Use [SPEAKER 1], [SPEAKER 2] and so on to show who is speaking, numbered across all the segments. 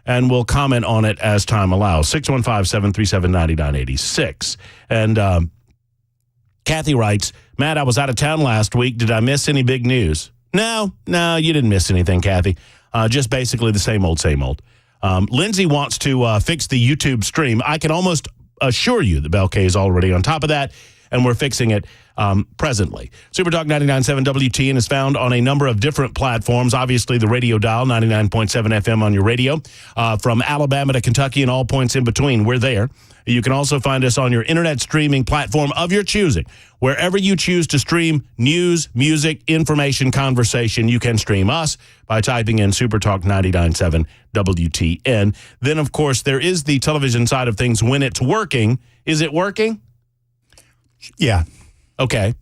[SPEAKER 1] and we'll comment on it as time allows. 615-737-9986. And Kathy writes, Matt, I was out of town last week. Did I miss any big news? No, you didn't miss anything, Kathy. Just basically the same old, same old. Lindsay wants to fix the YouTube stream. I can almost assure you that Bell K is already on top of that, and we're fixing it presently. Supertalk 99.7 WTN is found on a number of different platforms. Obviously, the radio dial, 99.7 FM on your radio. From Alabama to Kentucky and all points in between, we're there. You can also find us on your internet streaming platform of your choosing. Wherever you choose to stream news, music, information, conversation, you can stream us by typing in Supertalk 99.7 WTN. Then, of course, there is the television side of things when it's working. Is it working?
[SPEAKER 2] Yeah.
[SPEAKER 1] Okay.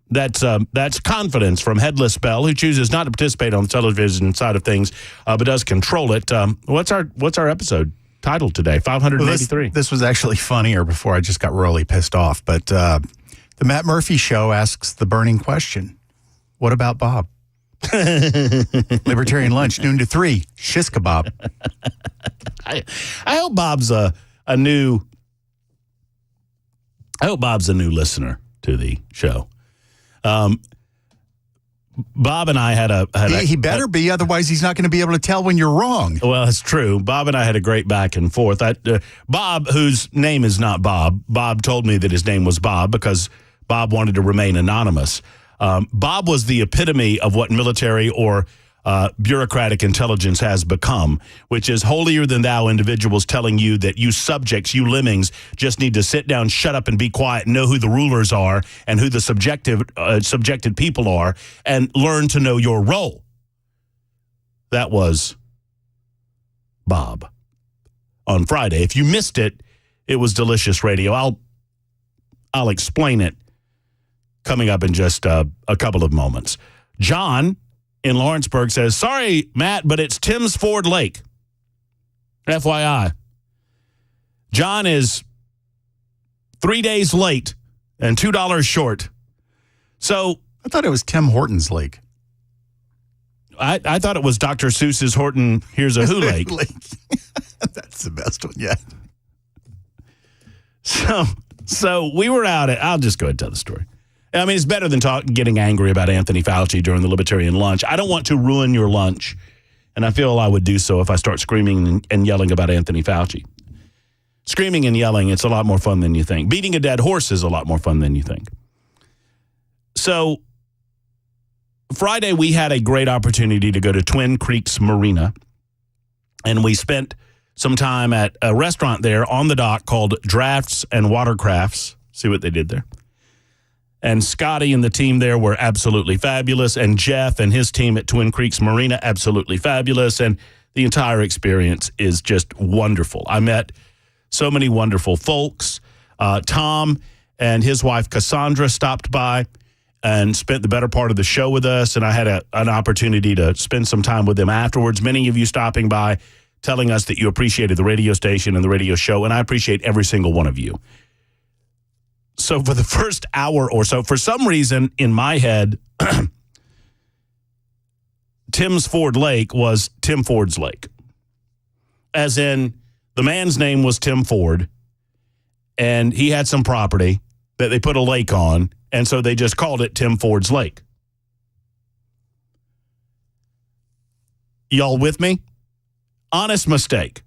[SPEAKER 1] That's confidence from Headless Bell, who chooses not to participate on the television side of things, but does control it. What's our episode title today? 583.
[SPEAKER 2] Well, this was actually funnier before I just got really pissed off. But the Matt Murphy Show asks the burning question: what about Bob? Libertarian lunch, noon to 3. Shiskabob.
[SPEAKER 1] I hope Bob's a new listener to the show. Bob and I
[SPEAKER 2] he better be, otherwise he's not going to be able to tell when you're wrong.
[SPEAKER 1] Well, it's true. Bob and I had a great back and forth. Bob, whose name is not Bob told me that his name was Bob because Bob wanted to remain anonymous. Bob was the epitome of what military or bureaucratic intelligence has become, which is holier-than-thou individuals telling you that you subjects, you lemmings, just need to sit down, shut up, and be quiet, and know who the rulers are and who the subjected people are, and learn to know your role. That was Bob on Friday. If you missed it, it was delicious radio. I'll explain it coming up in just a couple of moments. John in Lawrenceburg says, sorry, Matt, but it's Tim's Ford Lake. FYI. John is 3 days late and $2 short. So
[SPEAKER 2] I thought it was Tim Hortons Lake.
[SPEAKER 1] I thought it was Dr. Seuss's Horton Here's a Who Lake.
[SPEAKER 2] That's the best one yet.
[SPEAKER 1] So we were out at, I'll just go ahead and tell the story. I mean, it's better than getting angry about Anthony Fauci during the Libertarian lunch. I don't want to ruin your lunch, and I feel I would do so if I start screaming and yelling about Anthony Fauci. Screaming and yelling, it's a lot more fun than you think. Beating a dead horse is a lot more fun than you think. So Friday, we had a great opportunity to go to Twin Creeks Marina, and we spent some time at a restaurant there on the dock called Drafts and Watercrafts. See what they did there? And Scotty and the team there were absolutely fabulous. And Jeff and his team at Twin Creeks Marina, absolutely fabulous. And the entire experience is just wonderful. I met so many wonderful folks. Tom and his wife Cassandra stopped by and spent the better part of the show with us. And I had an opportunity to spend some time with them afterwards. Many of you stopping by, telling us that you appreciated the radio station and the radio show. And I appreciate every single one of you. So for the first hour or so, for some reason in my head, Tim's Ford Lake was Tim Ford's Lake. As in, the man's name was Tim Ford, and he had some property that they put a lake on, and so they just called it Tim Ford's Lake. Y'all with me? Honest mistake.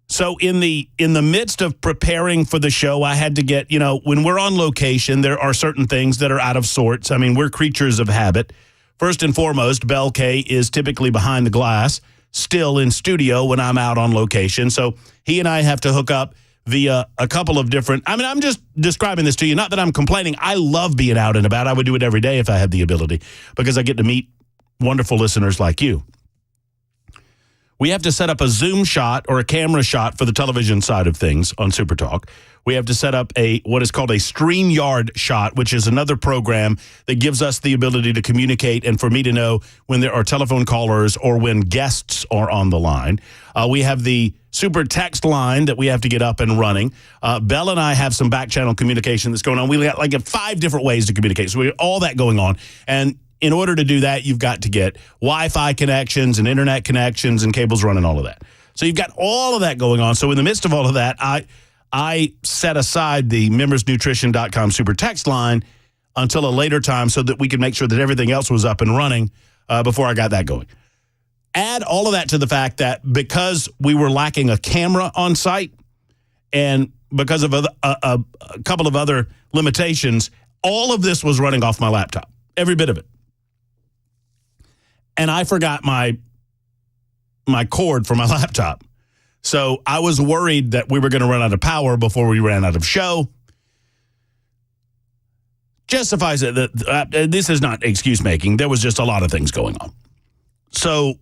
[SPEAKER 1] So in the midst of preparing for the show, I had to get, when we're on location, there are certain things that are out of sorts. I mean, we're creatures of habit. First and foremost, Bell K is typically behind the glass, still in studio when I'm out on location. So he and I have to hook up via a couple of different, I'm just describing this to you. Not that I'm complaining. I love being out and about. I would do it every day if I had the ability because I get to meet wonderful listeners like you. We have to set up a Zoom shot or a camera shot for the television side of things on SuperTalk. We have to set up what is called a StreamYard shot, which is another program that gives us the ability to communicate and for me to know when there are telephone callers or when guests are on the line. We have the super text line that we have to get up and running. Bell and I have some back channel communication that's going on. We got like 5 different ways to communicate. So we have all that going on. And in order to do that, you've got to get Wi-Fi connections and internet connections and cables running, all of that. So you've got all of that going on. So in the midst of all of that, I set aside the membersnutrition.com super text line until a later time so that we could make sure that everything else was up and running before I got that going. Add all of that to the fact that because we were lacking a camera on site and because of a couple of other limitations, all of this was running off my laptop, every bit of it. And I forgot my cord for my laptop. So I was worried that we were going to run out of power before we ran out of show. Justifies it that this is not excuse making. There was just a lot of things going on. So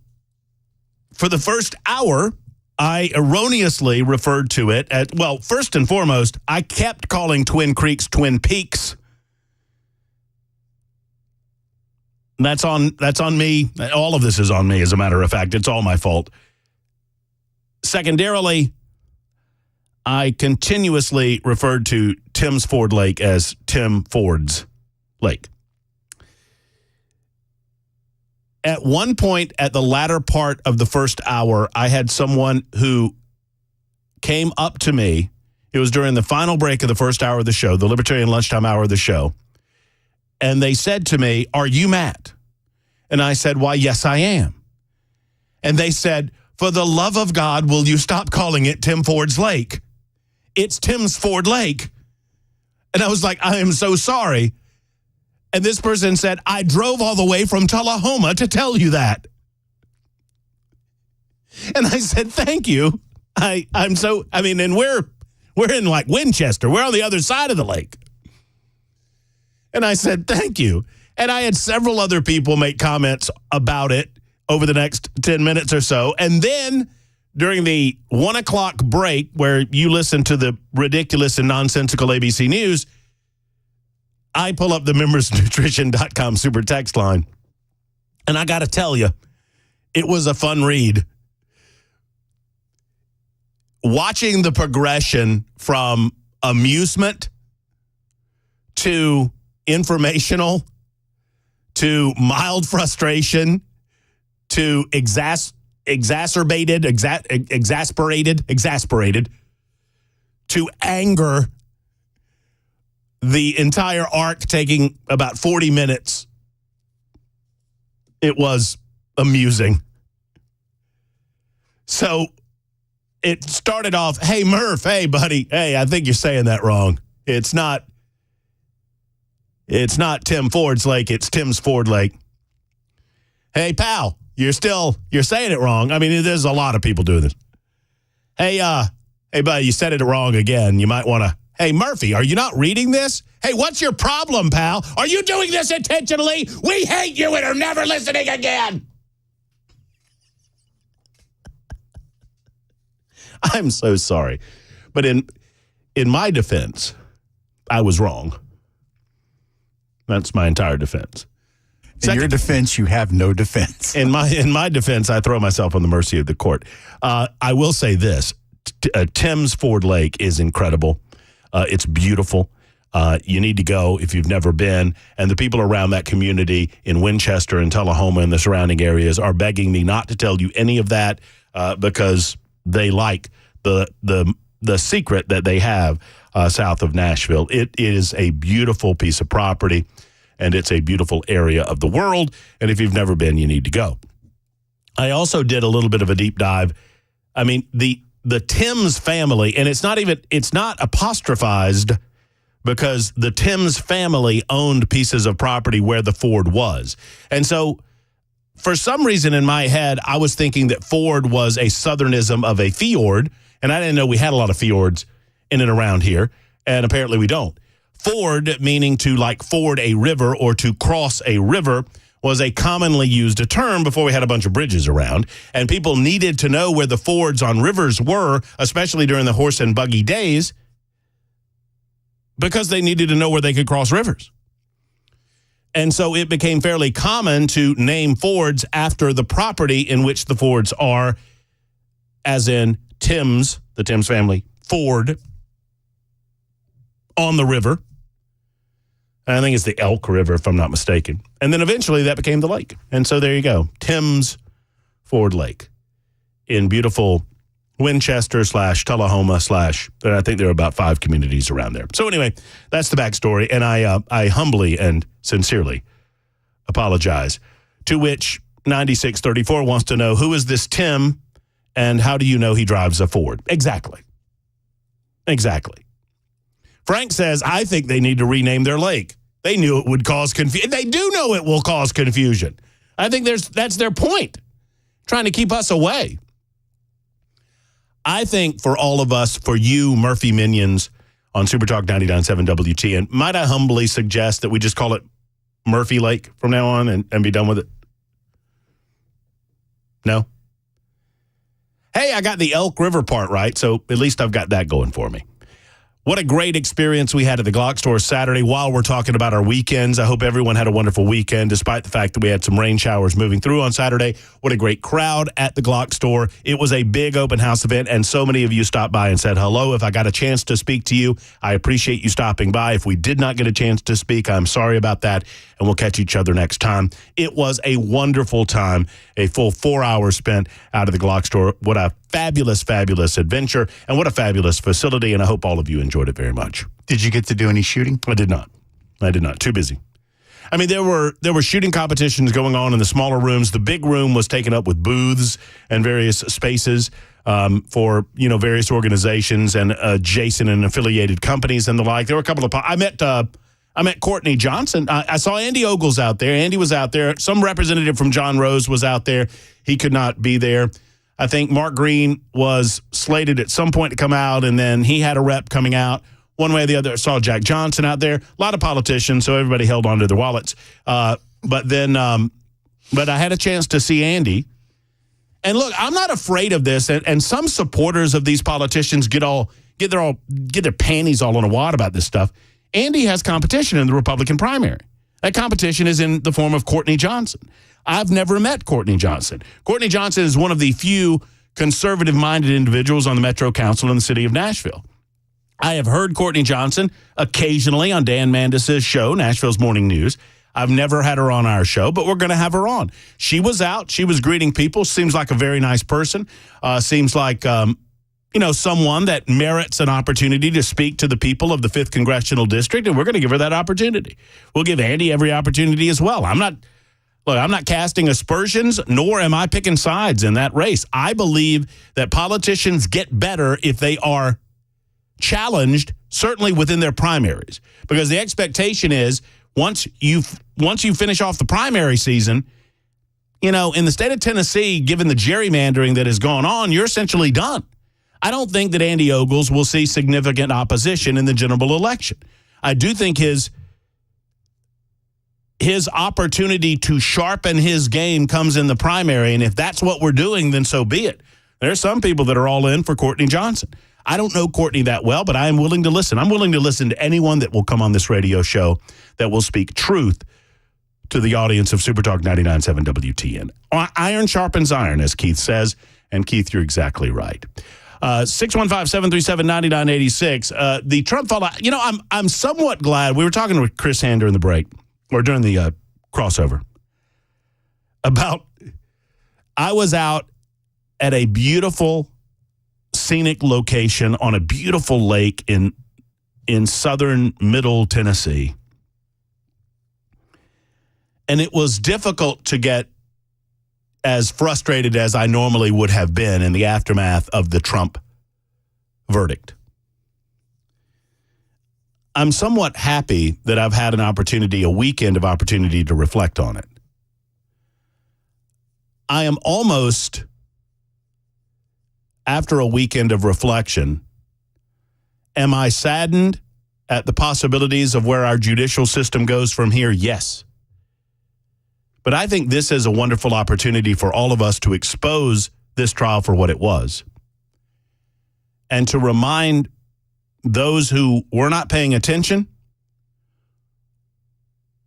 [SPEAKER 1] for the first hour, I erroneously referred to it as, well, first and foremost, I kept calling Twin Creeks Twin Peaks. That's on me. All of this is on me, as a matter of fact. It's all my fault. Secondarily, I continuously referred to Tim's Ford Lake as Tim Ford's Lake. At one point at the latter part of the first hour, I had someone who came up to me. It was during the final break of the first hour of the show, the Libertarian lunchtime hour of the show. And they said to me, "Are you Matt?" And I said, "Why, yes, I am." And they said, "For the love of God, will you stop calling it Tim Ford's Lake? It's Tim's Ford Lake." And I was like, "I am so sorry." And this person said, "I drove all the way from Tullahoma to tell you that." And I said, "Thank you." And we're in like Winchester. We're on the other side of the lake. And I said, "Thank you." And I had several other people make comments about it over the next 10 minutes or so. And then during the 1 o'clock break, where you listen to the ridiculous and nonsensical ABC News, I pull up the membersnutrition.com super text line. And I got to tell you, it was a fun read. Watching the progression from amusement to informational to mild frustration to exasperated to anger, the entire arc taking about 40 minutes. It was amusing. So it started off, "Hey, Murph, hey, buddy, hey, I think you're saying that wrong. It's not Tim Ford's Lake, it's Tim's Ford Lake. Hey, pal, you're saying it wrong." I mean, there's a lot of people doing this. Hey, buddy, you said it wrong again. You might want to, "Hey, Murphy, are you not reading this? Hey, what's your problem, pal? Are you doing this intentionally? We hate you and are never listening again." I'm so sorry. But in my defense, I was wrong. That's my entire defense.
[SPEAKER 2] In your defense, you have no defense.
[SPEAKER 1] In my defense, I throw myself on the mercy of the court. I will say this. Tim's Ford Lake is incredible. It's beautiful. You need to go if you've never been. And the people around that community in Winchester and Tullahoma and the surrounding areas are begging me not to tell you any of that because they like the secret that they have south of Nashville. It is a beautiful piece of property, and it's a beautiful area of the world. And if you've never been, you need to go. I also did a little bit of a deep dive. I mean, the Timms family, and it's not apostrophized because the Timms family owned pieces of property where the Ford was. And so for some reason in my head, I was thinking that Ford was a southernism of a fjord, and I didn't know we had a lot of fjords in and around here, and apparently we don't. Ford, meaning to like ford a river or to cross a river, was a commonly used term before we had a bunch of bridges around, and people needed to know where the fords on rivers were, especially during the horse and buggy days, because they needed to know where they could cross rivers. And so it became fairly common to name fords after the property in which the fords are, as in Timms, the Timms family, Ford on the river. I think it's the Elk River, if I'm not mistaken. And then eventually that became the lake. And so there you go. Tim's Ford Lake in beautiful Winchester / Tullahoma / I think there are about 5 communities around there. So anyway, that's the backstory. And I humbly and sincerely apologize. To which 9634 wants to know, who is this Tim and how do you know he drives a Ford? Exactly. Frank says, I think they need to rename their lake. They knew it would cause confusion. They do know it will cause confusion. I think that's their point, trying to keep us away. I think for all of us, for you Murphy minions on Supertalk 99.7 WTN, might I humbly suggest that we just call it Murphy Lake from now on and be done with it? No? Hey, I got the Elk River part right, so at least I've got that going for me. What a great experience we had at the Glock store Saturday. While we're talking about our weekends, I hope everyone had a wonderful weekend, despite the fact that we had some rain showers moving through on Saturday. What a great crowd at the Glock store. It was a big open house event, and so many of you stopped by and said hello. If I got a chance to speak to you, I appreciate you stopping by. If we did not get a chance to speak, I'm sorry about that, and we'll catch each other next time. It was a wonderful time, a full 4 hours spent out of the Glock store. What a fabulous, fabulous adventure, and what a fabulous facility, and I hope all of you enjoyed it very much.
[SPEAKER 2] Did you get to do any shooting?
[SPEAKER 1] I did not. Too busy. I mean, there were shooting competitions going on in the smaller rooms. The big room was taken up with booths and various spaces for, various organizations and adjacent and affiliated companies and the like. There were a couple of... I met Courtney Johnson. I saw Andy Ogles out there. Andy was out there. Some representative from John Rose was out there. He could not be there. I think Mark Green was slated at some point to come out, and then he had a rep coming out. One way or the other, I saw Jack Johnson out there. A lot of politicians, so everybody held on to their wallets. But I had a chance to see Andy. And look, I'm not afraid of this. And some supporters of these politicians get their panties all in a wad about this stuff. Andy has competition in the Republican primary. That competition is in the form of Courtney Johnson. I've never met Courtney Johnson. Courtney Johnson is one of the few conservative-minded individuals on the Metro Council in the city of Nashville. I have heard Courtney Johnson occasionally on Dan Mandis' show, Nashville's Morning News. I've never had her on our show, but we're going to have her on. She was out. She was greeting people. Seems like a very nice person. Seems like, someone that merits an opportunity to speak to the people of the 5th Congressional District, and we're going to give her that opportunity. We'll give Andy every opportunity as well. I'm not casting aspersions, nor am I picking sides in that race. I believe that politicians get better if they are challenged, certainly within their primaries, because the expectation is once you finish off the primary season, in the state of Tennessee, given the gerrymandering that has gone on, you're essentially done. I don't think that Andy Ogles will see significant opposition in the general election. I do think his opportunity to sharpen his game comes in the primary, and if that's what we're doing, then so be it. There are some people that are all in for Courtney Johnson. I don't know Courtney that well, but I am willing to listen. I'm willing to listen to anyone that will come on this radio show that will speak truth to the audience of Supertalk 99.7 WTN. Iron sharpens iron, as Keith says, and Keith, you're exactly right. 615-737-9986. The Trump fallout, I'm somewhat glad. We were talking with Chris Hand during the break, or during the crossover, about I was out at a beautiful scenic location on a beautiful lake in southern middle Tennessee. And it was difficult to get as frustrated as I normally would have been in the aftermath of the Trump verdict. I'm somewhat happy that I've had a weekend of opportunity to reflect on it. I am almost, after a weekend of reflection, am I saddened at the possibilities of where our judicial system goes from here? Yes. But I think this is a wonderful opportunity for all of us to expose this trial for what it was, and to remind those who were not paying attention,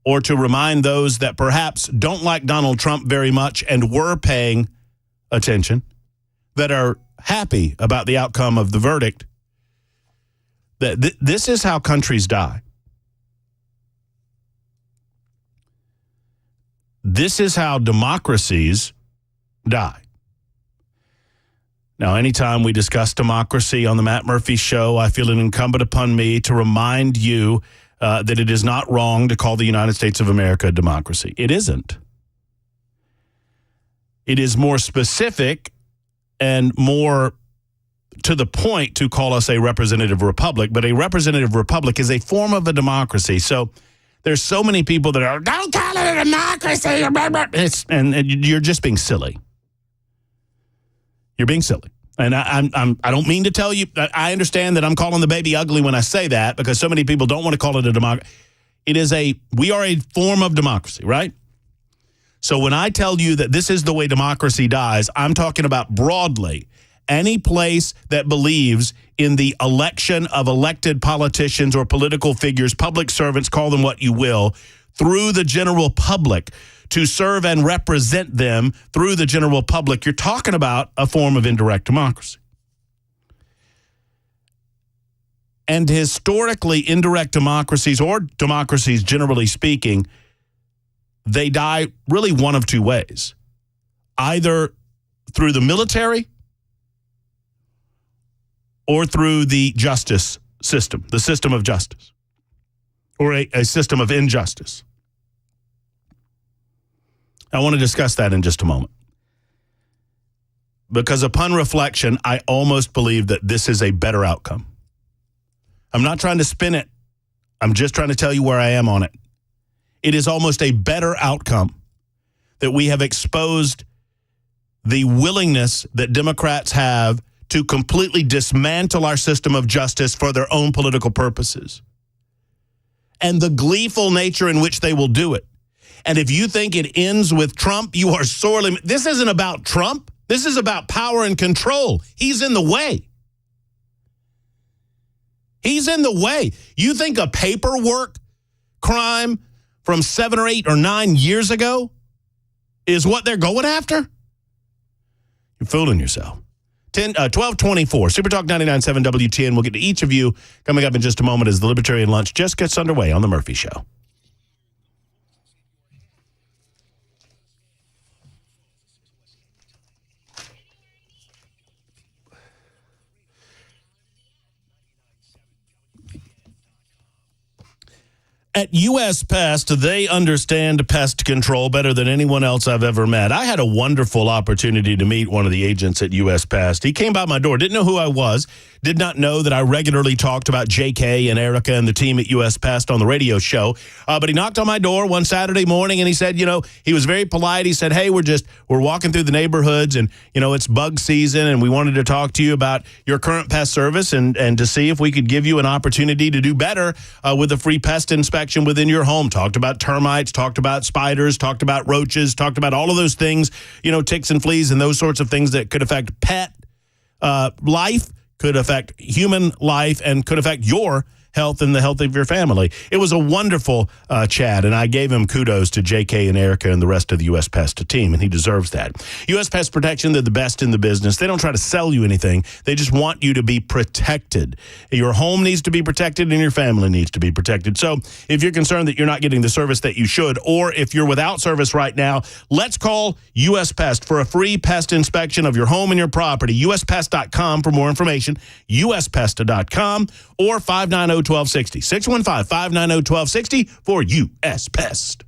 [SPEAKER 1] or to remind those that perhaps don't like Donald Trump very much and were paying attention, that are happy about the outcome of the verdict, that this is how countries die. This is how democracies die. Now, anytime we discuss democracy on the Matt Murphy Show, I feel it incumbent upon me to remind you that it is not wrong to call the United States of America a democracy. It isn't. It is more specific and more to the point to call us a representative republic, but a representative republic is a form of a democracy. So there's so many people that are, don't call it a democracy. And you're just being silly. You're being silly. And I don't mean to tell you, I understand that I'm calling the baby ugly when I say that because so many people don't want to call it a democracy. We are a form of democracy, right? So when I tell you that this is the way democracy dies, I'm talking about broadly any place that believes in the election of elected politicians or political figures, public servants, call them what you will, through the general public to serve and represent them through the general public. You're talking about a form of indirect democracy. And historically, indirect democracies, or democracies generally speaking, they die really one of two ways. Either through the military or through the justice system, the system of justice, or a system of injustice. I want to discuss that in just a moment. Because upon reflection, I almost believe that this is a better outcome. I'm not trying to spin it. I'm just trying to tell you where I am on it. It is almost a better outcome that we have exposed the willingness that Democrats have to completely dismantle our system of justice for their own political purposes. And the gleeful nature in which they will do it. And if you think it ends with Trump, you are sorely... This isn't about Trump. This is about power and control. He's in the way. He's in the way. You think a paperwork crime from 7 or 8 or 9 years ago is what they're going after? You're fooling yourself. 1224, Super Talk 99.7 WTN. We'll get to each of you coming up in just a moment as the Libertarian Lunch just gets underway on The Murphy Show. At U.S. Pest, they understand pest control better than anyone else I've ever met. I had a wonderful opportunity to meet one of the agents at U.S. Pest. He came by my door, didn't know who I was, did not know that I regularly talked about J.K. and Erica and the team at U.S. Pest on the radio show. But he knocked on my door one Saturday morning and he said, he was very polite. He said, hey, we're walking through the neighborhoods and, it's bug season and we wanted to talk to you about your current pest service and to see if we could give you an opportunity to do better with a free pest inspection within your home. Talked about termites, talked about spiders, talked about roaches, talked about all of those things, ticks and fleas and those sorts of things that could affect pet life, could affect human life, and could affect your health and the health of your family. It was a wonderful chat, and I gave him kudos to JK and Erica and the rest of the U.S. Pest team, and he deserves that. U.S. Pest Protection, they're the best in the business. They don't try to sell you anything. They just want you to be protected. Your home needs to be protected, and your family needs to be protected. So if you're concerned that you're not getting the service that you should, or if you're without service right now, let's call U.S. Pest for a free pest inspection of your home and your property. USPest.com for more information. USPest.com or 590-1260. 615-590-1260 for U.S. Pest.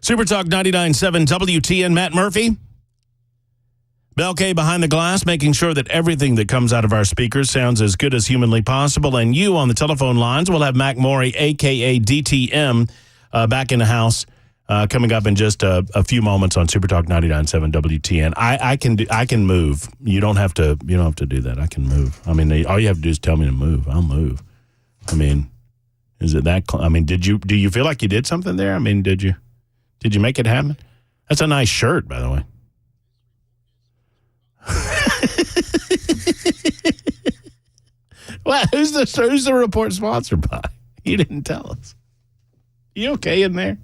[SPEAKER 1] Super Talk 99.7 WTN, Matt Murphy. Bel K behind the glass, making sure that everything that comes out of our speakers sounds as good as humanly possible. And you on the telephone lines will have Mac Maury, a.k.a. DTM, back in the house coming up in just a few moments on Super Talk 99.7 WTN. I can move. You don't have to do that. I can move. I mean, all you have to do is tell me to move. I'll move. I mean, is it that? I mean, do you feel like you did something there? I mean, did you make it happen? That's a nice shirt, by the way. Well, who's the report sponsored by? You didn't tell us. You okay in there?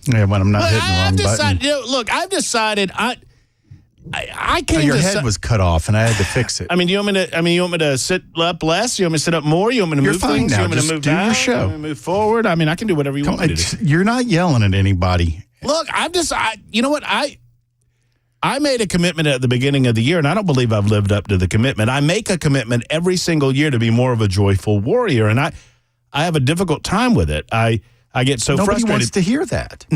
[SPEAKER 2] Yeah, when I'm not hitting the wrong button.
[SPEAKER 1] I've decided I can't.
[SPEAKER 2] Your head was cut off, and I had to fix it.
[SPEAKER 1] I mean, you want me to sit up less? You want me to sit up more? You want me to move things?
[SPEAKER 2] Now.
[SPEAKER 1] You want me to move down?
[SPEAKER 2] Your show.
[SPEAKER 1] You want me to move forward? I mean, I can do whatever you want me to do.
[SPEAKER 2] You're not yelling at anybody.
[SPEAKER 1] Look, you know what? I made a commitment at the beginning of the year, and I don't believe I've lived up to the commitment. I make a commitment every single year to be more of a joyful warrior, and I have a difficult time with it. I get so frustrated.
[SPEAKER 2] Nobody wants to hear that.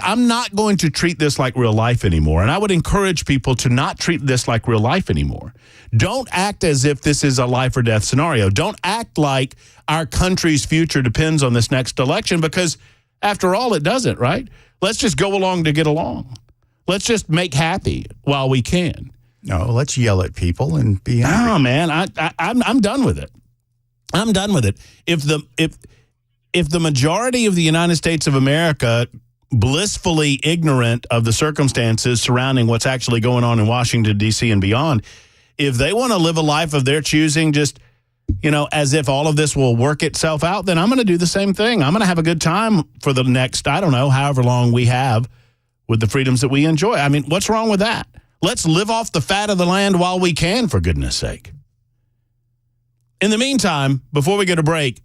[SPEAKER 1] I'm not going to treat this like real life anymore, and I would encourage people to not treat this like real life anymore. Don't act as if this is a life or death scenario. Don't act like our country's future depends on this next election, because after all, it doesn't, right? Let's just go along to get along. Let's just make happy while we can.
[SPEAKER 2] No, let's yell at people and be angry.
[SPEAKER 1] Oh, man, I'm done with it. I'm done with it. If the majority of the United States of America, blissfully ignorant of the circumstances surrounding what's actually going on in Washington, D.C. and beyond, if they want to live a life of their choosing, just as if all of this will work itself out, then I'm going to do the same thing. I'm going to have a good time for the next, I don't know, however long we have with the freedoms that we enjoy. I mean, what's wrong with that? Let's live off the fat of the land while we can, for goodness sake. In the meantime, before we go to break,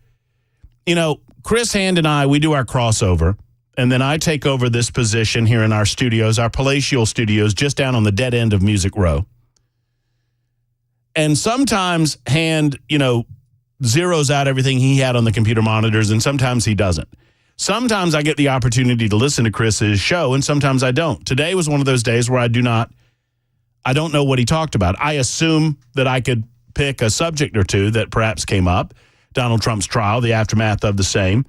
[SPEAKER 1] Chris Hand and I, we do our crossover, and then I take over this position here in our studios, our palatial studios, just down on the dead end of Music Row. And sometimes Hand, zeroes out everything he had on the computer monitors, and sometimes he doesn't. Sometimes I get the opportunity to listen to Chris's show, and sometimes I don't. Today was one of those days where I don't know what he talked about. I assume that I could pick a subject or two that perhaps came up. Donald Trump's trial, the aftermath of the same.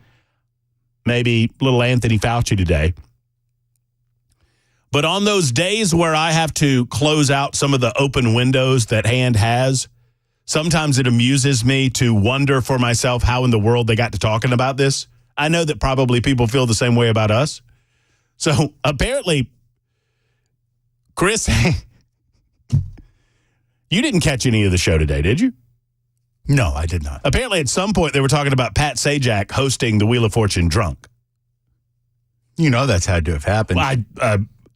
[SPEAKER 1] Maybe little Anthony Fauci today. But on those days where I have to close out some of the open windows that Hand has, sometimes it amuses me to wonder for myself how in the world they got to talking about this. I know that probably people feel the same way about us. So apparently, Chris, you didn't catch any of the show today, did you?
[SPEAKER 2] No, I did not.
[SPEAKER 1] Apparently, at some point, they were talking about Pat Sajak hosting the Wheel of Fortune drunk.
[SPEAKER 2] That's had to have happened.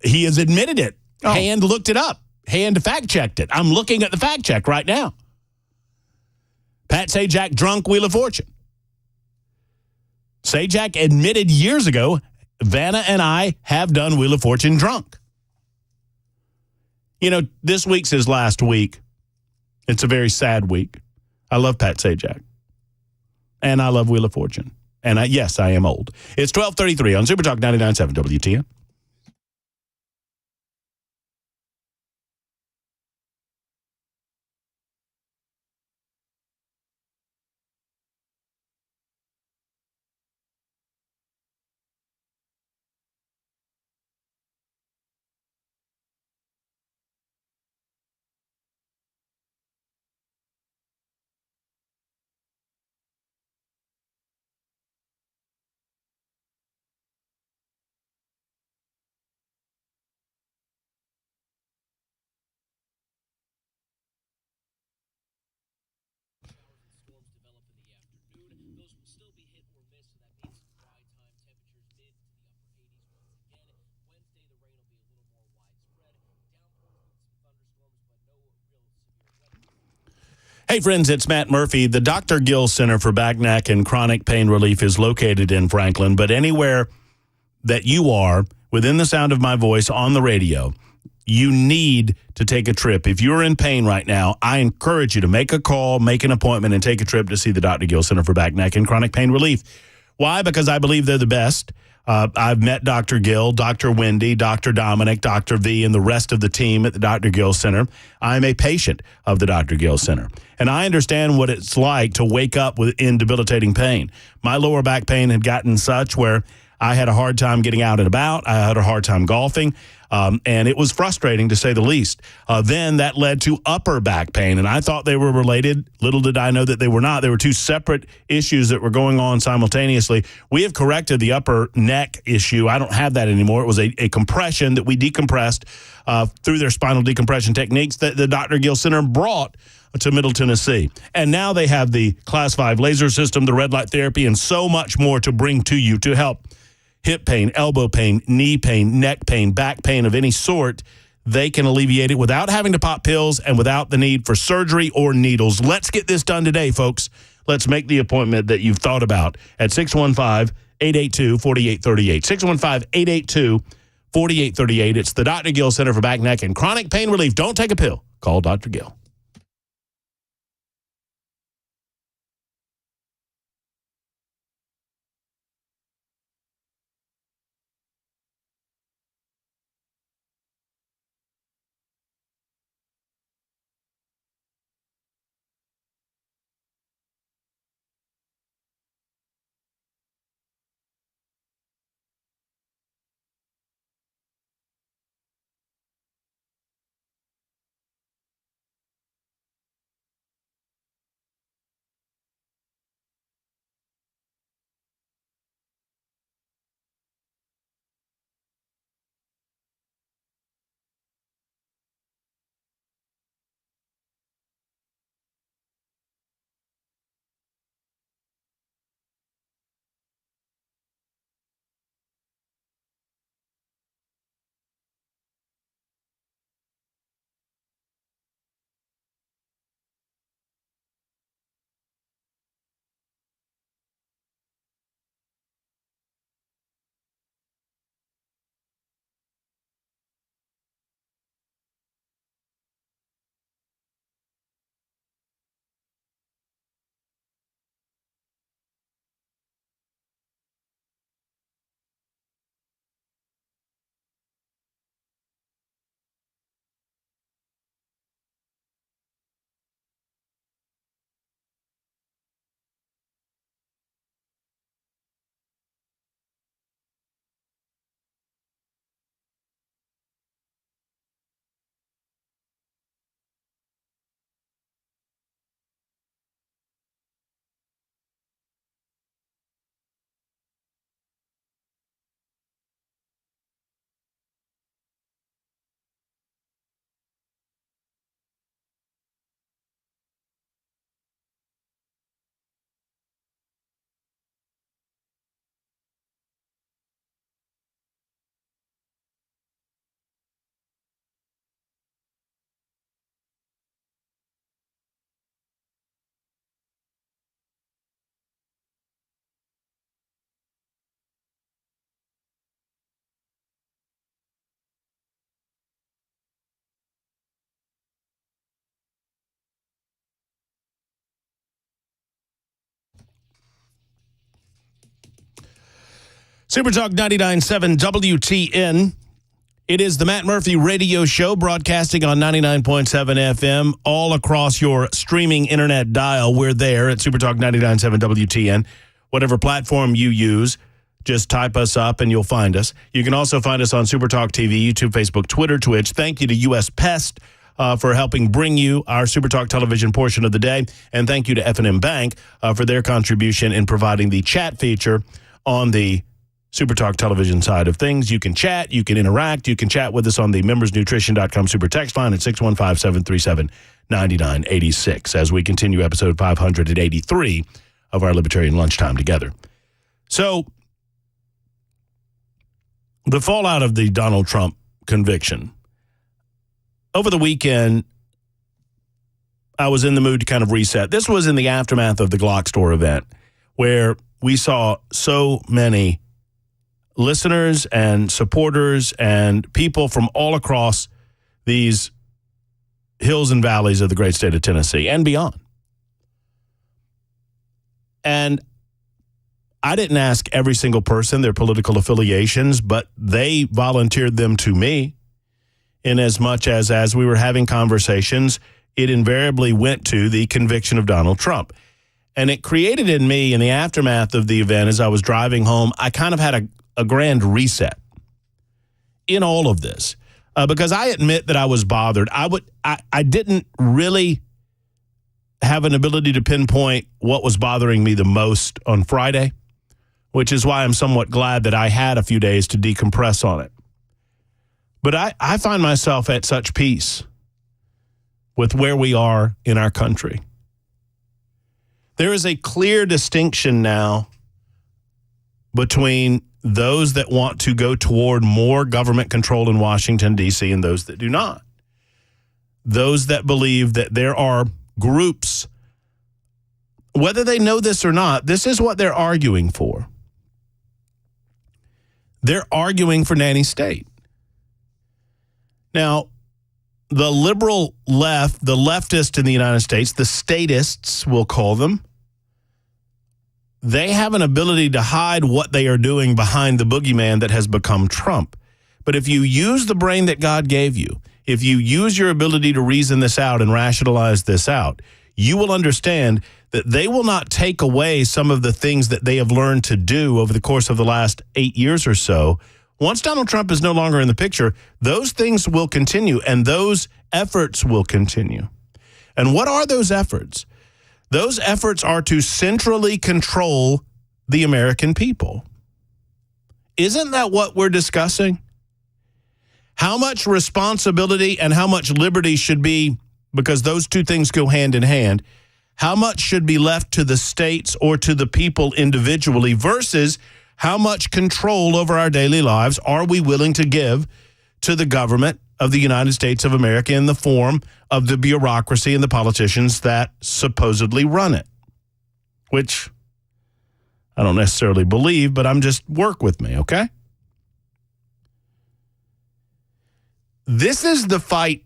[SPEAKER 1] He has admitted it.
[SPEAKER 2] Oh.
[SPEAKER 1] Hand looked it up. Hand fact-checked it. I'm looking at the fact check right now. Pat Sajak drunk Wheel of Fortune. Sajak admitted years ago, Vanna and I have done Wheel of Fortune drunk. This week's his last week. It's a very sad week. I love Pat Sajak. And I love Wheel of Fortune. And yes, I am old. It's 12:33 on Super Talk 99.7 WTN. Hey, friends, it's Matt Murphy. The Dr. Gill Center for Back, Neck, and Chronic Pain Relief is located in Franklin, but anywhere that you are within the sound of my voice on the radio, you need to take a trip. If you're in pain right now, I encourage you to make a call, make an appointment, and take a trip to see the Dr. Gill Center for Back, Neck, and Chronic Pain Relief. Why? Because I believe they're the best. I've met Dr. Gill, Dr. Wendy, Dr. Dominic, Dr. V, and the rest of the team at the Dr. Gill Center. I'm a patient of the Dr. Gill Center, and I understand what it's like to wake up in debilitating pain. My lower back pain had gotten such where I had a hard time getting out and about. I had a hard time golfing, and it was frustrating to say the least. Then that led to upper back pain, and I thought they were related. Little did I know that they were not. They were two separate issues that were going on simultaneously. We have corrected the upper neck issue. I don't have that anymore. It was a compression that we decompressed through their spinal decompression techniques that the Dr. Gill Center brought to Middle Tennessee. And now they have the Class 5 laser system, the red light therapy, and so much more to bring to you to help hip pain, elbow pain, knee pain, neck pain, back pain of any sort. They can alleviate it without having to pop pills and without the need for surgery or needles. Let's get this done today, folks. Let's make the appointment that you've thought about at 615-882-4838. 615-882-4838. It's the Dr. Gill Center for Back, Neck, and Chronic Pain Relief. Don't take a pill. Call Dr. Gill. Super Talk 99.7 WTN. It is the Matt Murphy Radio Show, broadcasting on 99.7 FM all across your streaming internet dial. We're there at Super Talk 99.7 WTN. Whatever platform you use, just type us up and you'll find us. You can also find us on Super Talk TV, YouTube, Facebook, Twitter, Twitch. Thank you to U.S. Pest for helping bring you our Super Talk television portion of the day. And thank you to F&M Bank for their contribution in providing the chat feature on the Super Talk television side of things. You can chat, you can interact, you can chat with us on the membersnutrition.com super text line at 615-737-9986 as we continue episode 583 of our Libertarian Lunchtime together. So, the fallout of the Donald Trump conviction. Over the weekend, I was in the mood to kind of reset. This was in the aftermath of the Glock store event where we saw so many listeners and supporters and people from all across these hills and valleys of the great state of Tennessee and beyond. And I didn't ask every single person their political affiliations, but they volunteered them to me. In as much as we were having conversations, it invariably went to the conviction of Donald Trump. And it created in me, in the aftermath of the event, as I was driving home, I kind of had a grand reset in all of this. Because I admit that I was bothered. I didn't really have an ability to pinpoint what was bothering me the most on Friday, which is why I'm somewhat glad that I had a few days to decompress on it. But I find myself at such peace with where we are in our country. There is a clear distinction now between those that want to go toward more government control in Washington, D.C., and those that do not. Those that believe that there are groups, whether they know this or not, this is what they're arguing for. They're arguing for nanny state. Now, the liberal left, the leftist in the United States, the statists, we'll call them, they have an ability to hide what they are doing behind the boogeyman that has become Trump. But if you use the brain that God gave you, if you use your ability to reason this out and rationalize this out, you will understand that they will not take away some of the things that they have learned to do over the course of the last 8 years or so. Once Donald Trump is no longer in the picture, those things will continue and those efforts will continue. And what are those efforts? Those efforts are to centrally control the American people. Isn't that what we're discussing? How much responsibility and how much liberty should be, because those two things go hand in hand, how much should be left to the states or to the people individually versus how much control over our daily lives are we willing to give to the government of the United States of America in the form of the bureaucracy and the politicians that supposedly run it, which I don't necessarily believe, but I'm just work with me, okay? This is the fight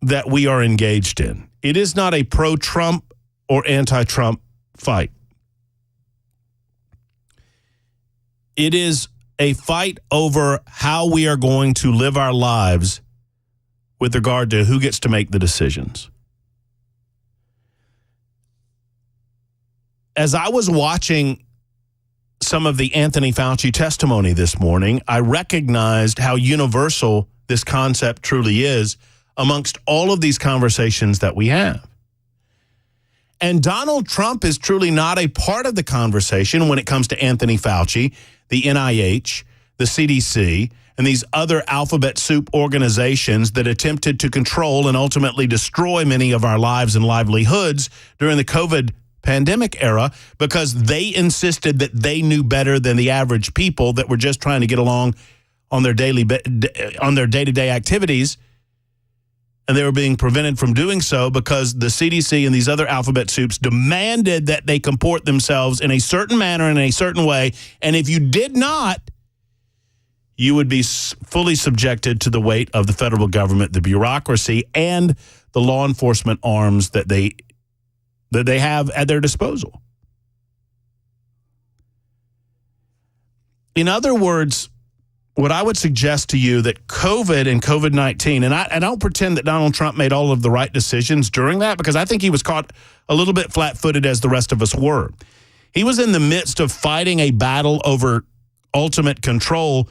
[SPEAKER 1] that we are engaged in. It is not a pro-Trump or anti-Trump fight. It is a fight over how we are going to live our lives with regard to who gets to make the decisions. As I was watching some of the Anthony Fauci testimony this morning, I recognized how universal this concept truly is amongst all of these conversations that we have. And Donald Trump is truly not a part of the conversation when it comes to Anthony Fauci, the NIH, the CDC, and these other alphabet soup organizations that attempted to control and ultimately destroy many of our lives and livelihoods during the COVID pandemic era because they insisted that they knew better than the average people that were just trying to get along on their day-to-day activities. And they were being prevented from doing so because the CDC and these other alphabet soups demanded that they comport themselves in a certain manner, in a certain way. And if you did not, you would be fully subjected to the weight of the federal government, the bureaucracy, and the law enforcement arms that they have at their disposal. In other words, what I would suggest to you that COVID and COVID-19, and I don't pretend that Donald Trump made all of the right decisions during that because I think he was caught a little bit flat-footed as the rest of us were. He was in the midst of fighting a battle over ultimate control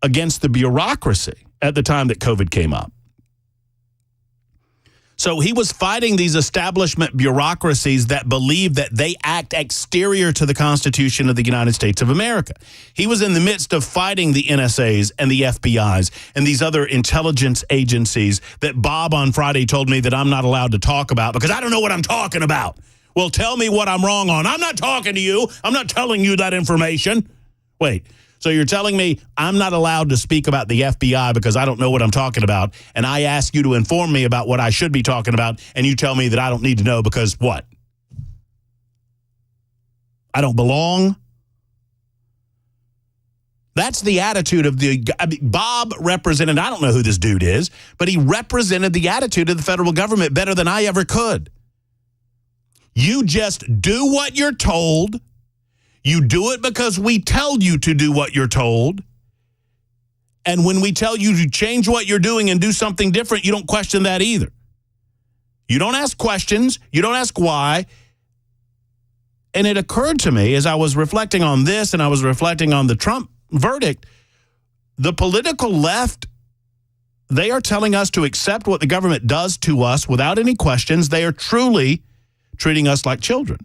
[SPEAKER 1] against the bureaucracy at the time that COVID came up. So he was fighting these establishment bureaucracies that believe that they act exterior to the Constitution of the United States of America. He was in the midst of fighting the NSAs and the FBIs and these other intelligence agencies that Bob on Friday told me that I'm not allowed to talk about because I don't know what I'm talking about. Well, tell me what I'm wrong on. I'm not talking to you. I'm not telling you that information. Wait. So you're telling me I'm not allowed to speak about the FBI because I don't know what I'm talking about, and I ask you to inform me about what I should be talking about, and you tell me that I don't need to know because what? I don't belong? That's the attitude of Bob represented, I don't know who this dude is, but he represented the attitude of the federal government better than I ever could. You just do what you're told. You do it because we tell you to do what you're told. And when we tell you to change what you're doing and do something different, you don't question that either. You don't ask questions. You don't ask why. And it occurred to me as I was reflecting on this and I was reflecting on the Trump verdict, the political left, they are telling us to accept what the government does to us without any questions. They are truly treating us like children.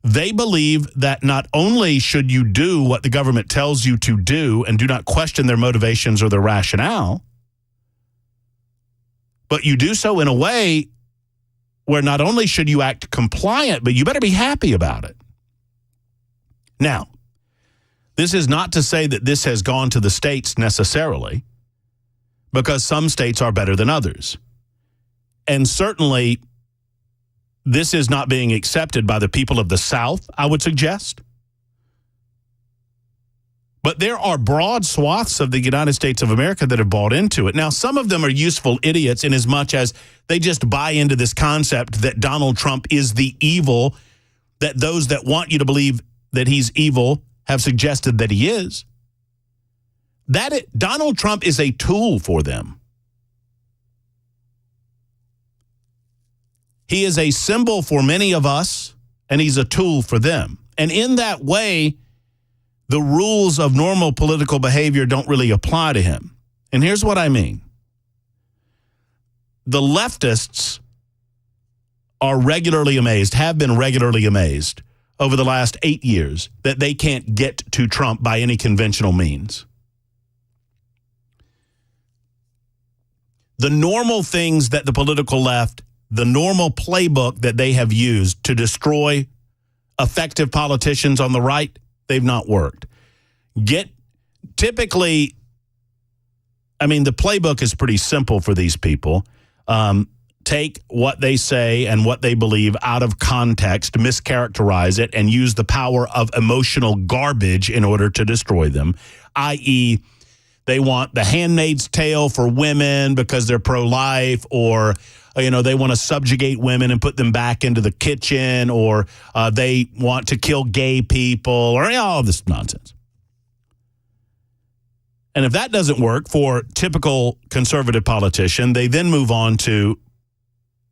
[SPEAKER 1] They believe that not only should you do what the government tells you to do and do not question their motivations or their rationale, but you do so in a way where not only should you act compliant, but you better be happy about it. Now, this is not to say that this has gone to the states necessarily, because some states are better than others. And certainly, this is not being accepted by the people of the South, I would suggest. But there are broad swaths of the United States of America that have bought into it. Now, some of them are useful idiots in as much as they just buy into this concept that Donald Trump is the evil, that those that want you to believe that he's evil have suggested that he is. Donald Trump is a tool for them. He is a symbol for many of us, and he's a tool for them. And in that way, the rules of normal political behavior don't really apply to him. And here's what I mean. The leftists are regularly amazed, have been regularly amazed over the last 8 years that they can't get to Trump by any conventional means. The normal things that the political left, the normal playbook that they have used to destroy effective politicians on the right, they've not worked. Typically, I mean, the playbook is pretty simple for these people. Take what they say and what they believe out of context, mischaracterize it, and use the power of emotional garbage in order to destroy them, i.e., they want the Handmaid's Tale for women because they're pro-life, or they want to subjugate women and put them back into the kitchen, or they want to kill gay people, or all this nonsense. And if that doesn't work for typical conservative politician, they then move on to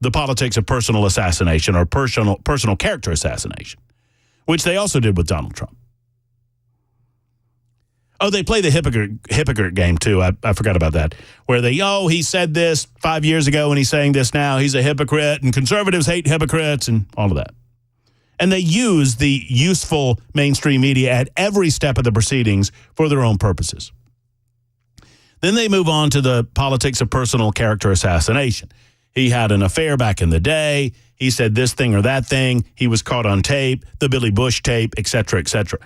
[SPEAKER 1] the politics of personal assassination or personal character assassination, which they also did with Donald Trump. Oh, they play the hypocrite game, too. I forgot about that. Where he said this 5 years ago and he's saying this now. He's a hypocrite, and conservatives hate hypocrites and all of that. And they use the useful mainstream media at every step of the proceedings for their own purposes. Then they move on to the politics of personal character assassination. He had an affair back in the day. He said this thing or that thing. He was caught on tape, the Billy Bush tape, et cetera, et cetera.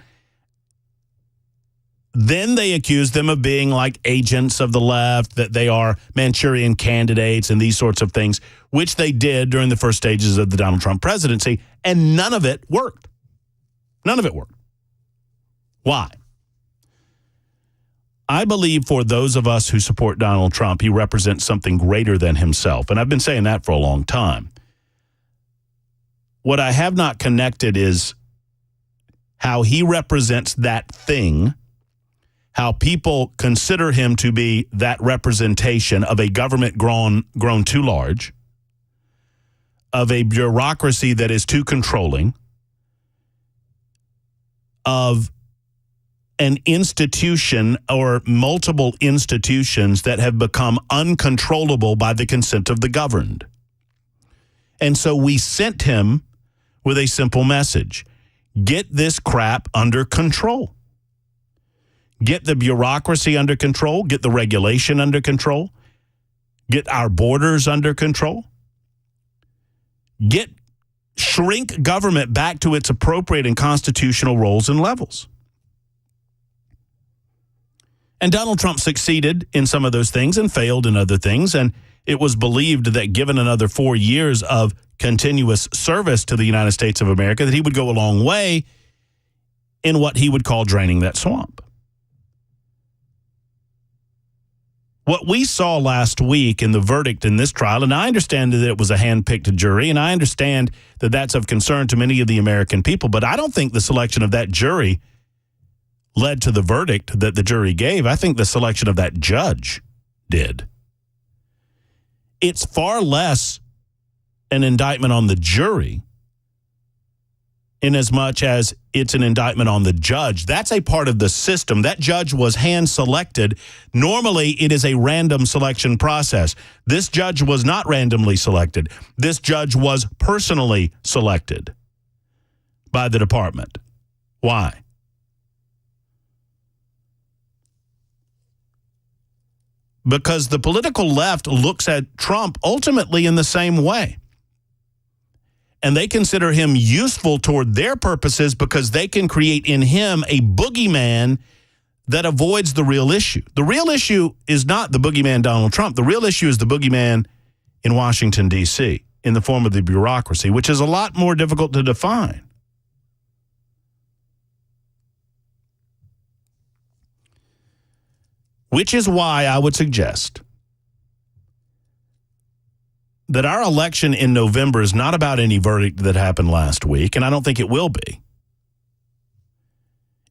[SPEAKER 1] Then they accuse them of being like agents of the left, that they are Manchurian candidates and these sorts of things, which they did during the first stages of the Donald Trump presidency, and none of it worked. None of it worked. Why? I believe for those of us who support Donald Trump, he represents something greater than himself, and I've been saying that for a long time. What I have not connected is how he represents that thing, how people consider him to be that representation of a government grown too large, of a bureaucracy that is too controlling, of an institution or multiple institutions that have become uncontrollable by the consent of the governed. And so we sent him with a simple message. Get this crap under control. Get the bureaucracy under control. Get the regulation under control. Get our borders under control. Shrink government back to its appropriate and constitutional roles and levels. And Donald Trump succeeded in some of those things and failed in other things. And it was believed that given another 4 years of continuous service to the United States of America, that he would go a long way in what he would call draining that swamp. What we saw last week in the verdict in this trial, and I understand that it was a hand-picked jury, and I understand that that's of concern to many of the American people, but I don't think the selection of that jury led to the verdict that the jury gave. I think the selection of that judge did. It's far less an indictment on the jury in as much as it's an indictment on the judge. That's a part of the system. That judge was hand-selected. Normally, it is a random selection process. This judge was not randomly selected. This judge was personally selected by the department. Why? Because the political left looks at Trump ultimately in the same way. And they consider him useful toward their purposes because they can create in him a boogeyman that avoids the real issue. The real issue is not the boogeyman Donald Trump. The real issue is the boogeyman in Washington, D.C., in the form of the bureaucracy, which is a lot more difficult to define. Which is why I would suggest that our election in November is not about any verdict that happened last week, and I don't think it will be.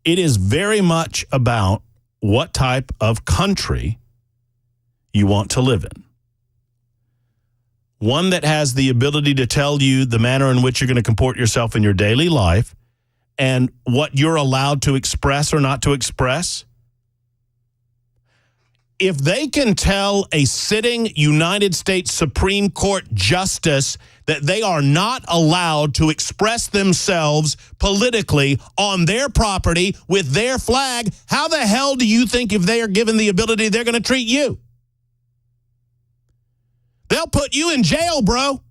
[SPEAKER 1] It is very much about what type of country you want to live in. One that has the ability to tell you the manner in which you're going to comport yourself in your daily life and what you're allowed to express or not to express. If they can tell a sitting United States Supreme Court justice that they are not allowed to express themselves politically on their property with their flag, how the hell do you think if they are given the ability they're going to treat you? They'll put you in jail, bro.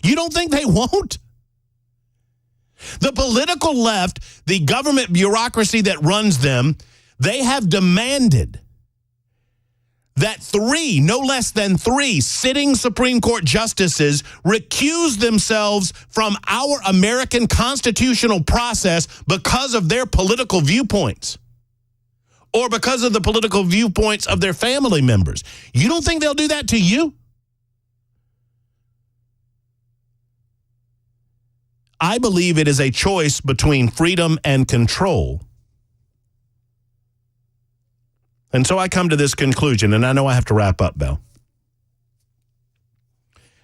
[SPEAKER 1] You don't think they won't? The political left, the government bureaucracy that runs them, they have demanded that no less than three sitting Supreme Court justices recuse themselves from our American constitutional process because of their political viewpoints or because of the political viewpoints of their family members. You don't think they'll do that to you? I believe it is a choice between freedom and control. And so I come to this conclusion, and I know I have to wrap up, Belle.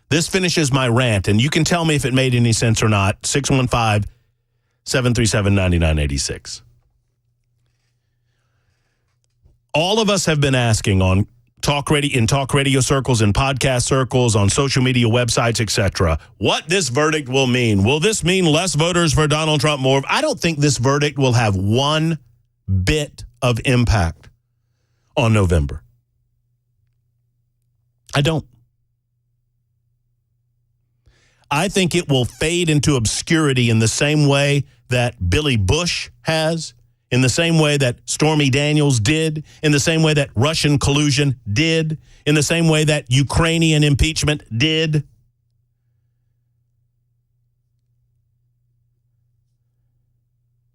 [SPEAKER 1] This finishes my rant, and you can tell me if it made any sense or not. 615-737-9986. All of us have been asking on talk radio circles, in podcast circles, on social media websites, etc., what this verdict will mean. Will this mean less voters for Donald Trump, more? I don't think this verdict will have one bit of impact on November. I don't. I think it will fade into obscurity in the same way that Billy Bush has, in the same way that Stormy Daniels did, in the same way that Russian collusion did, in the same way that Ukrainian impeachment did.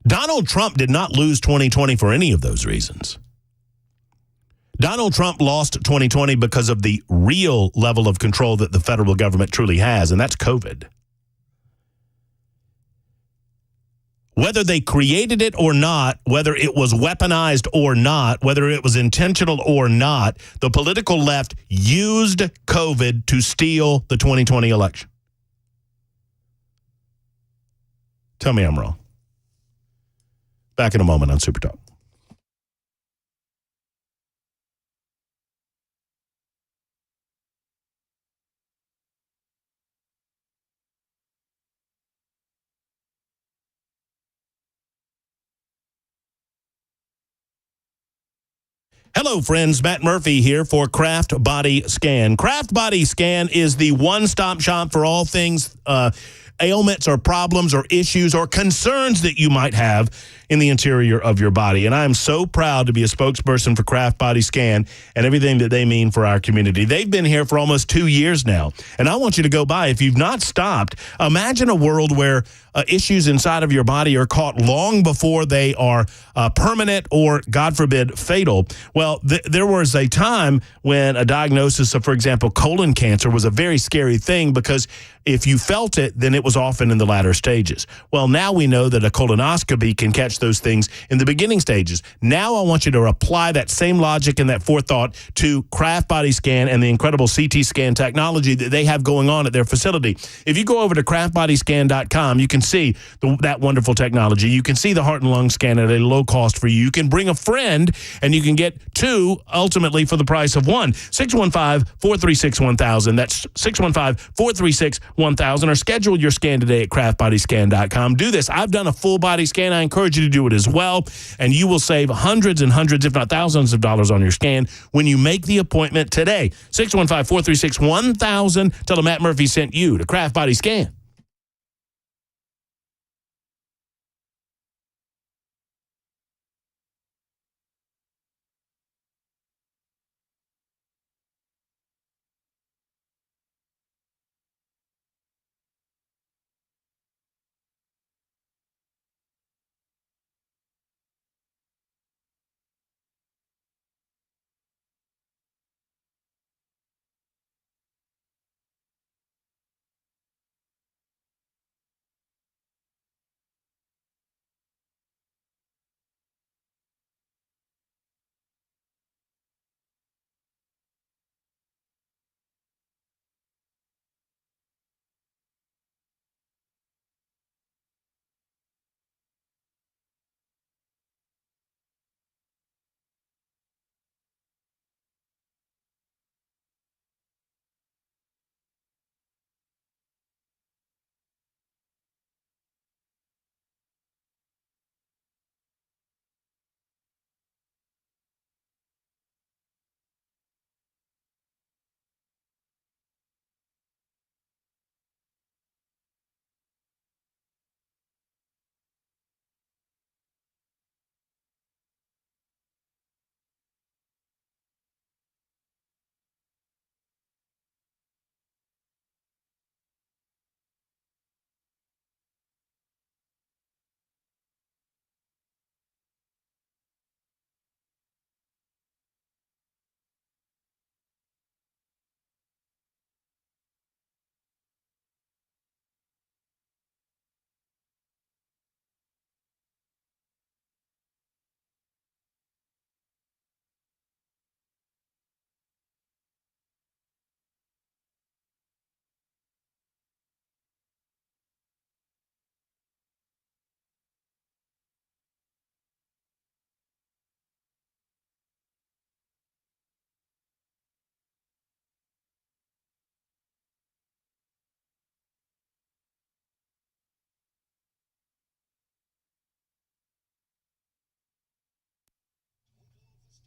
[SPEAKER 1] Donald Trump did not lose 2020 for any of those reasons. Donald Trump lost 2020 because of the real level of control that the federal government truly has, and that's COVID. Whether they created it or not, whether it was weaponized or not, whether it was intentional or not, the political left used COVID to steal the 2020 election. Tell me I'm wrong. Back in a moment on Super Talk. Hello, friends. Matt Murphy here for Craft Body Scan. Craft Body Scan is the one-stop shop for all things ailments or problems or issues or concerns that you might have in the interior of your body. And I am so proud to be a spokesperson for Craft Body Scan and everything that they mean for our community. They've been here for almost 2 years now. And I want you to go by. If you've not stopped, imagine a world where issues inside of your body are caught long before they are permanent or, God forbid, fatal. Well, there was a time when a diagnosis of, for example, colon cancer was a very scary thing, because if you felt it, then it was often in the latter stages. Well, now we know that a colonoscopy can catch those things in the beginning stages. Now I want you to apply that same logic and that forethought to Craft Body Scan and the incredible CT scan technology that they have going on at their facility. If you go over to craftbodyscan.com, you can see that wonderful technology. You can see the heart and lung scan at a low cost for you. You can bring a friend, and you can get two ultimately for the price of one. 615-436-1000. That's 615-436-1000. Or schedule your scan today at craftbodyscan.com. Do this. I've done a full body scan. I encourage you to do it as well, and you will save hundreds and hundreds, if not thousands of dollars on your scan when you make the appointment today. 615-436-1000. Tell them Matt Murphy sent you to Craft Body Scan.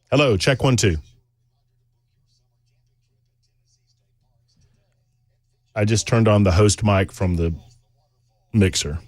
[SPEAKER 1] Hello, check 1 2. I just turned on the host mic from the mixer.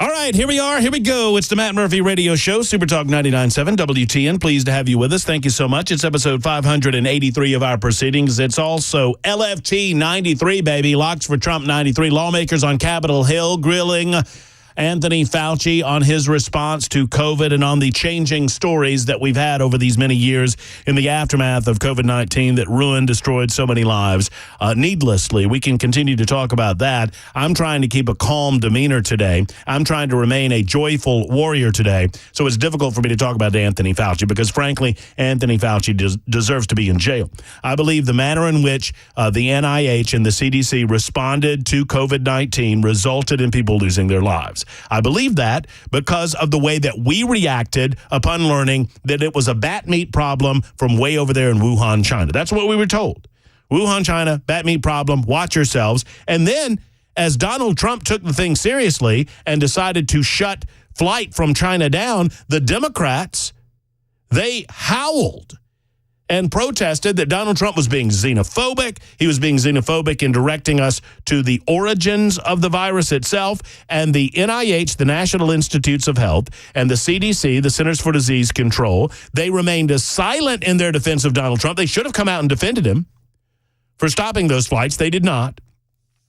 [SPEAKER 1] All right, here we are. Here we go. It's the Matt Murphy Radio Show, Super Talk 99.7 WTN. Pleased to have you with us. Thank you so much. It's episode 583 of our proceedings. It's also LFT 93, baby. Locks for Trump 93. Lawmakers on Capitol Hill grilling Anthony Fauci on his response to COVID and on the changing stories that we've had over these many years in the aftermath of COVID-19 that ruined, destroyed so many lives needlessly. We can continue to talk about that. I'm trying to keep a calm demeanor today. I'm trying to remain a joyful warrior today. So it's difficult for me to talk about Anthony Fauci because, frankly, Anthony Fauci deserves to be in jail. I believe the manner in which the NIH and the CDC responded to COVID-19 resulted in people losing their lives. I believe that because of the way that we reacted upon learning that it was a bat meat problem from way over there in Wuhan, China. That's what we were told. Wuhan, China, bat meat problem, watch yourselves. And then as Donald Trump took the thing seriously and decided to shut flight from China down, the Democrats, they howled and protested that Donald Trump was being xenophobic. He was being xenophobic in directing us to the origins of the virus itself. And the NIH, the National Institutes of Health, and the CDC, the Centers for Disease Control, they remained silent in their defense of Donald Trump. They should have come out and defended him for stopping those flights. They did not.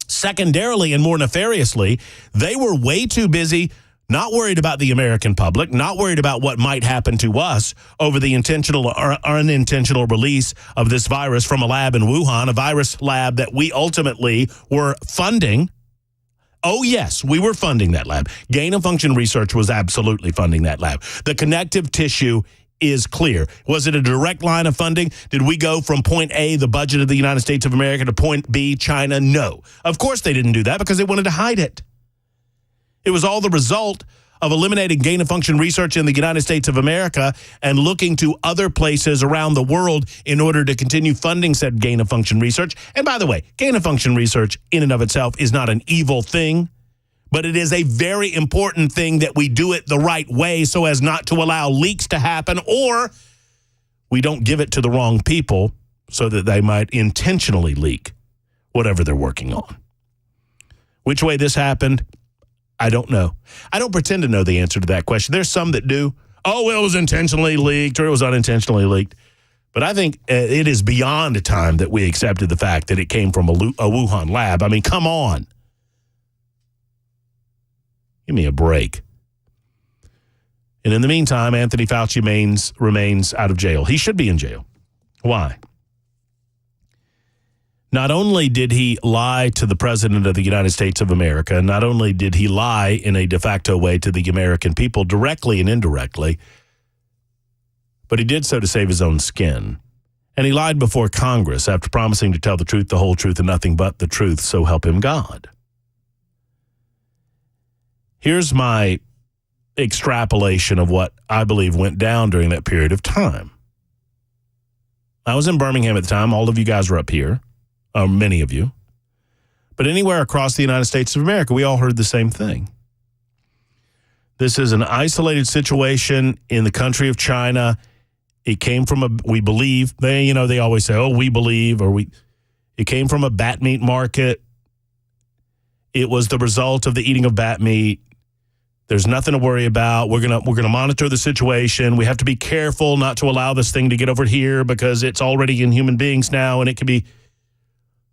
[SPEAKER 1] Secondarily and more nefariously, they were way too busy not worried about the American public, not worried about what might happen to us over the intentional or unintentional release of this virus from a lab in Wuhan, a virus lab that we ultimately were funding. Oh, yes, we were funding that lab. Gain of function research was absolutely funding that lab. The connective tissue is clear. Was it a direct line of funding? Did we go from point A, the budget of the United States of America, to point B, China? No. Of course they didn't do that because they wanted to hide it. It was all the result of eliminating gain-of-function research in the United States of America and looking to other places around the world in order to continue funding said gain-of-function research. And by the way, gain-of-function research in and of itself is not an evil thing, but it is a very important thing that we do it the right way so as not to allow leaks to happen, or we don't give it to the wrong people so that they might intentionally leak whatever they're working on. Which way this happened, I don't know. I don't pretend to know the answer to that question. There's some that do. Oh, well, it was intentionally leaked or it was unintentionally leaked. But I think it is beyond a time that we accepted the fact that it came from a Wuhan lab. I mean, come on. Give me a break. And in the meantime, Anthony Fauci remains out of jail. He should be in jail. Why? Not only did he lie to the President of the United States of America, not only did he lie in a de facto way to the American people directly and indirectly, but he did so to save his own skin. And he lied before Congress after promising to tell the truth, the whole truth, and nothing but the truth, so help him God. Here's my extrapolation of what I believe went down during that period of time. I was in Birmingham at the time. All of you guys were up here. Many of you. But anywhere across the United States of America, we all heard the same thing. This is an isolated situation in the country of China. It came from we believe, they always say, oh, we believe, it came from a bat meat market. It was the result of the eating of bat meat. There's nothing to worry about. We're gonna monitor the situation. We have to be careful not to allow this thing to get over here because it's already in human beings now and it could be.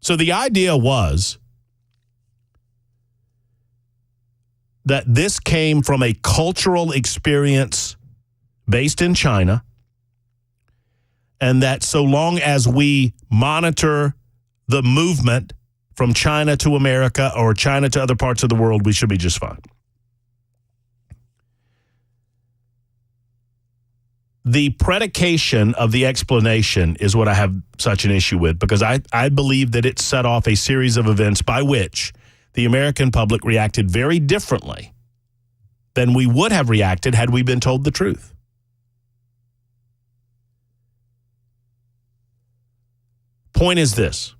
[SPEAKER 1] So the idea was that this came from a cultural experience based in China, and that so long as we monitor the movement from China to America or China to other parts of the world, we should be just fine. The predication of the explanation is what I have such an issue with, because I believe that it set off a series of events by which the American public reacted very differently than we would have reacted had we been told the truth. Point is this.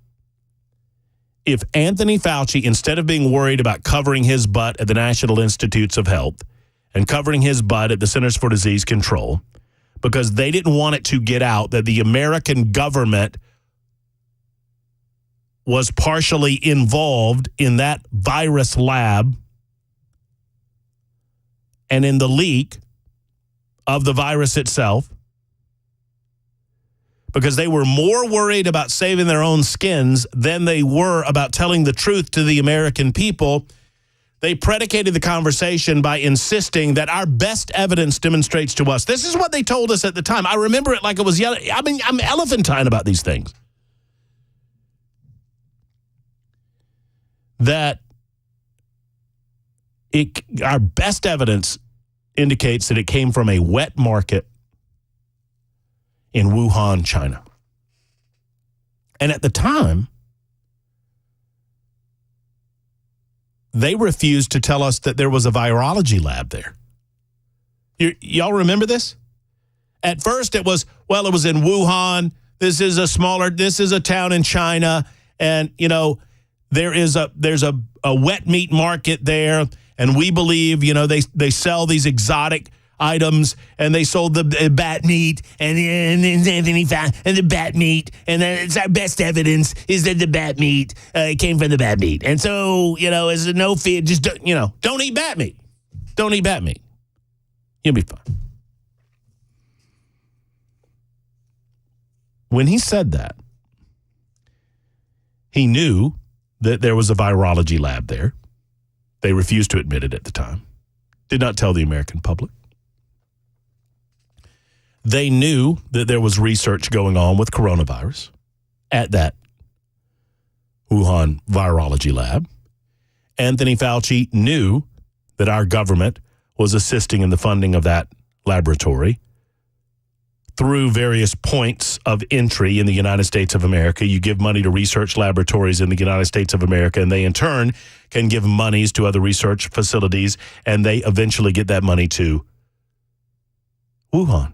[SPEAKER 1] If Anthony Fauci, instead of being worried about covering his butt at the National Institutes of Health and covering his butt at the Centers for Disease Control, because they didn't want it to get out that the American government was partially involved in that virus lab, and in the leak of the virus itself, because they were more worried about saving their own skins than they were about telling the truth to the American people. They predicated the conversation by insisting that our best evidence demonstrates to us. This is what they told us at the time. I remember it like it was yelling. I mean, I'm elephantine about these things. That our best evidence indicates that it came from a wet market in Wuhan, China. And at the time, they refused to tell us that there was a virology lab there. Y'all remember this? At first it was in Wuhan. This is a town in China. And, there's a wet meat market there. And we believe, they sell these exotic items, and they sold the bat meat and the bat meat, and then it's our best evidence is that the bat meat came from the bat meat. And so, as a no fear, just don't eat bat meat. Don't eat bat meat. You'll be fine. When he said that, he knew that there was a virology lab there. They refused to admit it at the time. Did not tell the American public. They knew that there was research going on with coronavirus at that Wuhan virology lab. Anthony Fauci knew that our government was assisting in the funding of that laboratory through various points of entry in the United States of America. You give money to research laboratories in the United States of America, and they in turn can give monies to other research facilities, and they eventually get that money to Wuhan.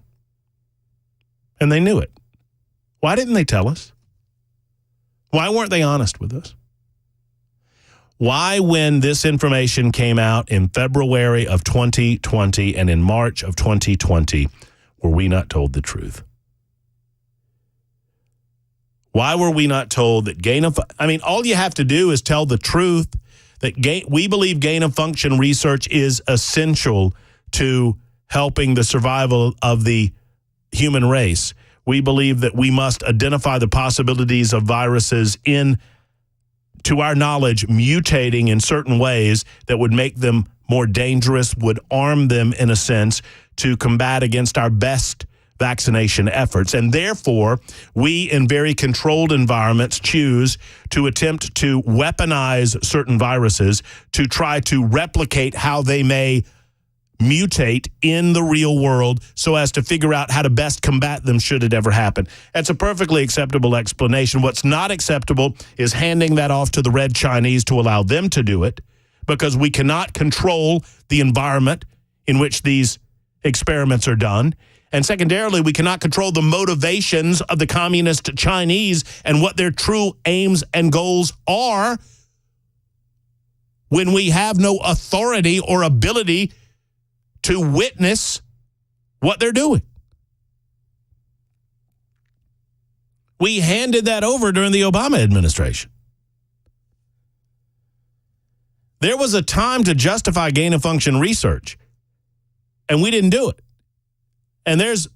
[SPEAKER 1] And they knew it. Why didn't they tell us? Why weren't they honest with us? Why, when this information came out in February of 2020 and in March of 2020, were we not told the truth? Why were we not told that all you have to do is tell the truth that we believe gain-of-function research is essential to helping the survival of the human race. We believe that we must identify the possibilities of viruses to our knowledge, mutating in certain ways that would make them more dangerous, would arm them in a sense to combat against our best vaccination efforts. And therefore, we in very controlled environments choose to attempt to weaponize certain viruses to try to replicate how they may mutate in the real world so as to figure out how to best combat them should it ever happen. That's a perfectly acceptable explanation. What's not acceptable is handing that off to the Red Chinese to allow them to do it, because we cannot control the environment in which these experiments are done. And secondarily, we cannot control the motivations of the communist Chinese and what their true aims and goals are when we have no authority or ability to witness what they're doing. We handed that over during the Obama administration. There was a time to justify gain-of-function research, and we didn't do it. And there's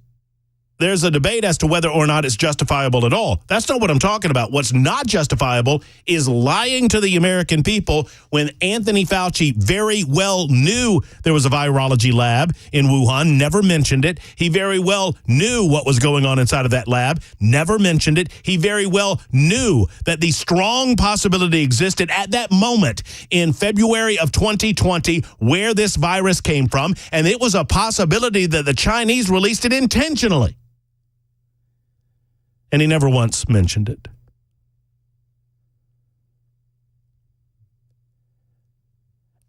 [SPEAKER 1] a debate as to whether or not it's justifiable at all. That's not what I'm talking about. What's not justifiable is lying to the American people when Anthony Fauci very well knew there was a virology lab in Wuhan, never mentioned it. He very well knew what was going on inside of that lab, never mentioned it. He very well knew that the strong possibility existed at that moment in February of 2020 where this virus came from, and it was a possibility that the Chinese released it intentionally. And he never once mentioned it.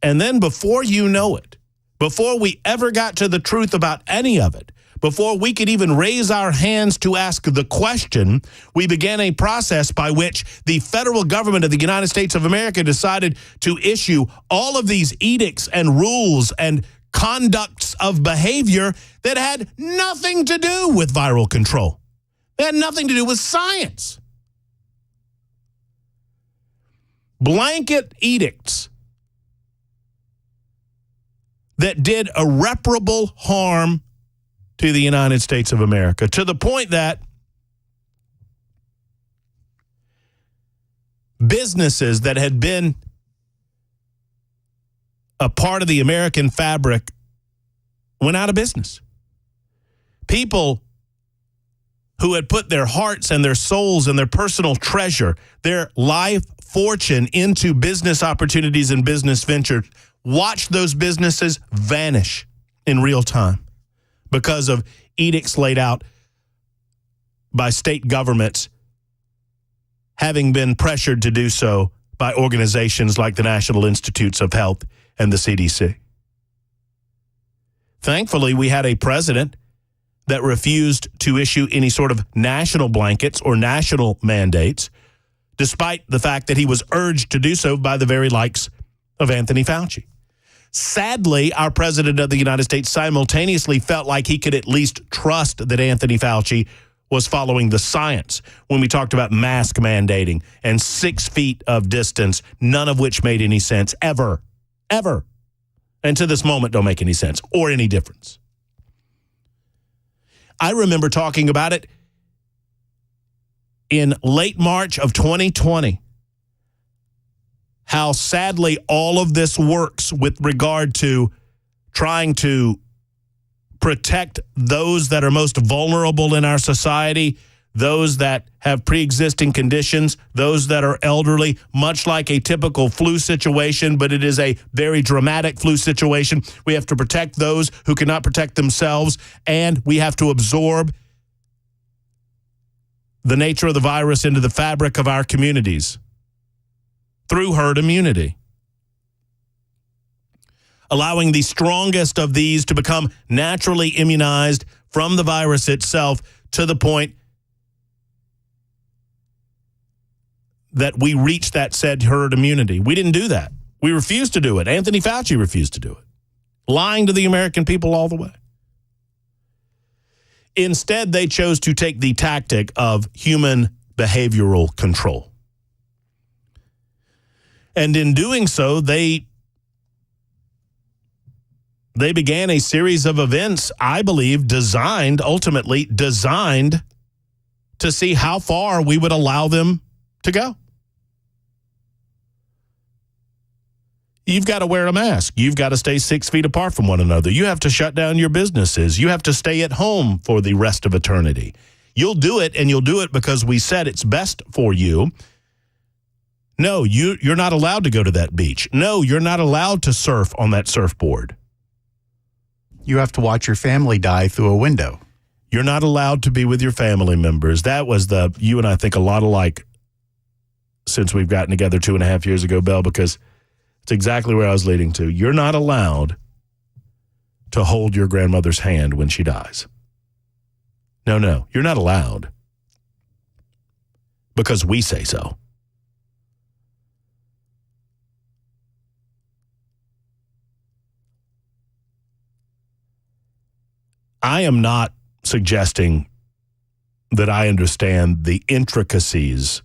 [SPEAKER 1] And then before you know it, before we ever got to the truth about any of it, before we could even raise our hands to ask the question, we began a process by which the federal government of the United States of America decided to issue all of these edicts and rules and conducts of behavior that had nothing to do with viral control. They had nothing to do with science. Blanket edicts that did irreparable harm to the United States of America, to the point that businesses that had been a part of the American fabric went out of business. People who had put their hearts and their souls and their personal treasure, their life fortune into business opportunities and business ventures, watched those businesses vanish in real time because of edicts laid out by state governments having been pressured to do so by organizations like the National Institutes of Health and the CDC. Thankfully, we had a president that refused to issue any sort of national blankets or national mandates, despite the fact that he was urged to do so by the very likes of Anthony Fauci. Sadly, our president of the United States simultaneously felt like he could at least trust that Anthony Fauci was following the science when we talked about mask mandating and 6 feet of distance, none of which made any sense ever, and to this moment don't make any sense or any difference. I remember talking about it in late March of 2020, how sadly all of this works with regard to trying to protect those that are most vulnerable in our society, those that have pre-existing conditions, those that are elderly, much like a typical flu situation, but it is a very dramatic flu situation. We have to protect those who cannot protect themselves, and we have to absorb the nature of the virus into the fabric of our communities through herd immunity, allowing the strongest of these to become naturally immunized from the virus itself to the point that we reach that said herd immunity. We didn't do that. We refused to do it. Anthony Fauci refused to do it, lying to the American people all the way. Instead, they chose to take the tactic of human behavioral control. And in doing so, they began a series of events, I believe, ultimately designed to see how far we would allow them to go. You've got to wear a mask. You've got to stay 6 feet apart from one another. You have to shut down your businesses. You have to stay at home for the rest of eternity. You'll do it, and you'll do it because we said it's best for you. No, you're not allowed to go to that beach. No, you're not allowed to surf on that surfboard.
[SPEAKER 2] You have to watch your family die through a window.
[SPEAKER 1] You're not allowed to be with your family members. That was you and I think a lot alike since we've gotten together 2.5 years ago, Belle, because it's exactly where I was leading to. You're not allowed to hold your grandmother's hand when she dies. No, you're not allowed because we say so. I am not suggesting that I understand the intricacies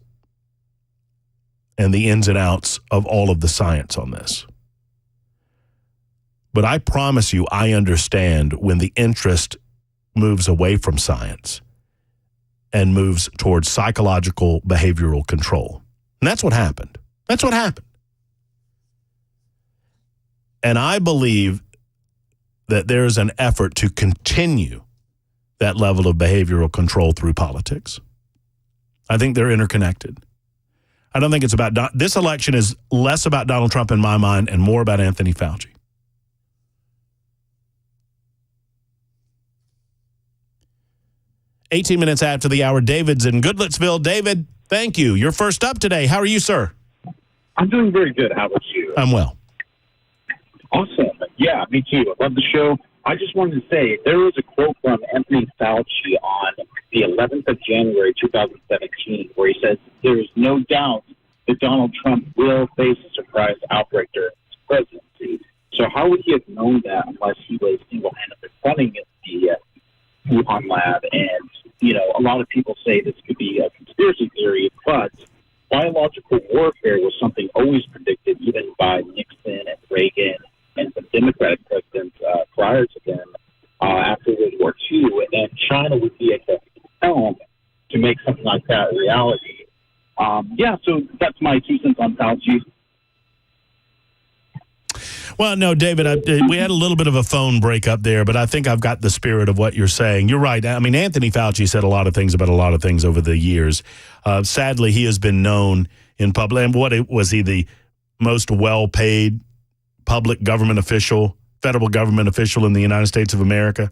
[SPEAKER 1] and the ins and outs of all of the science on this. But I promise you, I understand when the interest moves away from science and moves towards psychological behavioral control. And that's what happened. That's what happened. And I believe that there is an effort to continue that level of behavioral control through politics. I think they're interconnected. I don't think it's about this election is less about Donald Trump in my mind and more about Anthony Fauci. "18 minutes after the hour, David's in Goodlettsville. David, thank you. You're first up today. How are you, sir?
[SPEAKER 3] I'm doing very good. How about you?
[SPEAKER 1] I'm well.
[SPEAKER 3] Awesome. Yeah, me too. I love the show. I just wanted to say there was a quote from Anthony Fauci on the 11th of January, 2017, where he says, "There is no doubt that Donald Trump will face a surprise outbreak during his presidency." So how would he have known that unless he was single-handedly running the Wuhan lab? And, a lot of people say this could be a conspiracy theory, but biological warfare was something always predicted, even by Nixon and Reagan and the Democratic presidents coronavirus again after World War II, and then China would be at the helm to make something like that a reality. So that's my 2 cents on Fauci.
[SPEAKER 1] Well, no, David, we had a little bit of a phone breakup there, but I think I've got the spirit of what you're saying. You're right. I mean, Anthony Fauci said a lot of things about a lot of things over the years. Sadly, he has been known in public. And was he the most well-paid public government official, federal government official in the United States of America?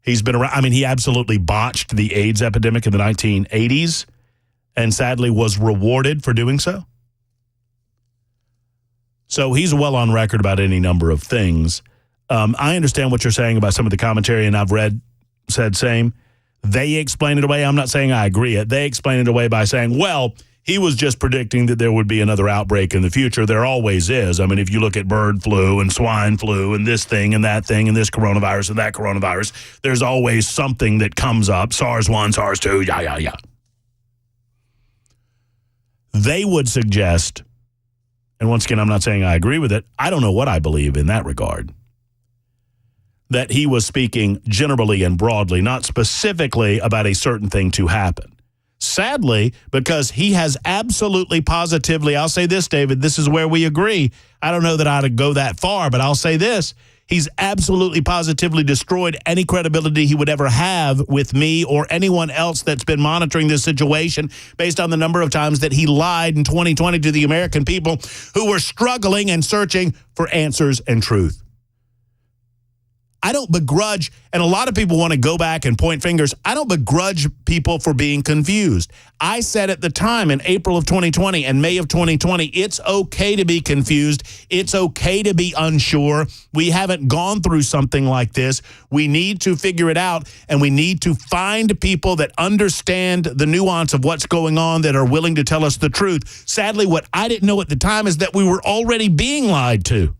[SPEAKER 1] He's been around. I mean, he absolutely botched the AIDS epidemic in the 1980s and sadly was rewarded for doing so. So he's well on record about any number of things. I understand what you're saying about some of the commentary, and I've said same. They explain it away. I'm not saying I agree. They explain it away by saying, well, he was just predicting that there would be another outbreak in the future. There always is. I mean, if you look at bird flu and swine flu and this thing and that thing and this coronavirus and that coronavirus, there's always something that comes up. SARS-1, SARS-2, yeah. They would suggest, and once again, I'm not saying I agree with it. I don't know what I believe in that regard. That he was speaking generally and broadly, not specifically about a certain thing to happen. Sadly, because he has absolutely positively, I'll say this, David, this is where we agree. I don't know that I'd go that far, but I'll say this. He's absolutely positively destroyed any credibility he would ever have with me or anyone else that's been monitoring this situation based on the number of times that he lied in 2020 to the American people who were struggling and searching for answers and truth. I don't begrudge, and a lot of people want to go back and point fingers. I don't begrudge people for being confused. I said at the time in April of 2020 and May of 2020, it's okay to be confused. It's okay to be unsure. We haven't gone through something like this. We need to figure it out, and we need to find people that understand the nuance of what's going on, that are willing to tell us the truth. Sadly, what I didn't know at the time is that we were already being lied to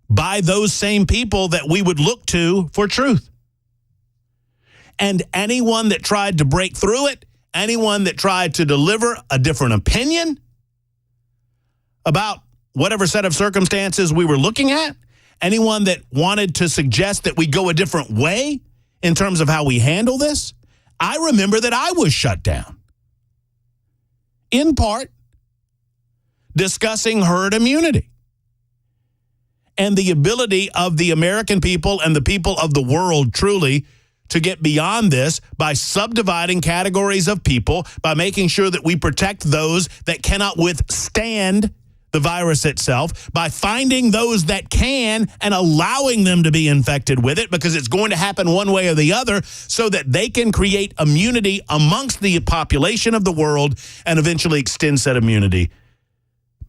[SPEAKER 1] by those same people that we would look to for truth. And anyone that tried to break through it, anyone that tried to deliver a different opinion about whatever set of circumstances we were looking at, anyone that wanted to suggest that we go a different way in terms of how we handle this, I remember that I was shut down. In part, discussing herd immunity and the ability of the American people and the people of the world truly to get beyond this by subdividing categories of people, by making sure that we protect those that cannot withstand the virus itself, by finding those that can and allowing them to be infected with it, because it's going to happen one way or the other, so that they can create immunity amongst the population of the world and eventually extend said immunity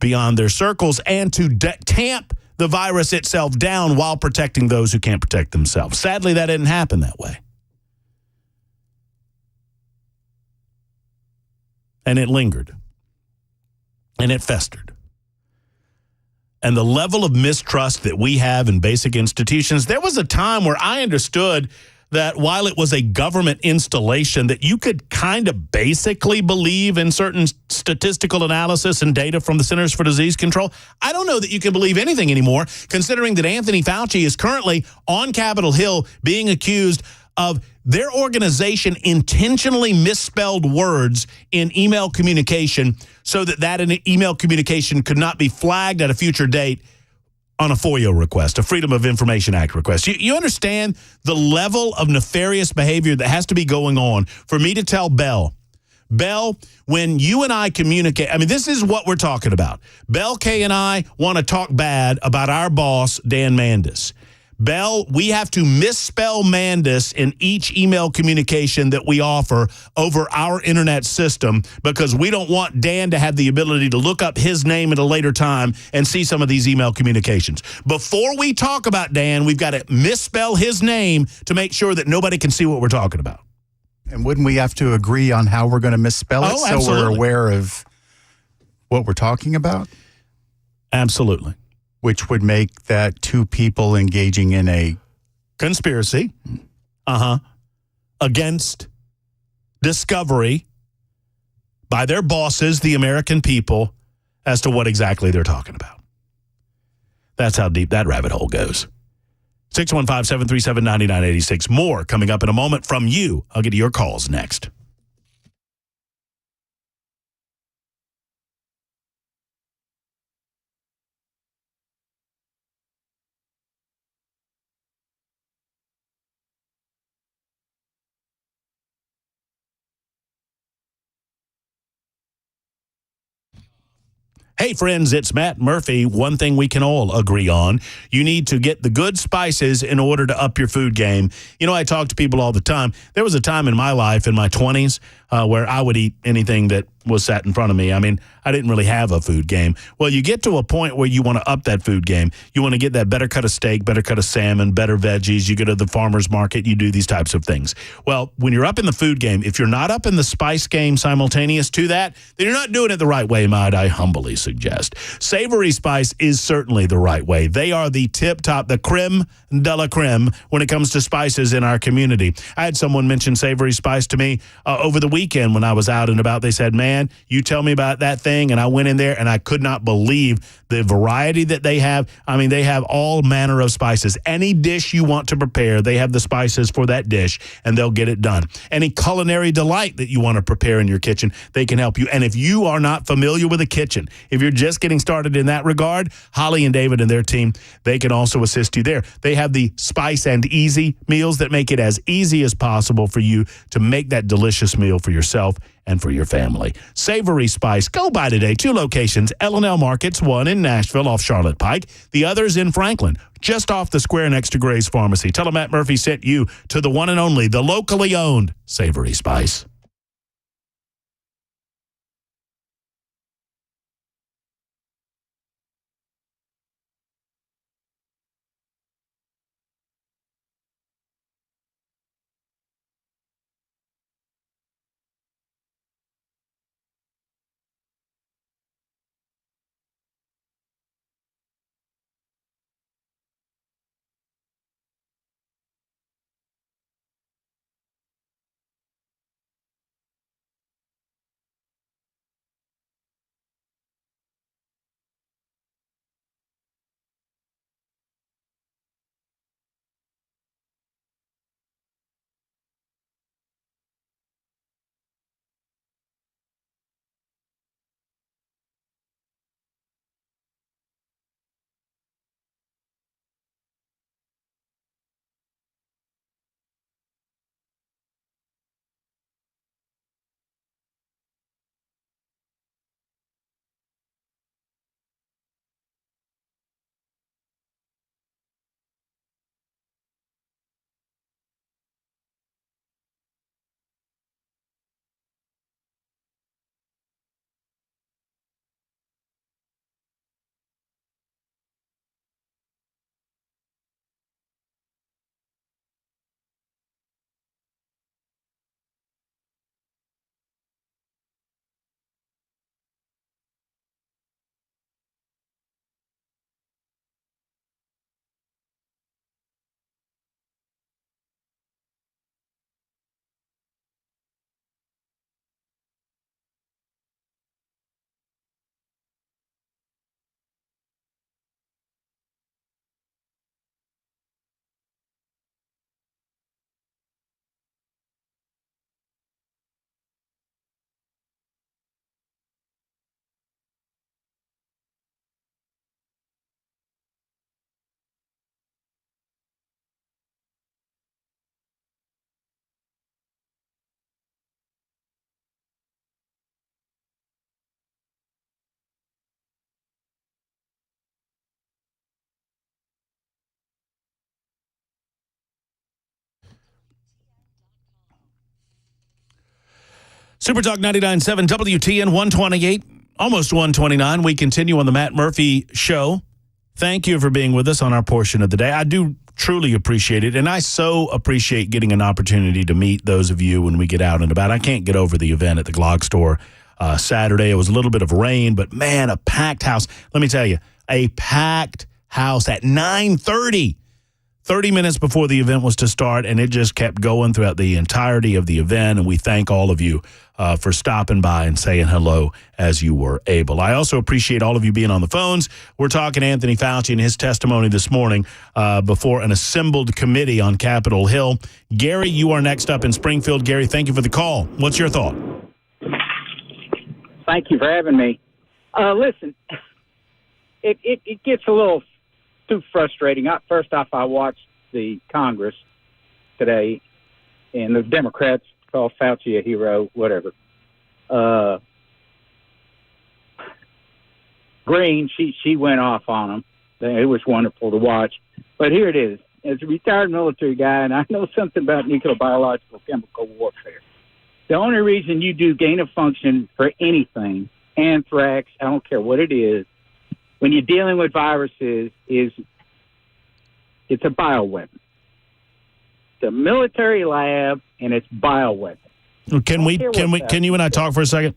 [SPEAKER 1] beyond their circles, and to tamp the virus itself down while protecting those who can't protect themselves. Sadly, that didn't happen that way. And it lingered. And it festered. And the level of mistrust that we have in basic institutions, there was a time where I understood that while it was a government installation, that you could kind of basically believe in certain statistical analysis and data from the Centers for Disease Control. I don't know that you can believe anything anymore, considering that Anthony Fauci is currently on Capitol Hill being accused of their organization intentionally misspelled words in email communication so that an email communication could not be flagged at a future date on a FOIA request, a Freedom of Information Act request. You understand the level of nefarious behavior that has to be going on for me to tell Bell, when you and I communicate, I mean, this is what we're talking about. Bell, Kay, and I want to talk bad about our boss, Dan Mandis. Bell, we have to misspell Mandis in each email communication that we offer over our internet system because we don't want Dan to have the ability to look up his name at a later time and see some of these email communications. Before we talk about Dan, we've got to misspell his name to make sure that nobody can see what we're talking about.
[SPEAKER 2] And wouldn't we have to agree on how we're going to misspell it so we're aware of what we're talking about?
[SPEAKER 1] Absolutely.
[SPEAKER 2] Which would make that two people engaging in a
[SPEAKER 1] conspiracy against discovery by their bosses, the American people, as to what exactly they're talking about. That's how deep that rabbit hole goes. 615-737-9986. More coming up in a moment from you. I'll get to your calls next. Hey, friends, it's Matt Murphy. One thing we can all agree on, you need to get the good spices in order to up your food game. You know, I talk to people all the time. There was a time in my life, in my 20s, where I would eat anything that was sat in front of me. I mean, I didn't really have a food game. Well, you get to a point where you want to up that food game. You want to get that better cut of steak, better cut of salmon, better veggies. You go to the farmer's market, you do these types of things. Well, when you're up in the food game, if you're not up in the spice game simultaneous to that, then you're not doing it the right way, might I humbly suggest. Savory Spice is certainly the right way. They are the tip-top, the creme de la creme when it comes to spices in our community. I had someone mention Savory Spice to me over the weekend when I was out and about. They said, man, you tell me about that thing, and I went in there, and I could not believe the variety that they have. I mean, they have all manner of spices. Any dish you want to prepare, they have the spices for that dish, and they'll get it done. Any culinary delight that you want to prepare in your kitchen, they can help you. And if you are not familiar with a kitchen, if you're just getting started in that regard, Holly and David and their team, they can also assist you there. They have the Spice and Easy meals that make it as easy as possible for you to make that delicious meal for yourself and for your family. Savory Spice. Go by today. 2 locations, L&L Markets, one in Nashville off Charlotte Pike, the other's in Franklin, just off the square next to Gray's Pharmacy. Tell them Matt Murphy sent you to the one and only, the locally owned Savory Spice. Super Talk 99.7 WTN 128, almost 129. We continue on the Matt Murphy Show. Thank you for being with us on our portion of the day. I do truly appreciate it, and I so appreciate getting an opportunity to meet those of you when we get out and about. I can't get over the event at the Glock store Saturday. It was a little bit of rain, but man, a packed house. Let me tell you, a packed house at 9:30. 30 minutes before the event was to start, and it just kept going throughout the entirety of the event. And we thank all of you for stopping by and saying hello as you were able. I also appreciate all of you being on the phones. We're talking Anthony Fauci and his testimony this morning before an assembled committee on Capitol Hill. Gary, you are next up in Springfield. Gary, thank you for the call. What's your thought?
[SPEAKER 4] Thank you for having me. Listen, it gets a little too frustrating. First off, I watched the Congress today, and the Democrats call Fauci a hero, whatever. Green, she went off on him. It was wonderful to watch. But here it is. As a retired military guy, and I know something about nuclear, biological, chemical warfare, the only reason you do gain of function for anything, anthrax, I don't care what it is, when you're dealing with viruses, is it's a bioweapon. It's a military lab, and it's bioweapon.
[SPEAKER 1] Can you and I talk for a second?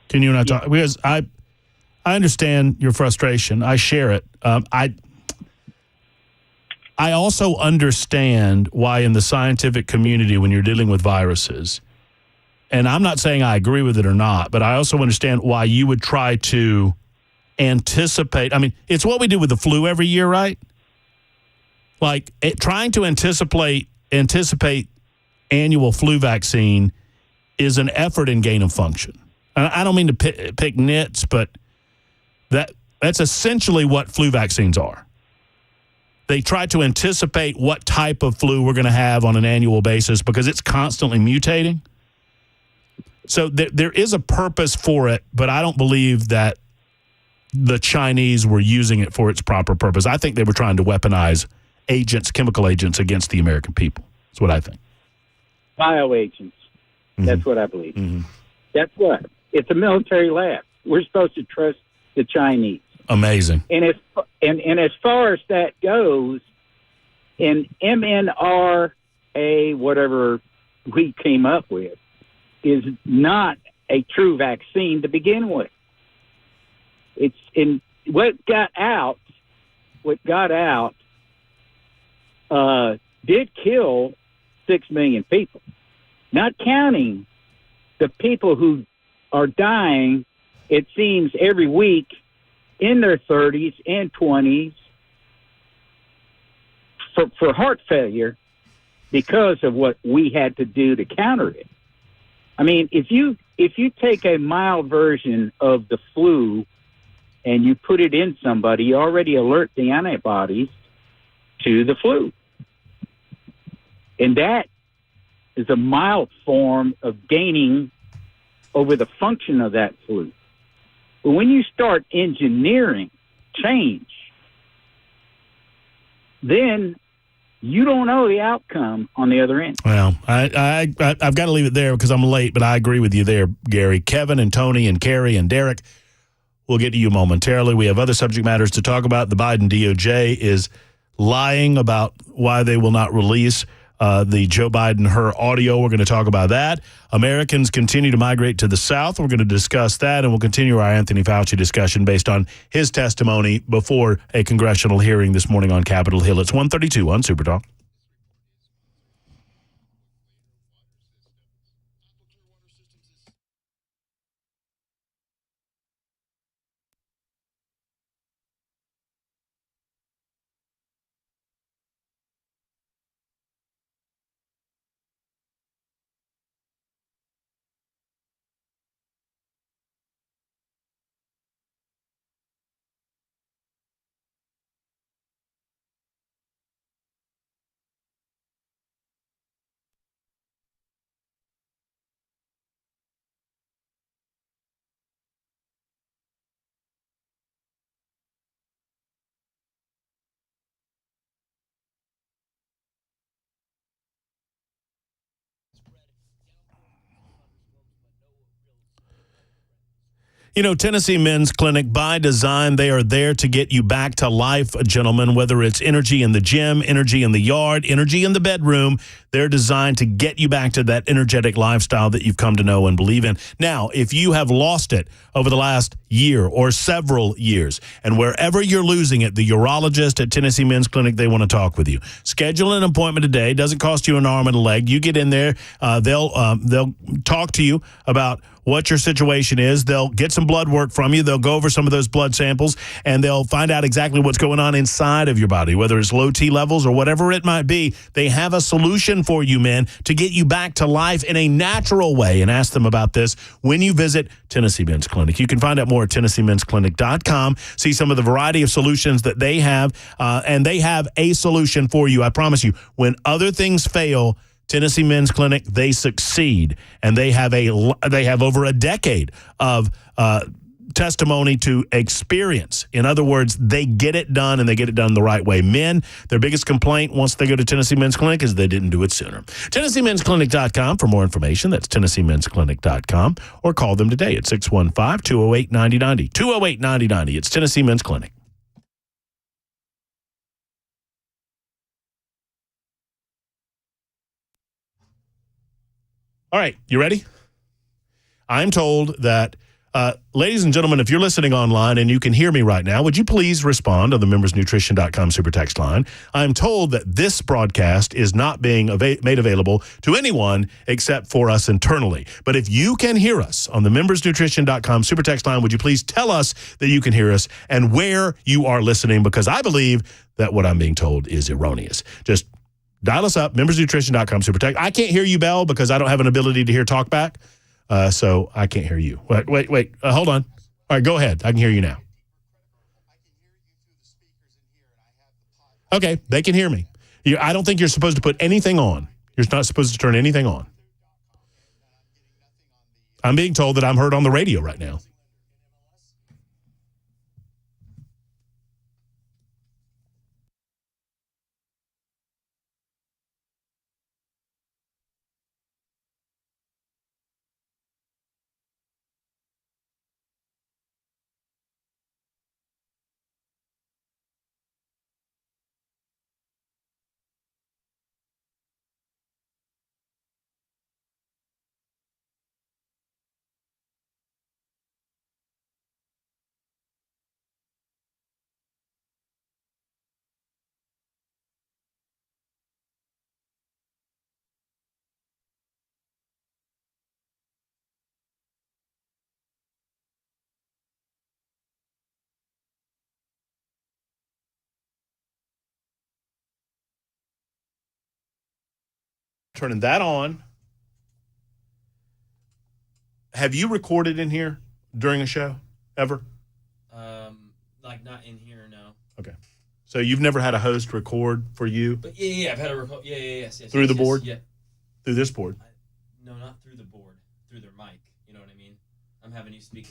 [SPEAKER 1] Can you and I talk? Because I understand your frustration. I share it. I also understand why in the scientific community, when you're dealing with viruses, and I'm not saying I agree with it or not, but I also understand why you would try to anticipate. I mean, it's what we do with the flu every year, right? Like trying to anticipate annual flu vaccine is an effort in gain of function. I don't mean to pick nits, but that's essentially what flu vaccines are. They try to anticipate what type of flu we're going to have on an annual basis because it's constantly mutating. So there is a purpose for it, but I don't believe that the Chinese were using it for its proper purpose. I think they were trying to weaponize chemical agents against the American people. That's what I think.
[SPEAKER 4] Bioagents. Mm-hmm. That's what I believe. Mm-hmm. That's what. It's a military lab. We're supposed to trust the Chinese.
[SPEAKER 1] Amazing.
[SPEAKER 4] And as far as that goes, in mRNA, whatever we came up with, is not a true vaccine to begin with. It's in what got out did kill 6 million people, not counting the people who are dying, it seems, every week in their 30s and 20s for heart failure because of what we had to do to counter it. I mean, if you take a mild version of the flu and you put it in somebody, you already alert the antibodies to the flu. And that is a mild form of gaining over the function of that flu. But when you start engineering change, then you don't know the outcome on the other end.
[SPEAKER 1] Well, I've got to leave it there because I'm late, but I agree with you there, Gary. Kevin and Tony and Carrie and Derek, we'll get to you momentarily. We have other subject matters to talk about. The Biden DOJ is lying about why they will not release the Joe Biden, her audio. We're going to talk about that. Americans continue to migrate to the South. We're going to discuss that, and we'll continue our Anthony Fauci discussion based on his testimony before a congressional hearing this morning on Capitol Hill. It's 1:32 on Super Talk. You know, Tennessee Men's Clinic, by design, they are there to get you back to life, gentlemen, whether it's energy in the gym, energy in the yard, energy in the bedroom. They're designed to get you back to that energetic lifestyle that you've come to know and believe in. Now, if you have lost it over the last year or several years, and wherever you're losing it, the urologist at Tennessee Men's Clinic, they want to talk with you. Schedule an appointment today. Doesn't cost you an arm and a leg. You get in there. They'll talk to you about what your situation is. They'll get some blood work from you. They'll go over some of those blood samples, and they'll find out exactly what's going on inside of your body, whether it's low T levels or whatever it might be. They have a solution for you, men, to get you back to life in a natural way. And ask them about this when you visit Tennessee Men's Clinic. You can find out more at TennesseeMen'sClinic.com. See some of the variety of solutions that they have, and they have a solution for you. I promise you, when other things fail, Tennessee Men's Clinic, they succeed, and they have over a decade of testimony to experience. In other words, they get it done, and they get it done the right way. Men, their biggest complaint once they go to Tennessee Men's Clinic is they didn't do it sooner. TennesseeMen'sClinic.com for more information. That's TennesseeMen'sClinic.com, or call them today at 615-208-9090. 208-9090. It's Tennessee Men's Clinic. All right, you ready? I'm told that, ladies and gentlemen, if you're listening online and you can hear me right now, would you please respond on the membersnutrition.com super text line? I'm told that this broadcast is not being made available to anyone except for us internally. But if you can hear us on the membersnutrition.com super text line, would you please tell us that you can hear us and where you are listening? Because I believe that what I'm being told is erroneous. Just dial us up, membersnutrition.com super text. I can't hear you, Bell, because I don't have an ability to hear talkback. So I can't hear you. Wait. Hold on. All right, go ahead. I can hear you now. Okay, they can hear me. I don't think you're supposed to put anything on. You're not supposed to turn anything on. I'm being told that I'm heard on the radio right now. Turning that on. Have you recorded in here during a show ever?
[SPEAKER 5] Like not in here, no.
[SPEAKER 1] Okay. So you've never had a host record for you?
[SPEAKER 5] But yeah, I've had a record. Yes.
[SPEAKER 1] Through the
[SPEAKER 5] yes,
[SPEAKER 1] board?
[SPEAKER 5] Yeah.
[SPEAKER 1] Through this board?
[SPEAKER 5] No, not through the board. Through their mic. You know what I mean? I'm having you speak.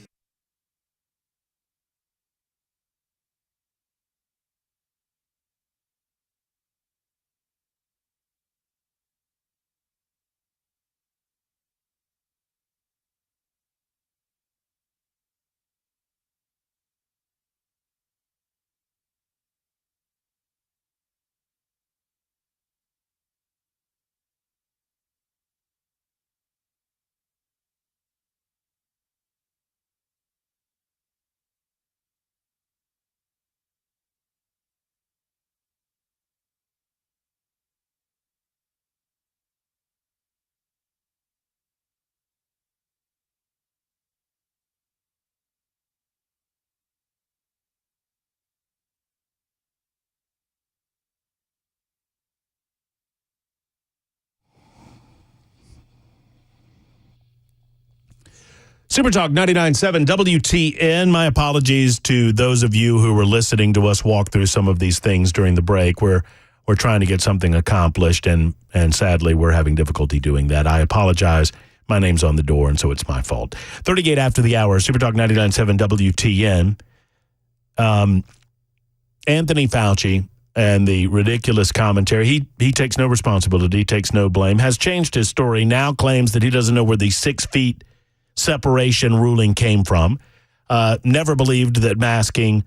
[SPEAKER 1] Super Talk 99.7 WTN. My apologies to those of you who were listening to us walk through some of these things during the break. We're trying to get something accomplished, and sadly, we're having difficulty doing that. I apologize. My name's on the door, and so it's my fault. 38 after the hour, Super Talk 99.7 WTN. Anthony Fauci and the ridiculous commentary. He takes no responsibility, takes no blame, has changed his story, now claims that he doesn't know where the 6 feet separation ruling came from. never believed that masking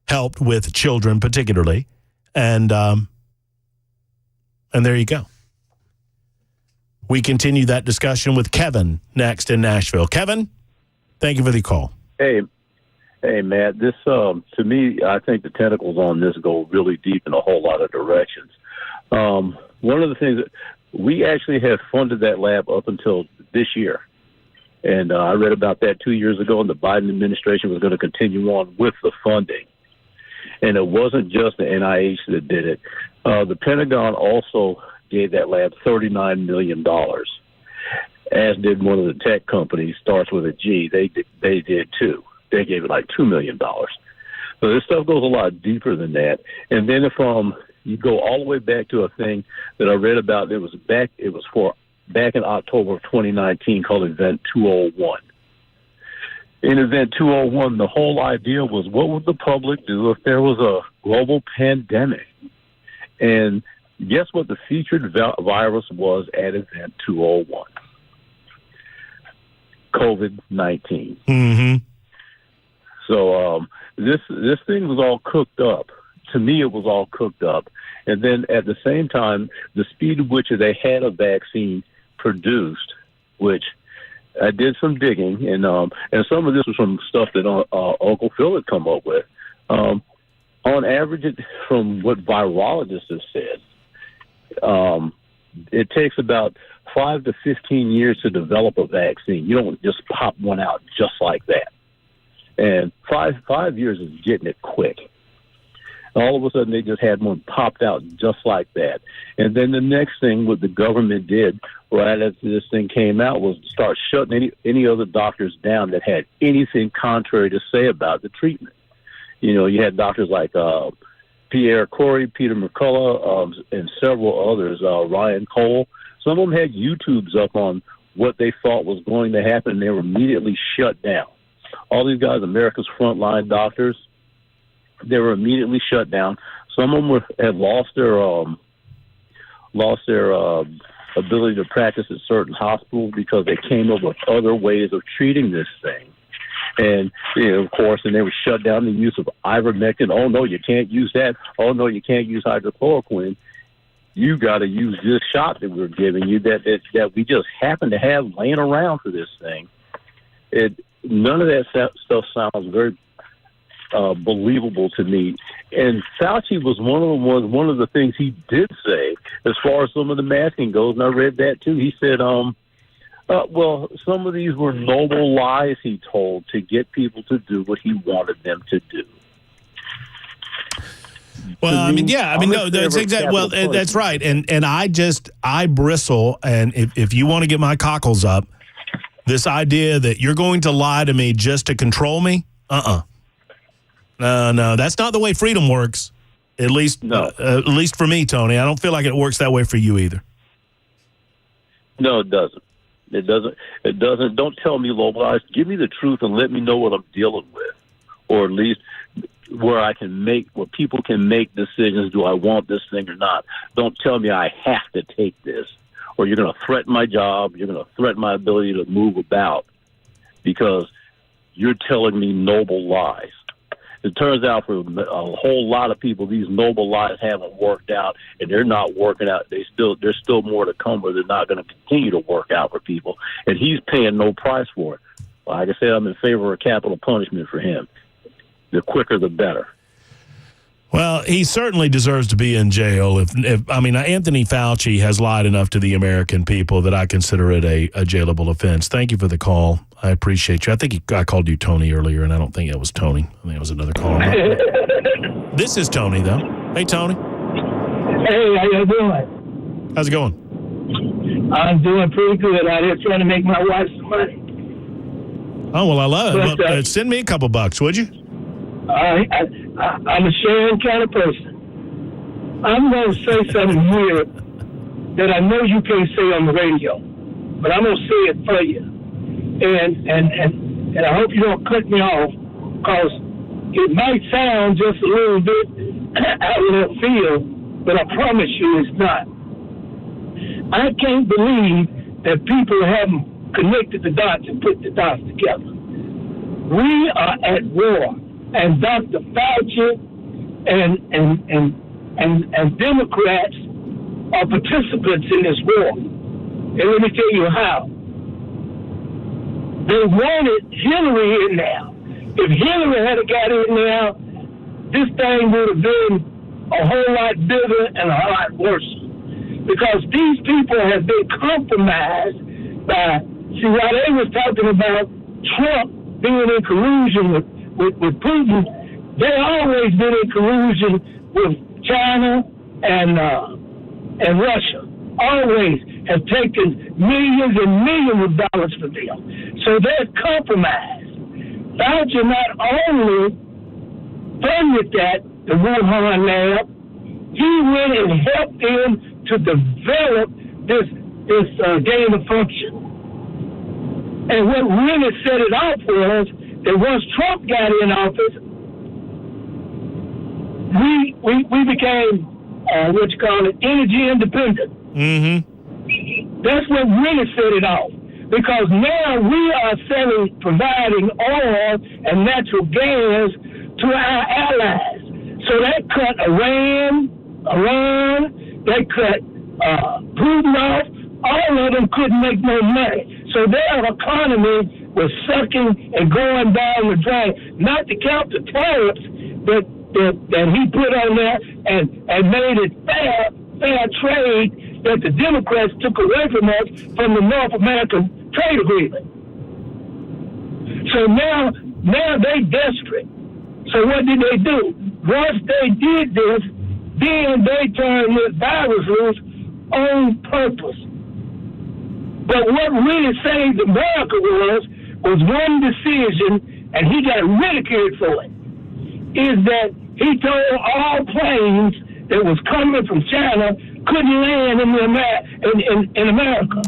[SPEAKER 1] helped with children particularly. And there you go. We continue that discussion with Kevin next in Nashville. Kevin, thank you for the call.
[SPEAKER 6] Hey, Matt. This, to me, I think the tentacles on this go really deep in a whole lot of directions. One of the things that we actually have funded that lab up until this year. And I read about that 2 years ago, and the Biden administration was going to continue on with the funding. And it wasn't just the NIH that did it. The Pentagon also gave that lab $39 million, as did one of the tech companies, starts with a G. They did too. They gave it like $2 million. So this stuff goes a lot deeper than that. And then if you go all the way back to a thing that I read about, it was back in October of 2019 called Event 201. In Event 201, the whole idea was, what would the public do if there was a global pandemic? And guess what the featured virus was at Event 201? COVID-19.
[SPEAKER 1] Mm-hmm.
[SPEAKER 6] So this thing was all cooked up. To me, it was all cooked up. And then at the same time, the speed at which they had a vaccine produced, which I did some digging, and some of this was from stuff that Uncle Phil had come up with. On average, from what virologists have said, it takes about 5 to 15 years to develop a vaccine. You don't just pop one out just like that. And five years is getting it quick. All of a sudden, they just had one popped out just like that. And then the next thing what the government did right after this thing came out was start shutting any other doctors down that had anything contrary to say about the treatment. You know, you had doctors like Pierre Corey, Peter McCullough, and several others, Ryan Cole. Some of them had YouTubes up on what they thought was going to happen, and they were immediately shut down. All these guys, America's frontline doctors, they were immediately shut down. Some of them had lost their ability to practice at certain hospitals because they came up with other ways of treating this thing. And, of course, and they were shut down the use of ivermectin. Oh, no, you can't use that. Oh, no, you can't use hydrochloroquine. You got to use this shot that we're giving you that we just happen to have laying around for this thing. None of that stuff sounds very believable to me. And Fauci was one of the things he did say as far as some of the masking goes, and I read that too. He said, well, some of these were noble lies he told to get people to do what he wanted them to do.
[SPEAKER 1] Well, no, that's exactly. Well, that's right. And I bristle. And if you want to get my cockles up, this idea that you're going to lie to me just to control me, No, that's not the way freedom works. At least for me, Tony. I don't feel like it works that way for you either.
[SPEAKER 6] No, it doesn't. It doesn't. Don't tell me low lies. Give me the truth and let me know what I'm dealing with, or at least where people can make decisions. Do I want this thing or not? Don't tell me I have to take this, or you're going to threaten my job. You're going to threaten my ability to move about because you're telling me noble lies. It turns out for a whole lot of people, these noble lies haven't worked out, and they're not working out. There's still more to come where they're not going to continue to work out for people, and he's paying no price for it. Like I said, I'm in favor of capital punishment for him. The quicker, the better.
[SPEAKER 1] Well, he certainly deserves to be in jail. Anthony Fauci has lied enough to the American people that I consider it a jailable offense. Thank you for the call. I appreciate you. I think I called you Tony earlier, and I don't think it was Tony. I think it was another call. This is Tony, though. Hey, Tony.
[SPEAKER 7] Hey, how you doing?
[SPEAKER 1] How's it going?
[SPEAKER 7] I'm doing pretty good out here trying to make my wife some money.
[SPEAKER 1] Oh, well, I love it. Well, send me a couple bucks, would you?
[SPEAKER 7] I'm a sharing kind of person. I'm going to say something here that I know you can't say on the radio, but I'm going to say it for you. And I hope you don't cut me off, because it might sound just a little bit out of left field, but I promise you it's not. I can't believe that people haven't connected the dots and put the dots together. We are at war, and Dr. Fauci and Democrats are participants in this war. And let me tell you how. They wanted Hillary in there. If Hillary had got in there, this thing would have been a whole lot bigger and a whole lot worse. Because these people have been compromised by, see, while they was talking about Trump being in collusion with Putin, they always been in collusion with China and Russia. Always have taken millions and millions of dollars from them. So they're compromised. Fauci not only funded that, the Wuhan lab, he went and helped them to develop this gain of function. And what really set it off was that once Trump got in office, we became energy independent.
[SPEAKER 1] Mm-hmm.
[SPEAKER 7] That's what really set it off. Because now we are providing oil and natural gas to our allies. So that cut Iran, they cut Putin off. All of them couldn't make no money. So their economy was sucking and going down the drain. Not to count the tariffs that he put on there and made it fair trade that the Democrats took away from us from the North American trade agreement. So now they desperate. So what did they do? Once they did this, then they turned this virus loose on purpose. But what really saved America was one decision, and he got ridiculed for it, is that he told all planes that was coming from China couldn't land in America.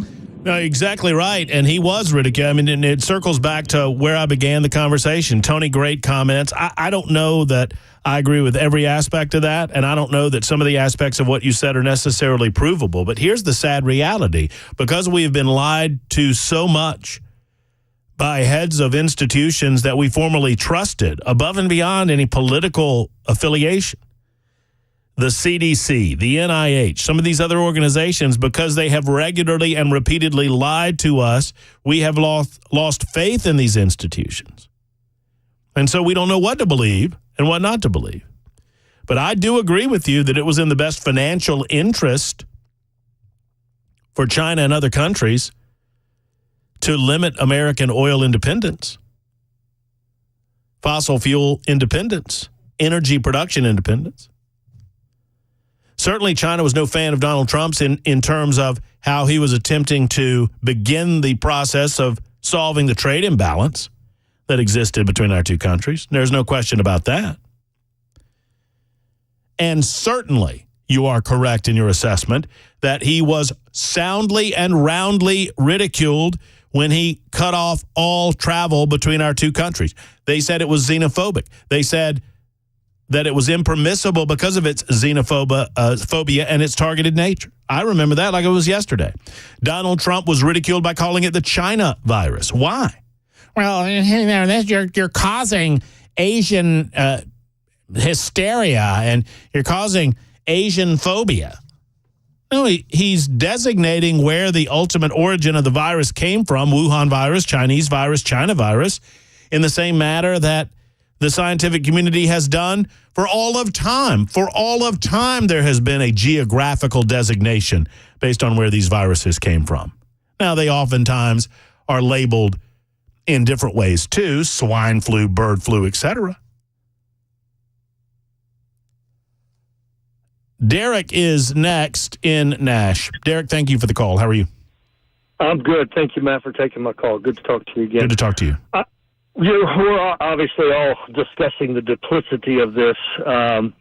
[SPEAKER 1] No, exactly right. And he was ridiculed. I mean, and it circles back to where I began the conversation. Tony, great comments. I don't know that I agree with every aspect of that, and I don't know that some of the aspects of what you said are necessarily provable. But here's the sad reality. Because we have been lied to so much by heads of institutions that we formerly trusted, above and beyond any political affiliation, the CDC, the NIH, some of these other organizations, because they have regularly and repeatedly lied to us, we have lost faith in these institutions. And so we don't know what to believe and what not to believe. But I do agree with you that it was in the best financial interest for China and other countries to limit American oil independence, fossil fuel independence, energy production independence. Certainly, China was no fan of Donald Trump's in terms of how he was attempting to begin the process of solving the trade imbalance that existed between our two countries. There's no question about that. And certainly, you are correct in your assessment that he was soundly and roundly ridiculed when he cut off all travel between our two countries. They said it was xenophobic. They said that it was impermissible because of its xenophobia and its targeted nature. I remember that like it was yesterday. Donald Trump was ridiculed by calling it the China virus. Why? Well, you're causing Asian hysteria and you're causing Asian phobia. No, he's designating where the ultimate origin of the virus came from, Wuhan virus, Chinese virus, China virus, in the same manner that the scientific community has done for all of time. For all of time, there has been a geographical designation based on where these viruses came from. Now, they oftentimes are labeled in different ways, too, swine flu, bird flu, etc. Derek is next in Nash. Derek, thank you for the call. How are you?
[SPEAKER 8] I'm good. Thank you, Matt, for taking my call. Good to talk to you again.
[SPEAKER 1] Good to talk to you.
[SPEAKER 8] We're obviously all discussing the duplicity of this. And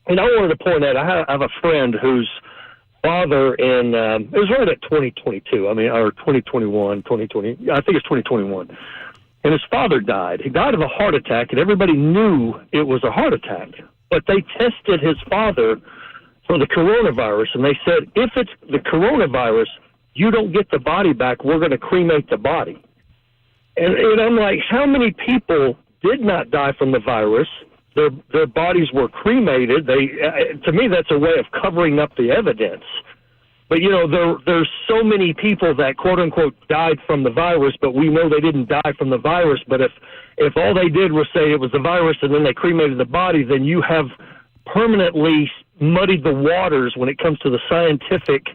[SPEAKER 8] I wanted to point out, I have a friend whose father it was right at 2022, or 2021, 2020, I think it's 2021. And his father died. He died of a heart attack, and everybody knew it was a heart attack. But they tested his father for the coronavirus, and they said, if it's the coronavirus, you don't get the body back, we're going to cremate the body. And I'm like, how many people did not die from the virus? Their bodies were cremated. To me, that's a way of covering up the evidence. But, there's so many people that, quote unquote, died from the virus, but we know they didn't die from the virus. But if all they did was say it was the virus and then they cremated the body, then you have permanently muddied the waters when it comes to the scientific,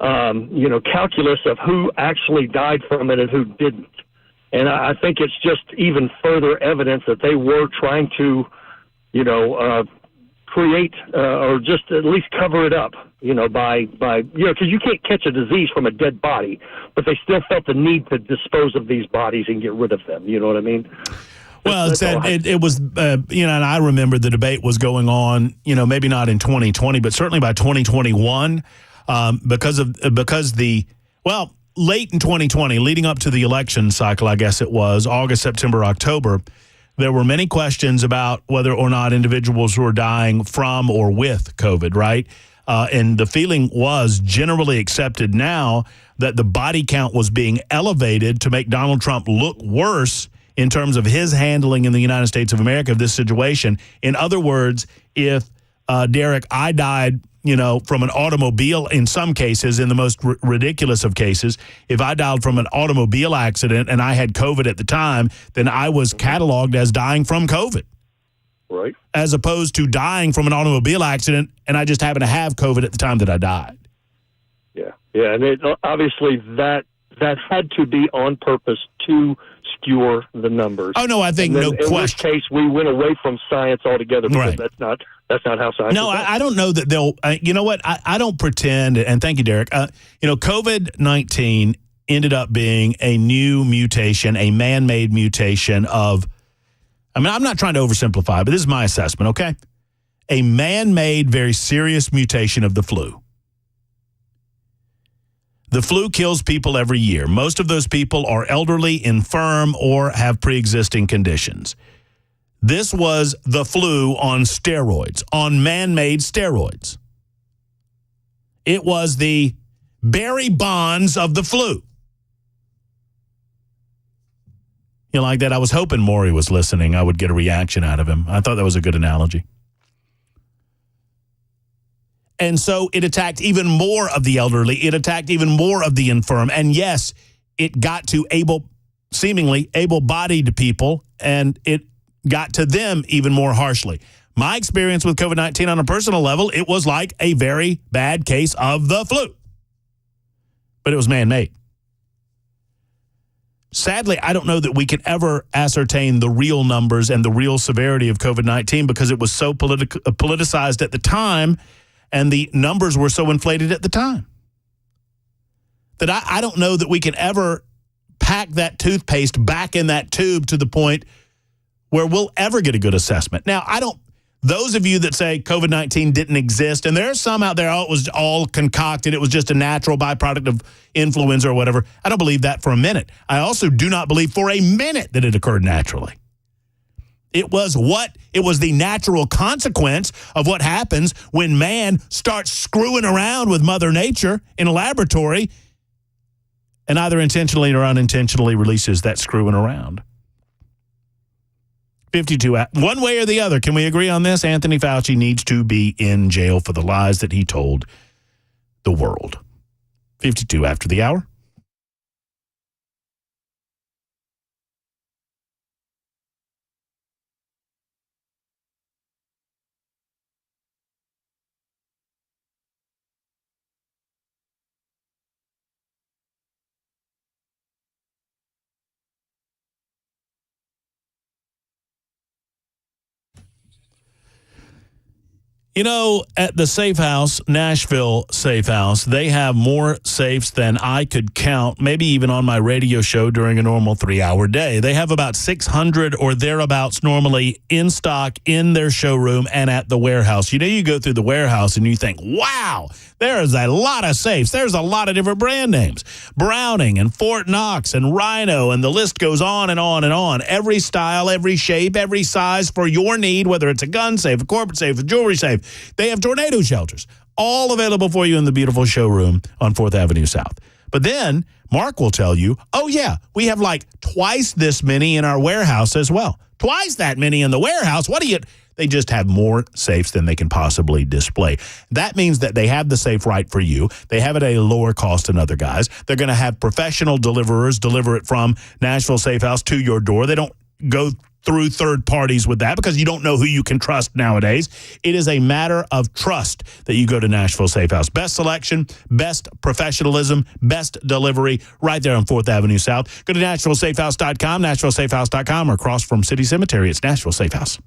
[SPEAKER 8] calculus of who actually died from it and who didn't. And I think it's just even further evidence that they were trying to, create or just at least cover it up, by because you can't catch a disease from a dead body, but they still felt the need to dispose of these bodies and get rid of them. You know what I mean?
[SPEAKER 1] Well, it was, and I remember the debate was going on, maybe not in 2020, but certainly by 2021, late in 2020, leading up to the election cycle, I guess it was, August, September, October, there were many questions about whether or not individuals were dying from or with COVID, right? And the feeling was generally accepted now that the body count was being elevated to make Donald Trump look worse in terms of his handling in the United States of America of this situation. In other words, if, Derek, I died from an automobile, in some cases, in the most ridiculous of cases, if I died from an automobile accident and I had COVID at the time, then I was cataloged as dying from COVID.
[SPEAKER 8] Right. As
[SPEAKER 1] opposed to dying from an automobile accident and I just happened to have COVID at the time that I died.
[SPEAKER 8] Yeah. Yeah. And obviously that had to be on purpose to skewer the numbers.
[SPEAKER 1] Oh, no, I think no question.
[SPEAKER 8] In this case, we went away from science altogether because that's not how science
[SPEAKER 1] No, I don't know that they'll, you know what, I don't pretend, and thank you, Derek, COVID-19 ended up being a new mutation, a man-made mutation of, I'm not trying to oversimplify, but this is my assessment, okay? A man-made, very serious mutation of the flu. The flu kills people every year. Most of those people are elderly, infirm, or have pre-existing conditions. This was the flu on steroids, on man-made steroids. It was the Barry Bonds of the flu. You like that? I was hoping Maury was listening. I would get a reaction out of him. I thought that was a good analogy. And so it attacked even more of the elderly. It attacked even more of the infirm. And yes, it got to seemingly able-bodied people, and it got to them even more harshly. My experience with COVID-19 on a personal level, it was like a very bad case of the flu. But it was man-made. Sadly, I don't know that we can ever ascertain the real numbers and the real severity of COVID-19 because it was so politicized at the time, and the numbers were so inflated at the time that I don't know that we can ever pack that toothpaste back in that tube to the point where we'll ever get a good assessment. Now, those of you that say COVID-19 didn't exist, and there are some out there, it was all concocted, it was just a natural byproduct of influenza or whatever. I don't believe that for a minute. I also do not believe for a minute that it occurred naturally. It was the natural consequence of what happens when man starts screwing around with Mother Nature in a laboratory and either intentionally or unintentionally releases that screwing around. 52, one way or the other, can we agree on this? Anthony Fauci needs to be in jail for the lies that he told the world. 52 after the hour. At the safe house, Nashville safe house, they have more safes than I could count, maybe even on my radio show during a normal 3-hour day. They have about 600 or thereabouts normally in stock in their showroom and at the warehouse. You go through the warehouse and you think, wow, there is a lot of safes. There's a lot of different brand names. Browning and Fort Knox and Rhino, and the list goes on and on and on. Every style, every shape, every size for your need, whether it's a gun safe, a corporate safe, a jewelry safe. They have tornado shelters, all available for you in the beautiful showroom on 4th Avenue South. But then Mark will tell you, oh, yeah, we have like twice this many in our warehouse as well. Twice that many in the warehouse. What do you... They just have more safes than they can possibly display. That means that they have the safe right for you. They have it at a lower cost than other guys. They're going to have professional deliverers deliver it from Nashville Safe House to your door. They don't go through third parties with that because you don't know who you can trust nowadays. It is a matter of trust that you go to Nashville Safe House. Best selection, best professionalism, best delivery right there on 4th Avenue South. Go to NashvilleSafeHouse.com, NashvilleSafeHouse.com, or across from City Cemetery. It's Nashville Safe House.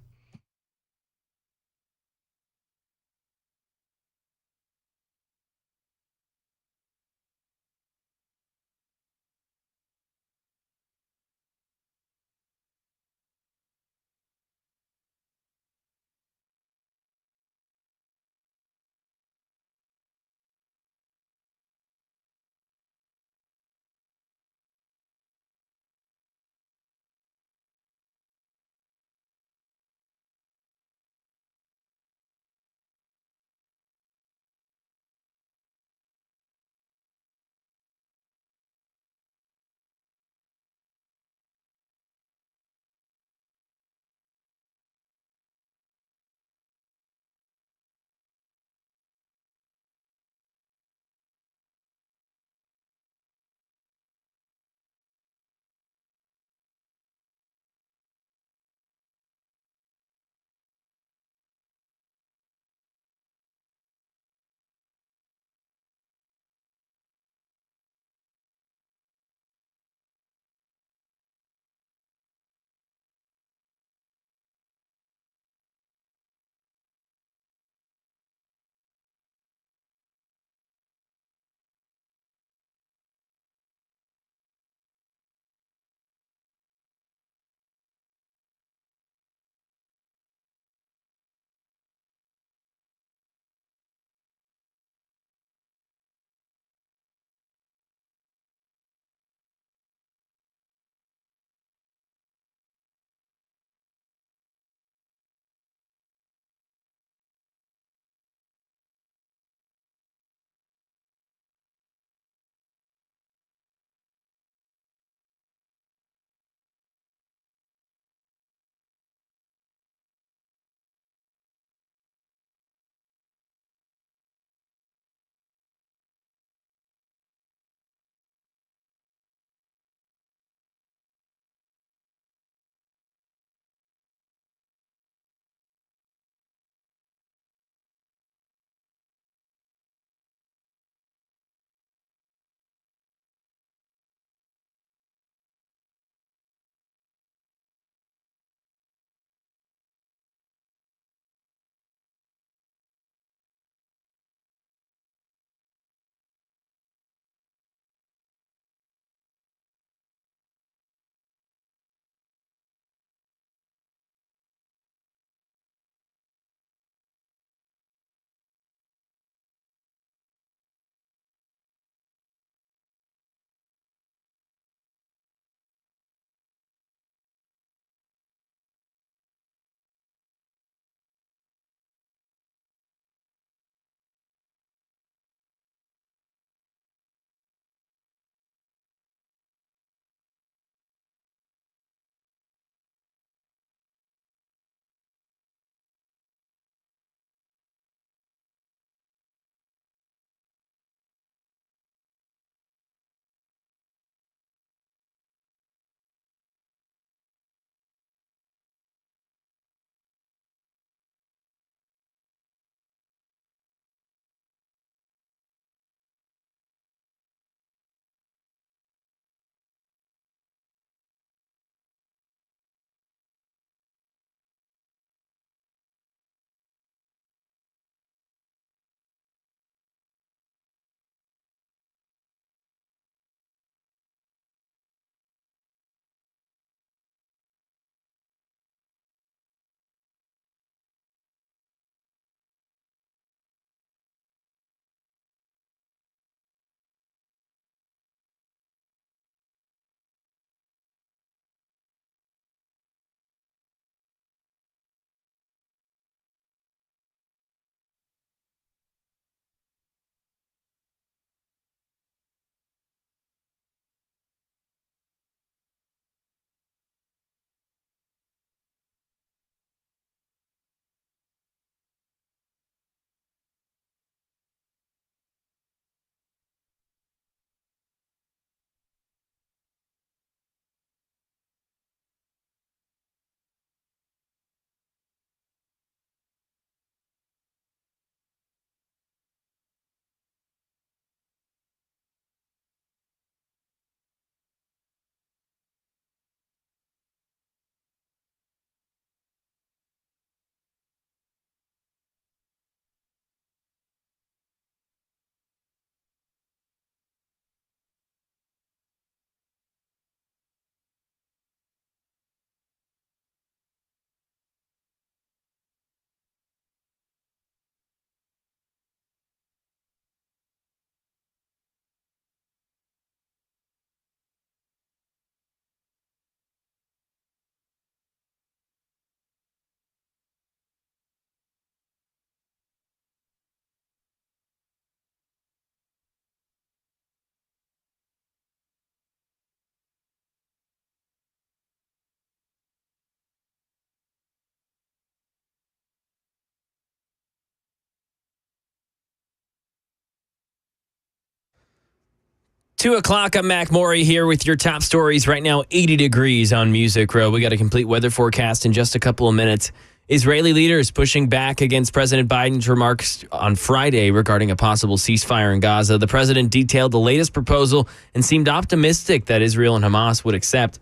[SPEAKER 9] 2 o'clock, I'm Mac Morey here with your top stories. Right now, 80 degrees on Music Row. We got a complete weather forecast in just a couple of minutes. Israeli leaders pushing back against President Biden's remarks on Friday regarding a possible ceasefire in Gaza. The president detailed the latest proposal and seemed optimistic that Israel and Hamas would accept.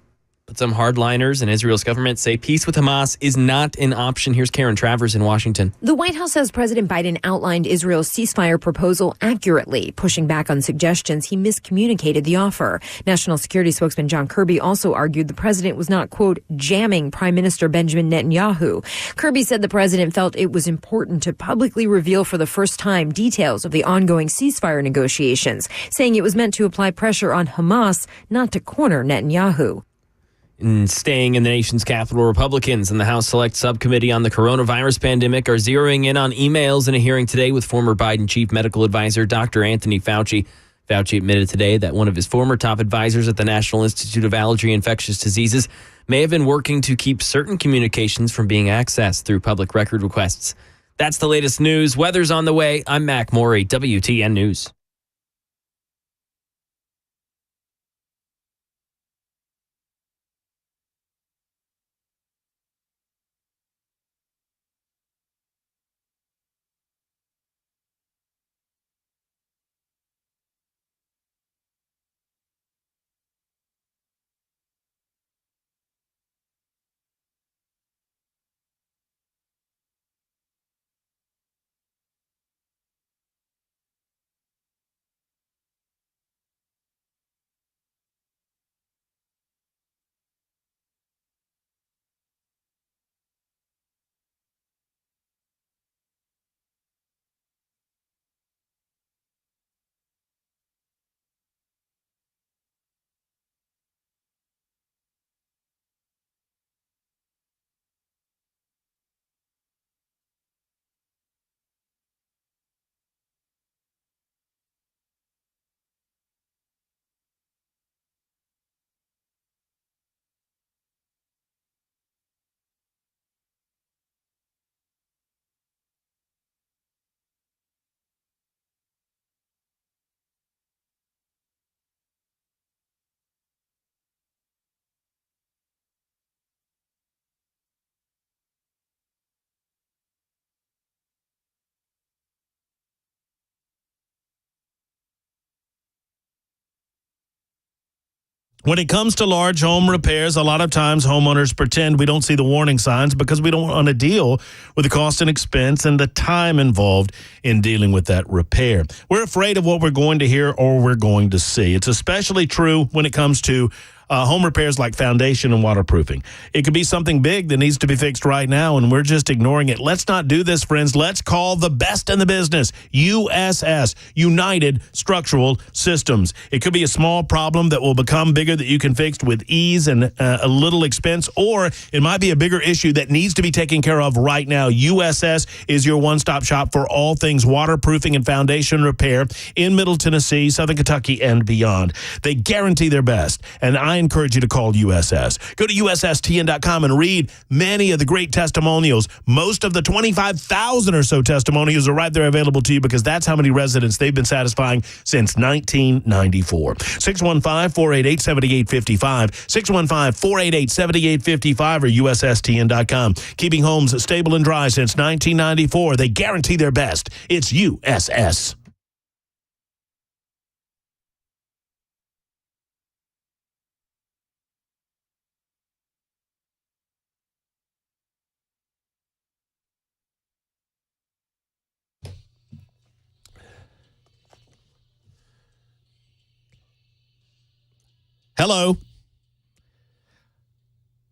[SPEAKER 9] But some hardliners in Israel's government say peace with Hamas is not an option. Here's Karen Travers in Washington.
[SPEAKER 10] The White House says President Biden outlined Israel's ceasefire proposal accurately, pushing back on suggestions he miscommunicated the offer. National Security spokesman John Kirby also argued the president was not, quote, jamming Prime Minister Benjamin Netanyahu. Kirby said the president felt it was important to publicly reveal for the first time details of the ongoing ceasefire negotiations, saying it was meant to apply pressure on Hamas, not to corner Netanyahu.
[SPEAKER 9] And staying in the nation's capital, Republicans in the House Select Subcommittee on the coronavirus pandemic are zeroing in on emails in a hearing today with former Biden chief medical advisor Dr. Anthony Fauci. Fauci admitted today that one of his former top advisors at the National Institute of Allergy and Infectious Diseases may have been working to keep certain communications from being accessed through public record requests. That's the latest news. Weather's on the way. I'm Mac Morey, WTN News.
[SPEAKER 1] When it comes to large home repairs, a lot of times homeowners pretend we don't see the warning signs because we don't want to deal with the cost and expense and the time involved in dealing with that repair. We're afraid of what we're going to hear or we're going to see. It's especially true when it comes to home repairs like foundation and waterproofing. It could be something big that needs to be fixed right now, and we're just ignoring it. Let's not do this, friends. Let's call the best in the business, USS, United Structural Systems. It could be a small problem that will become bigger that you can fix with ease and a little expense, or it might be a bigger issue that needs to be taken care of right now. USS is your one-stop shop for all things waterproofing and foundation repair in Middle Tennessee, Southern Kentucky, and beyond. They guarantee their best, and I encourage you to call USS. Go to USSTN.com and read many of the great testimonials. Most of the 25,000 or so testimonials are right there available to you because that's how many residents they've been satisfying since 1994. 615-488-7855. 615-488-7855 or USSTN.com. Keeping homes stable and dry since 1994. They guarantee their best. It's USS. Hello.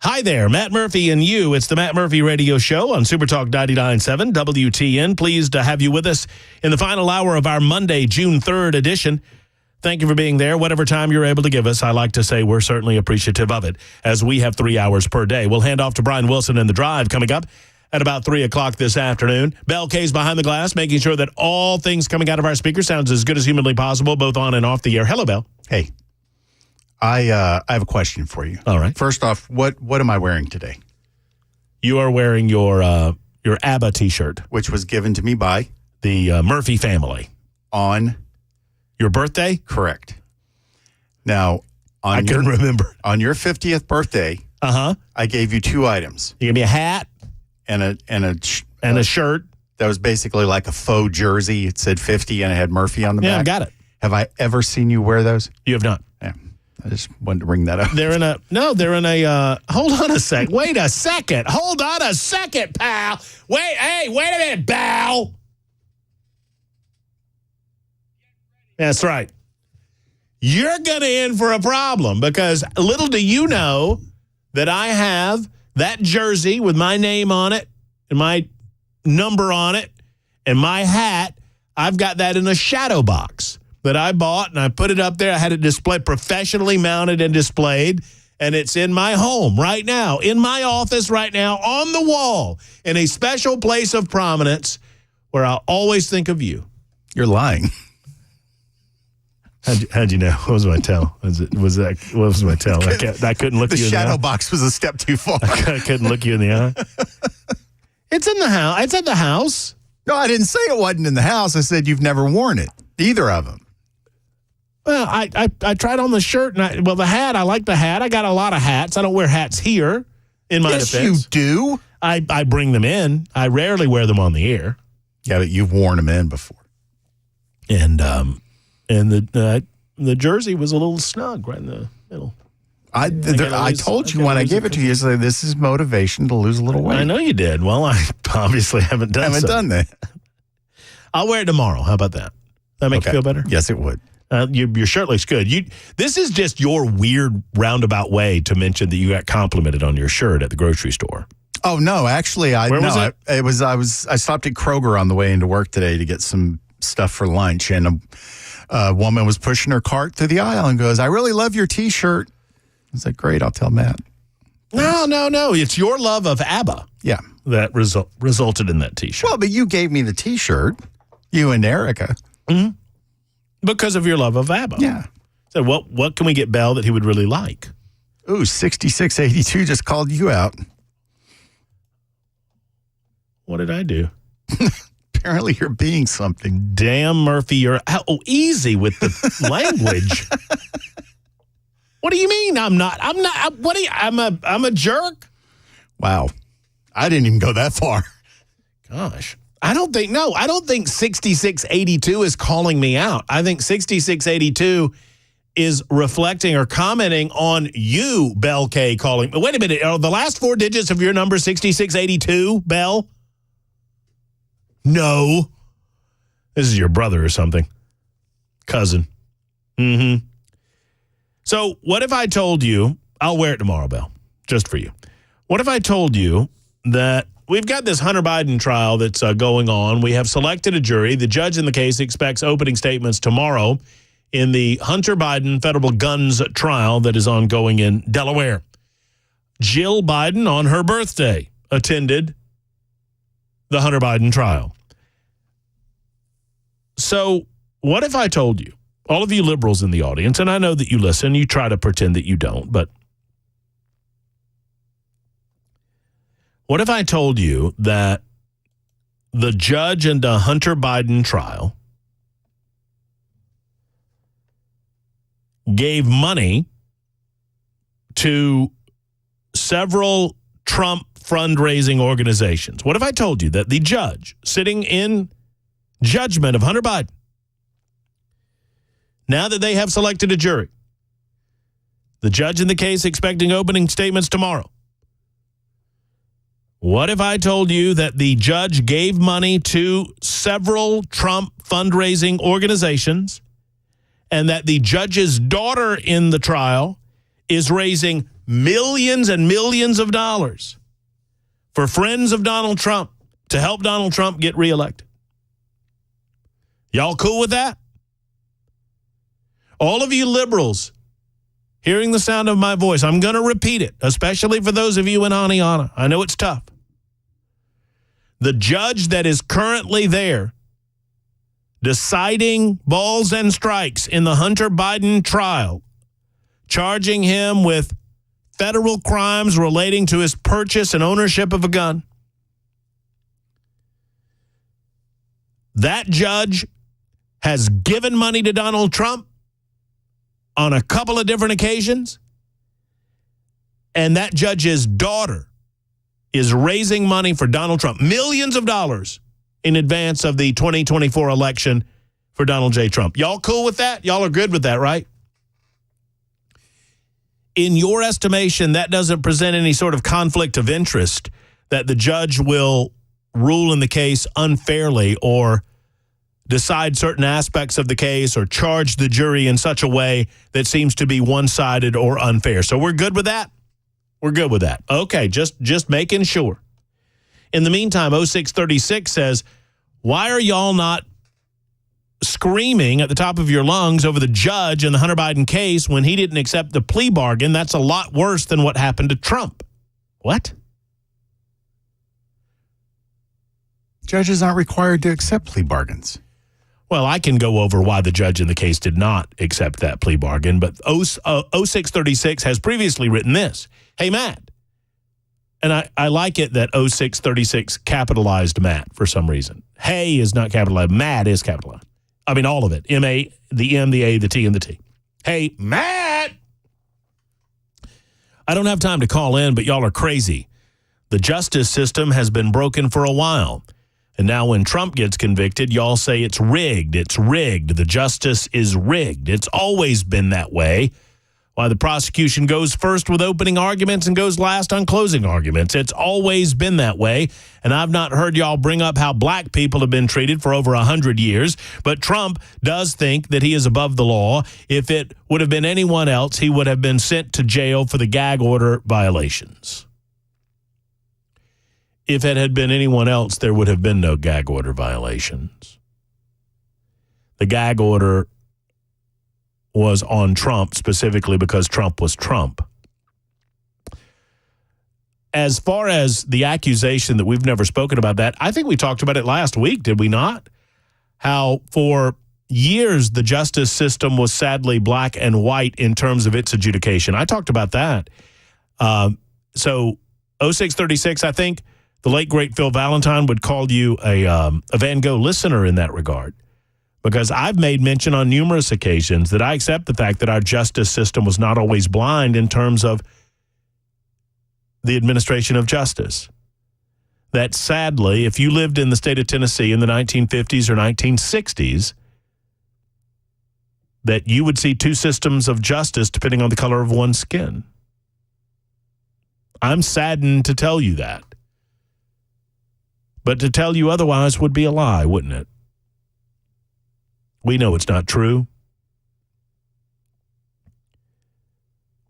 [SPEAKER 1] Hi there, Matt Murphy and you. It's the Matt Murphy Radio Show on Supertalk 99.7 WTN. Pleased to have you with us in the final hour of our Monday, June 3rd edition. Thank you for being there. Whatever time you're able to give us, I like to say we're certainly appreciative of it, as we have 3 hours per day. We'll hand off to Brian Wilson in the drive coming up at about 3 o'clock this afternoon. Bell K's behind the glass, making sure that all things coming out of our speaker sounds as good as humanly possible, both on and off the air. Hello, Bell.
[SPEAKER 2] Hey. I have a question for you.
[SPEAKER 1] All right.
[SPEAKER 2] First off, what am I wearing today?
[SPEAKER 1] You are wearing your ABBA T-shirt,
[SPEAKER 2] which was given to me by
[SPEAKER 1] the Murphy family
[SPEAKER 2] on
[SPEAKER 1] your birthday.
[SPEAKER 2] Correct. Now,
[SPEAKER 1] I couldn't remember.
[SPEAKER 2] On your 50th birthday, I gave you 2 items.
[SPEAKER 1] You gave me a hat
[SPEAKER 2] and
[SPEAKER 1] a shirt.
[SPEAKER 2] That was basically like a faux jersey. It said 50 and it had Murphy on the back.
[SPEAKER 1] Yeah, I got it.
[SPEAKER 2] Have I ever seen you wear those?
[SPEAKER 1] You have not.
[SPEAKER 2] Yeah. I just wanted to bring that up.
[SPEAKER 1] They're in a, hold on a sec. Wait a second. Hold on a second, pal. Wait a minute, pal. That's right. You're going to in for a problem because little do you know that I have that jersey with my name on it and my number on it and my hat. I've got that in a shadow box that I bought and I put it up there. I had it displayed, professionally mounted and displayed, and it's in my home right now, in my office right now, on the wall, in a special place of prominence where I'll always think of you.
[SPEAKER 2] You're lying.
[SPEAKER 1] How'd you know? What was my tell? What was my tell? I couldn't look you in the eye.
[SPEAKER 2] The shadow box was a step too far.
[SPEAKER 1] I couldn't look you in the eye. It's in the house. It's at the house.
[SPEAKER 2] No, I didn't say it wasn't in the house. I said you've never worn it. Either of them.
[SPEAKER 1] Well, I tried on the shirt and the hat. I like the hat. I got a lot of hats. I don't wear hats here. In my defense,
[SPEAKER 2] you do.
[SPEAKER 1] I bring them in. I rarely wear them on the air.
[SPEAKER 2] Yeah, but you've worn them in before.
[SPEAKER 1] And the jersey was a little snug right in the middle.
[SPEAKER 2] I told you when I gave it to you, this is motivation to lose a little weight.
[SPEAKER 1] I know you did. Well, I obviously haven't done
[SPEAKER 2] that.
[SPEAKER 1] I'll wear it tomorrow. How about that? That make you feel better?
[SPEAKER 2] Yes, it would.
[SPEAKER 1] Your shirt looks good. This is just your weird roundabout way to mention that you got complimented on your shirt at the grocery store.
[SPEAKER 2] Oh no, actually, I stopped at Kroger on the way into work today to get some stuff for lunch, and a woman was pushing her cart through the aisle and goes, "I really love your T-shirt." I was like, "Great, I'll tell Matt."
[SPEAKER 1] No. It's your love of ABBA.
[SPEAKER 2] Yeah,
[SPEAKER 1] that resulted in that T-shirt.
[SPEAKER 2] Well, but you gave me the T-shirt, you and Erica,
[SPEAKER 1] because of your love of ABBA.
[SPEAKER 2] Yeah.
[SPEAKER 1] So what can we get Bell that he would really like?
[SPEAKER 2] Ooh, 6682 just called you out.
[SPEAKER 1] What did I do?
[SPEAKER 2] Apparently you're being something.
[SPEAKER 1] Damn, Murphy, you're easy with the language. What do you mean I'm not? I'm a jerk?
[SPEAKER 2] Wow. I didn't even go that far.
[SPEAKER 1] Gosh. I don't think 6682 is calling me out. I think 6682 is reflecting or commenting on you, Bell K, calling. Wait a minute. Are the last 4 digits of your number 6682, Bell? No. This is your brother or something. Cousin. So what if I told you, I'll wear it tomorrow, Bell, just for you. What if I told you that we've got this Hunter Biden trial that's going on. We have selected a jury. The judge in the case expects opening statements tomorrow in the Hunter Biden federal guns trial that is ongoing in Delaware. Jill Biden, on her birthday, attended the Hunter Biden trial. So what if I told you, all of you liberals in the audience, and I know that you listen, you try to pretend that you don't, but what if I told you that the judge in the Hunter Biden trial gave money to several Trump fundraising organizations? What if I told you that the judge sitting in judgment of Hunter Biden, now that they have selected a jury, the judge in the case expecting opening statements tomorrow, what if I told you that the judge gave money to several Trump fundraising organizations and that the judge's daughter in the trial is raising millions and millions of dollars for friends of Donald Trump to help Donald Trump get reelected? Y'all cool with that? All of you liberals hearing the sound of my voice, I'm going to repeat it, especially for those of you in Aniana. I know it's tough. The judge that is currently there deciding balls and strikes in the Hunter Biden trial, charging him with federal crimes relating to his purchase and ownership of a gun. That judge has given money to Donald Trump on a couple of different occasions. And that judge's daughter is raising money for Donald Trump, millions of dollars in advance of the 2024 election for Donald J. Trump. Y'all cool with that? Y'all are good with that, right? In your estimation, that doesn't present any sort of conflict of interest that the judge will rule in the case unfairly or decide certain aspects of the case or charge the jury in such a way that seems to be one-sided or unfair. So we're good with that? We're good with that. Okay, just making sure. In the meantime, 0636 says, why are y'all not screaming at the top of your lungs over the judge in the Hunter Biden case when he didn't accept the plea bargain? That's a lot worse than what happened to Trump. What?
[SPEAKER 2] Judges aren't required to accept plea bargains.
[SPEAKER 1] Well, I can go over why the judge in the case did not accept that plea bargain, but 0636 has previously written this. Hey, Matt. And I like it that 0636 capitalized Matt for some reason. Hey is not capitalized. Matt is capitalized. I mean, all of it. M-A, the M, the A, the T, and the T. Hey, Matt. I don't have time to call in, but y'all are crazy. The justice system has been broken for a while. And now when Trump gets convicted, y'all say it's rigged. It's rigged. The justice is rigged. It's always been that way. Why the prosecution goes first with opening arguments and goes last on closing arguments. It's always been that way. And I've not heard y'all bring up how black people have been treated for over 100 years. But Trump does think that he is above the law. If it would have been anyone else, he would have been sent to jail for the gag order violations. If it had been anyone else, there would have been no gag order violations. The gag order was on Trump specifically because Trump was Trump. As far as the accusation that we've never spoken about that, I think we talked about it last week, did we not? How for years the justice system was sadly black and white in terms of its adjudication. I talked about that. So 0636, I think the late, great Phil Valentine would call you a Van Gogh listener in that regard. Because I've made mention on numerous occasions that I accept the fact that our justice system was not always blind in terms of the administration of justice. That sadly, if you lived in the state of Tennessee in the 1950s or 1960s, that you would see two systems of justice depending on the color of one's skin. I'm saddened to tell you that. But to tell you otherwise would be a lie, wouldn't it? We know it's not true.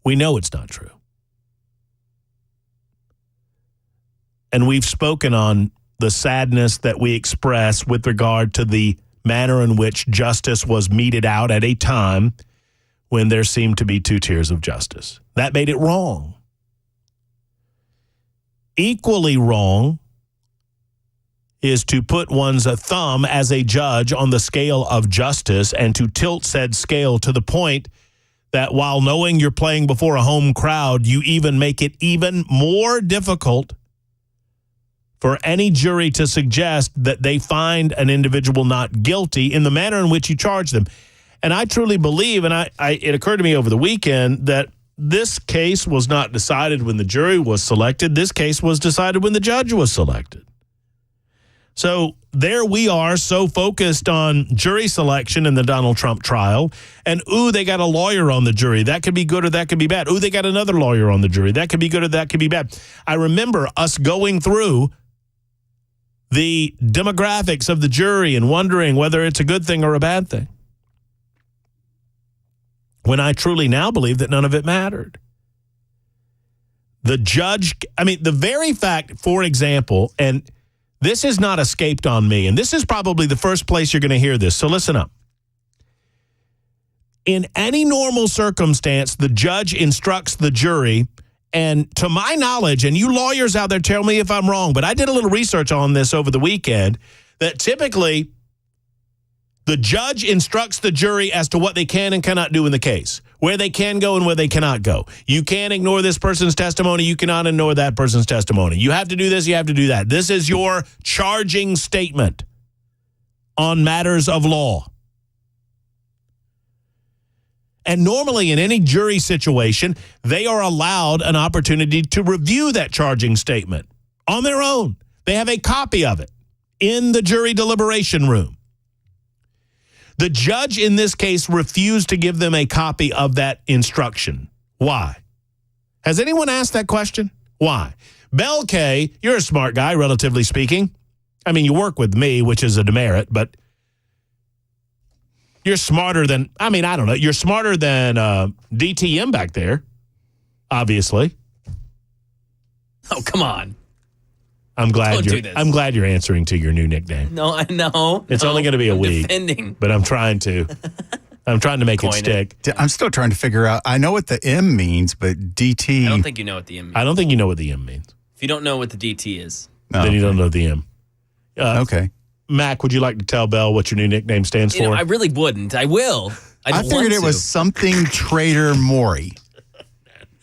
[SPEAKER 1] We know it's not true. And we've spoken on the sadness that we express with regard to the manner in which justice was meted out at a time when there seemed to be two tiers of justice. That made it wrong. Equally wrong is to put one's thumb as a judge on the scale of justice and to tilt said scale to the point that while knowing you're playing before a home crowd, you even make it even more difficult for any jury to suggest that they find an individual not guilty in the manner in which you charge them. And I truly believe, and it occurred to me over the weekend, that this case was not decided when the jury was selected. This case was decided when the judge was selected. So there we are, so focused on jury selection in the Donald Trump trial. And, they got a lawyer on the jury. That could be good or that could be bad. They got another lawyer on the jury. That could be good or that could be bad. I remember us going through the demographics of the jury and wondering whether it's a good thing or a bad thing. When I truly now believe that none of it mattered. The judge, the very fact, for example, and this has not escaped on me, and this is probably the first place you're going to hear this, so listen up. In any normal circumstance, the judge instructs the jury, and to my knowledge, and you lawyers out there tell me if I'm wrong, but I did a little research on this over the weekend, that typically the judge instructs the jury as to what they can and cannot do in the case, where they can go and where they cannot go. You can't ignore this person's testimony. You cannot ignore that person's testimony. You have to do this. You have to do that. This is your charging statement on matters of law. And normally in any jury situation, they are allowed an opportunity to review that charging statement on their own. They have a copy of it in the jury deliberation room. The judge in this case refused to give them a copy of that instruction. Why? Has anyone asked that question? Why? Bell K, you're a smart guy, relatively speaking. I mean, you work with me, which is a demerit, but you're smarter than, I don't know, you're smarter than DTM back there, obviously.
[SPEAKER 9] Oh, come on.
[SPEAKER 1] I'm glad you're answering to your new nickname.
[SPEAKER 9] No, I know.
[SPEAKER 1] It's only going to be a week.
[SPEAKER 9] Defending.
[SPEAKER 1] But I'm trying to make it stick.
[SPEAKER 2] I'm still trying to figure out. I know what the M means, but DT.
[SPEAKER 9] I don't think you know what the M means.
[SPEAKER 1] I don't think you know what the M means.
[SPEAKER 9] If you don't know what the DT is,
[SPEAKER 1] then you don't know the M.
[SPEAKER 2] Okay.
[SPEAKER 1] Mac, would you like to tell Bell what your new nickname stands for?
[SPEAKER 9] I really wouldn't. I will.
[SPEAKER 2] I figured it was something Trader Maury.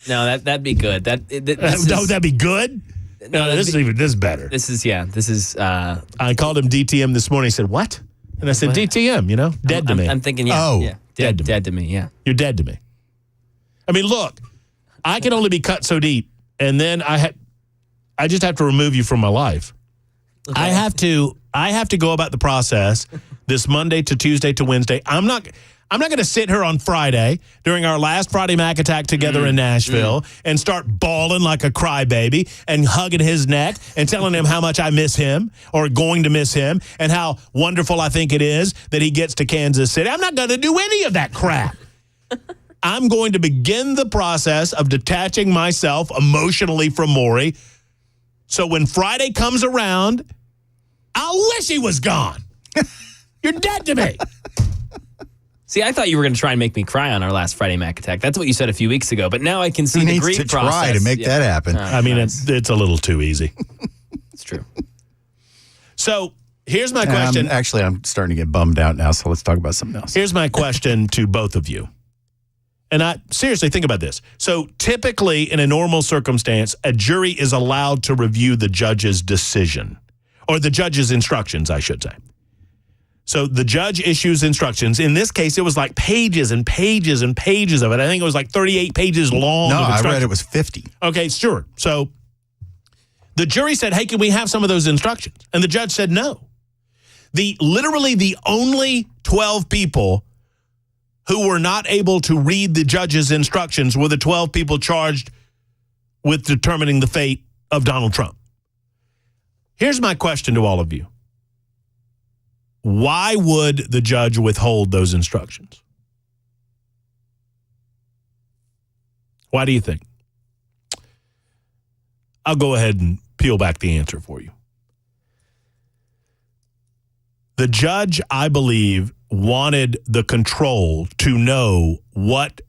[SPEAKER 9] No, that'd be good. That'd
[SPEAKER 1] be good? No, this is better.
[SPEAKER 9] This is.
[SPEAKER 1] I called him DTM this morning. He said, what? And I said, what? DTM, dead to me.
[SPEAKER 9] I'm thinking, dead to me, yeah.
[SPEAKER 1] You're dead to me. I mean, look, I can only be cut so deep, and then I just have to remove you from my life. Okay. I have to go about the process this Monday to Tuesday to Wednesday. I'm not going to sit here on Friday during our last Friday Mac Attack together in Nashville and start bawling like a crybaby and hugging his neck and telling him how much I miss him or going to miss him and how wonderful I think it is that he gets to Kansas City. I'm not going to do any of that crap. I'm going to begin the process of detaching myself emotionally from Maury. So when Friday comes around, I wish he was gone. You're dead to me.
[SPEAKER 9] See, I thought you were going to try and make me cry on our last Friday Mac Attack. That's what you said a few weeks ago. But now I can see the grief process.
[SPEAKER 2] Try to make that happen.
[SPEAKER 1] It's a little too easy.
[SPEAKER 9] It's true.
[SPEAKER 1] So here's my question.
[SPEAKER 2] I'm starting to get bummed out now, so let's talk about something else.
[SPEAKER 1] Here's my question to both of you. And seriously, think about this. So typically, in a normal circumstance, a jury is allowed to review the judge's decision, or the judge's instructions, I should say. So the judge issues instructions. In this case, it was like pages and pages and pages of it. I think it was like 38 pages long.
[SPEAKER 2] No, I read it was 50.
[SPEAKER 1] Okay, sure. So the jury said, hey, can we have some of those instructions? And the judge said no. Literally the only 12 people who were not able to read the judge's instructions were the 12 people charged with determining the fate of Donald Trump. Here's my question to all of you. Why would the judge withhold those instructions? Why do you think? I'll go ahead and peel back the answer for you. The judge, I believe, wanted the control to know what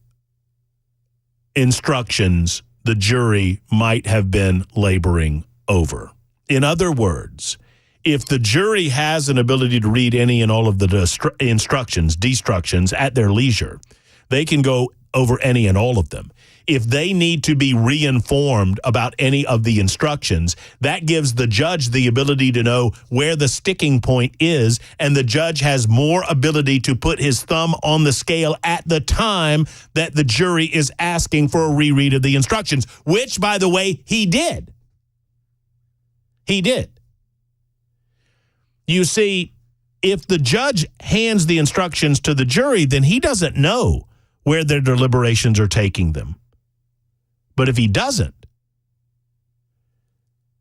[SPEAKER 1] instructions the jury might have been laboring over. In other words, if the jury has an ability to read any and all of the destructions at their leisure, they can go over any and all of them. If they need to be reinformed about any of the instructions, that gives the judge the ability to know where the sticking point is, and the judge has more ability to put his thumb on the scale at the time that the jury is asking for a reread of the instructions, which, by the way, he did. He did. You see, if the judge hands the instructions to the jury, then he doesn't know where their deliberations are taking them. But if he doesn't,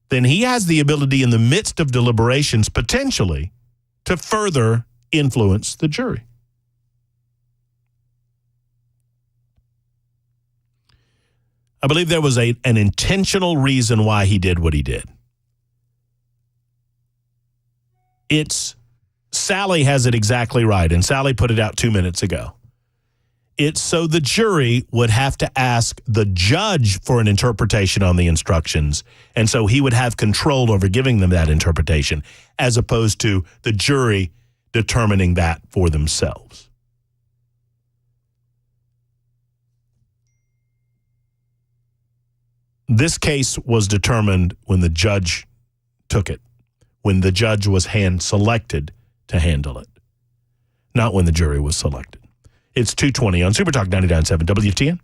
[SPEAKER 1] then he has the ability in the midst of deliberations potentially to further influence the jury. I believe there was an intentional reason why he did what he did. Sally has it exactly right, and Sally put it out 2 minutes ago. It's so the jury would have to ask the judge for an interpretation on the instructions, and so he would have control over giving them that interpretation, as opposed to the jury determining that for themselves. This case was determined when the judge took it, when the judge was hand-selected to handle it, not when the jury was selected. It's 2:20 on Super Talk 99.7 WTN.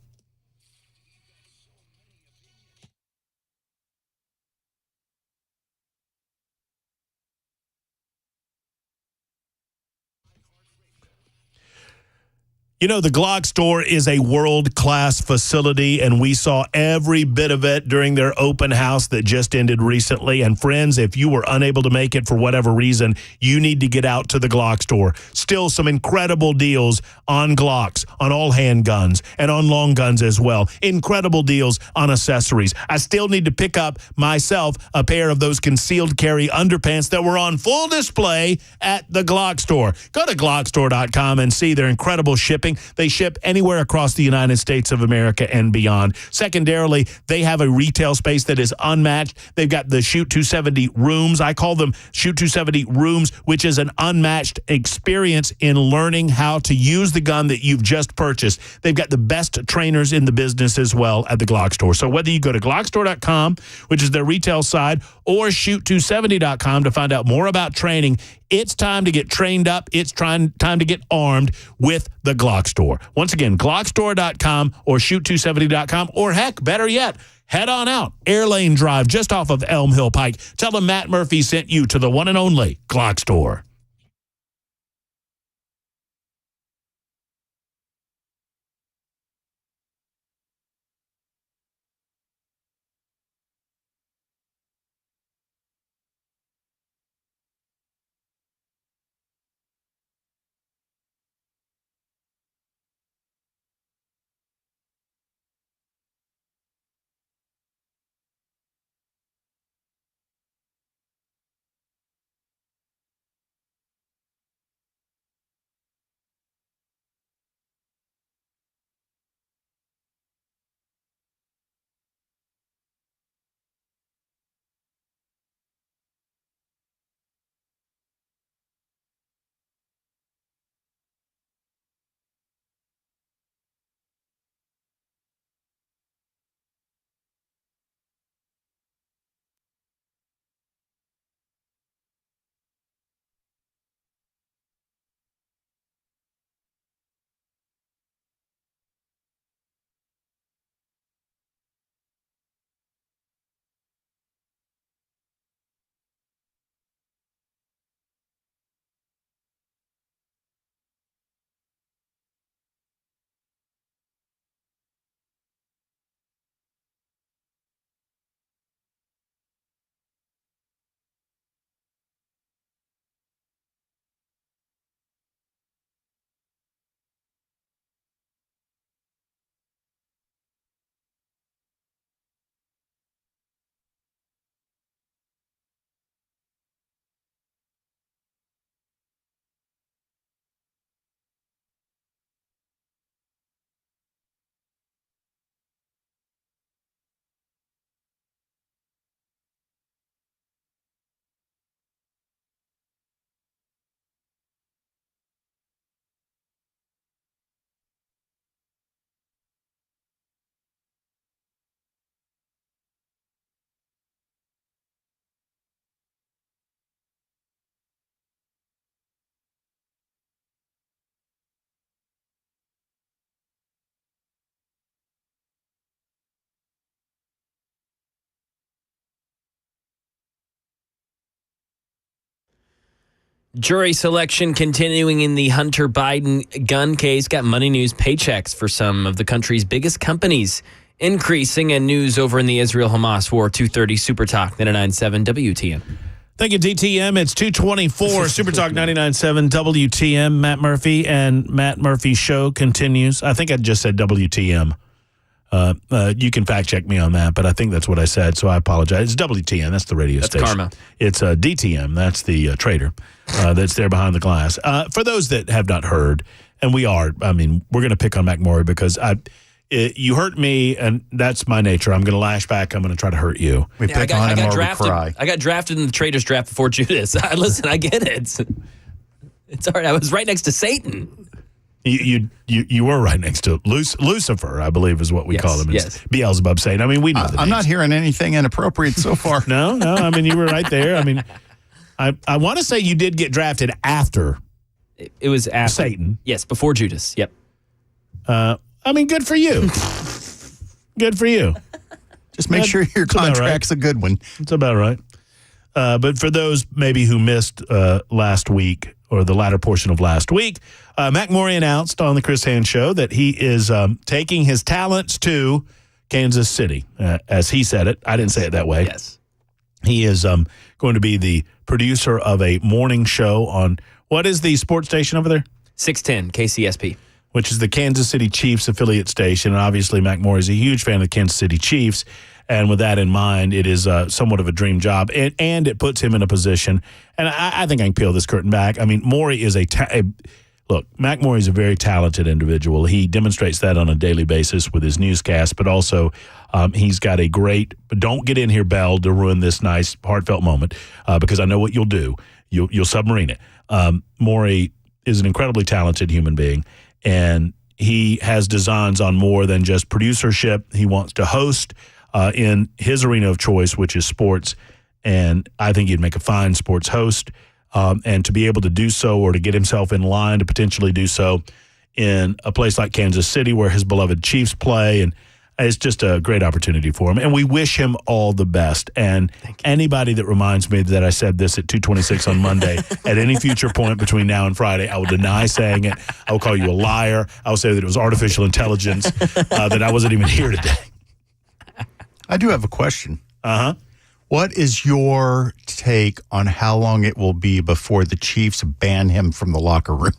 [SPEAKER 1] You know, the Glock store is a world-class facility, and we saw every bit of it during their open house that just ended recently. And friends, if you were unable to make it for whatever reason, you need to get out to the Glock store. Still some incredible deals on Glocks, on all handguns, and on long guns as well. Incredible deals on accessories. I still need to pick up myself a pair of those concealed carry underpants that were on full display at the Glock store. Go to glockstore.com and see their incredible shipping. They ship anywhere across the United States of America and beyond. Secondarily, they have a retail space that is unmatched. They've got the Shoot 270 rooms. I call them Shoot 270 rooms, which is an unmatched experience in learning how to use the gun that you've just purchased. They've got the best trainers in the business as well at the Glock store. So whether you go to glockstore.com, which is their retail side, or shoot270.com to find out more about training, it's time to get trained up. It's time to get armed with the Glock store. Once again, glockstore.com or shoot270.com, or heck, better yet, head on out. Airlane Drive, just off of Elm Hill Pike. Tell them Matt Murphy sent you to the one and only Glock store.
[SPEAKER 9] Jury selection continuing in the Hunter Biden gun case. Got money news paychecks for some of the country's biggest companies increasing, and news over in the Israel-Hamas war. 2:30 Super Talk 99.7 WTN.
[SPEAKER 1] Thank you, DTM. It's 2:24 Super Talk 99.7 WTM. Matt Murphy and Matt Murphy's show continues. I think I just said WTM. You can fact check me on that, but I think that's what I said, so I apologize. It's WTN. That's the radio station.
[SPEAKER 9] Karma.
[SPEAKER 1] It's DTM. That's the trader that's there behind the glass. For those that have not heard, and we're going to pick on McMurray because you hurt me, and that's my nature. I'm going to lash back. I'm going to try to hurt you.
[SPEAKER 2] We pick on him or we cry.
[SPEAKER 9] I got drafted in the traders draft before Judas. Listen, I get it. It's all right. I was right next to Satan.
[SPEAKER 1] You were right next to Lucifer, I believe is what we call him.
[SPEAKER 9] Yes.
[SPEAKER 1] Beelzebub Satan. I mean, we know the
[SPEAKER 2] I'm not hearing anything inappropriate so far.
[SPEAKER 1] No. I mean, you were right there. I mean, I want to say you did get drafted after.
[SPEAKER 9] It was after
[SPEAKER 1] Satan.
[SPEAKER 9] Yes, before Judas. Yep.
[SPEAKER 1] Good for you. Good for you.
[SPEAKER 2] Just make sure your contract's a good one.
[SPEAKER 1] It's about right. But for those maybe who missed last week or the latter portion of last week, Mac Morey announced on the Chris Hand Show that he is taking his talents to Kansas City, as he said it. I didn't say it that way.
[SPEAKER 9] Yes.
[SPEAKER 1] He is going to be the producer of a morning show on, what is the sports station over there?
[SPEAKER 9] 610 KCSP. Which
[SPEAKER 1] is the Kansas City Chiefs affiliate station. And obviously, Mac Morey is a huge fan of the Kansas City Chiefs. And with that in mind, it is somewhat of a dream job. And it puts him in a position, and I think I can peel this curtain back. I mean, Morey is look, Mac Morey is a very talented individual. He demonstrates that on a daily basis with his newscast, but also he's got a great, don't get in here, Bell, to ruin this nice, heartfelt moment, because I know what you'll do. You'll submarine it. Morey is an incredibly talented human being, and he has designs on more than just producership. He wants to host in his arena of choice, which is sports, and I think he'd make a fine sports host. And to be able to do so, or to get himself in line to potentially do so in a place like Kansas City where his beloved Chiefs play, and it's just a great opportunity for him. And we wish him all the best. And anybody that reminds me that I said this at 2:26 on Monday, at any future point between now and Friday, I will deny saying it. I will call you a liar. I will say that it was artificial intelligence, that I wasn't even here today.
[SPEAKER 2] I do have a question.
[SPEAKER 1] Uh-huh.
[SPEAKER 2] What is your take on how long it will be before the Chiefs ban him from the locker room?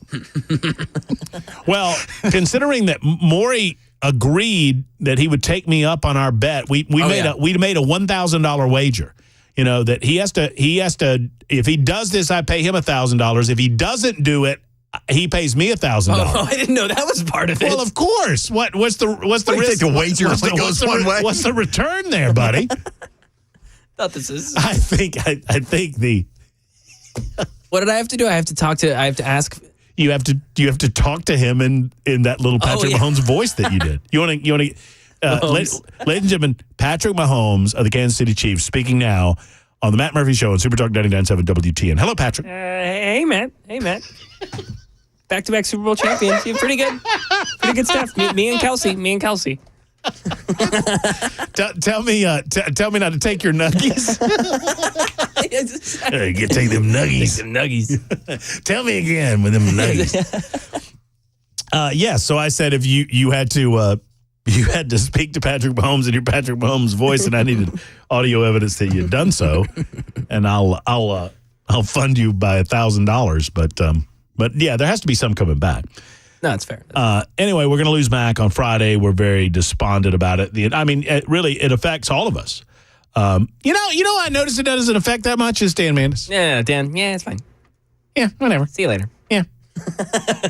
[SPEAKER 1] Well, considering that Morey agreed that he would take me up on our bet, we made a $1,000 wager. You know, that he has to if he does this, I pay him $1,000. If he doesn't do it, he pays me $1,000.
[SPEAKER 9] Oh, I didn't know that was part of it.
[SPEAKER 1] Well, of course. What's the risk?
[SPEAKER 2] The wager only goes one way.
[SPEAKER 1] What's the return there, buddy?
[SPEAKER 9] Thought this is.
[SPEAKER 1] I think the.
[SPEAKER 9] What did I have to do? I have to ask.
[SPEAKER 1] You have to talk to him in that little Patrick Mahomes voice that you did. You want to. Ladies and gentlemen, Patrick Mahomes of the Kansas City Chiefs speaking now on the Matt Murphy Show on Super Talk 99.7 WTN. Hello, Patrick.
[SPEAKER 11] Hey, Matt. Back-to-back Super Bowl champions. You're pretty good. Pretty good stuff. Me and Kelsey.
[SPEAKER 1] Tell me not to take your nuggies. Take them nuggies. Tell me again with them nuggies. Yes. So I said if you had to speak to Patrick Mahomes in your Patrick Mahomes voice, and I needed audio evidence that you'd done so, and I'll fund you by $1,000. But yeah, there has to be some coming back.
[SPEAKER 9] No, it's fair.
[SPEAKER 1] Anyway, we're going to lose Mac on Friday. We're very despondent about it. It affects all of us. I noticed it doesn't affect that much is Dan Mandis.
[SPEAKER 9] Yeah, Dan. Yeah, it's fine.
[SPEAKER 1] Yeah, whatever.
[SPEAKER 9] See you later.
[SPEAKER 1] Yeah.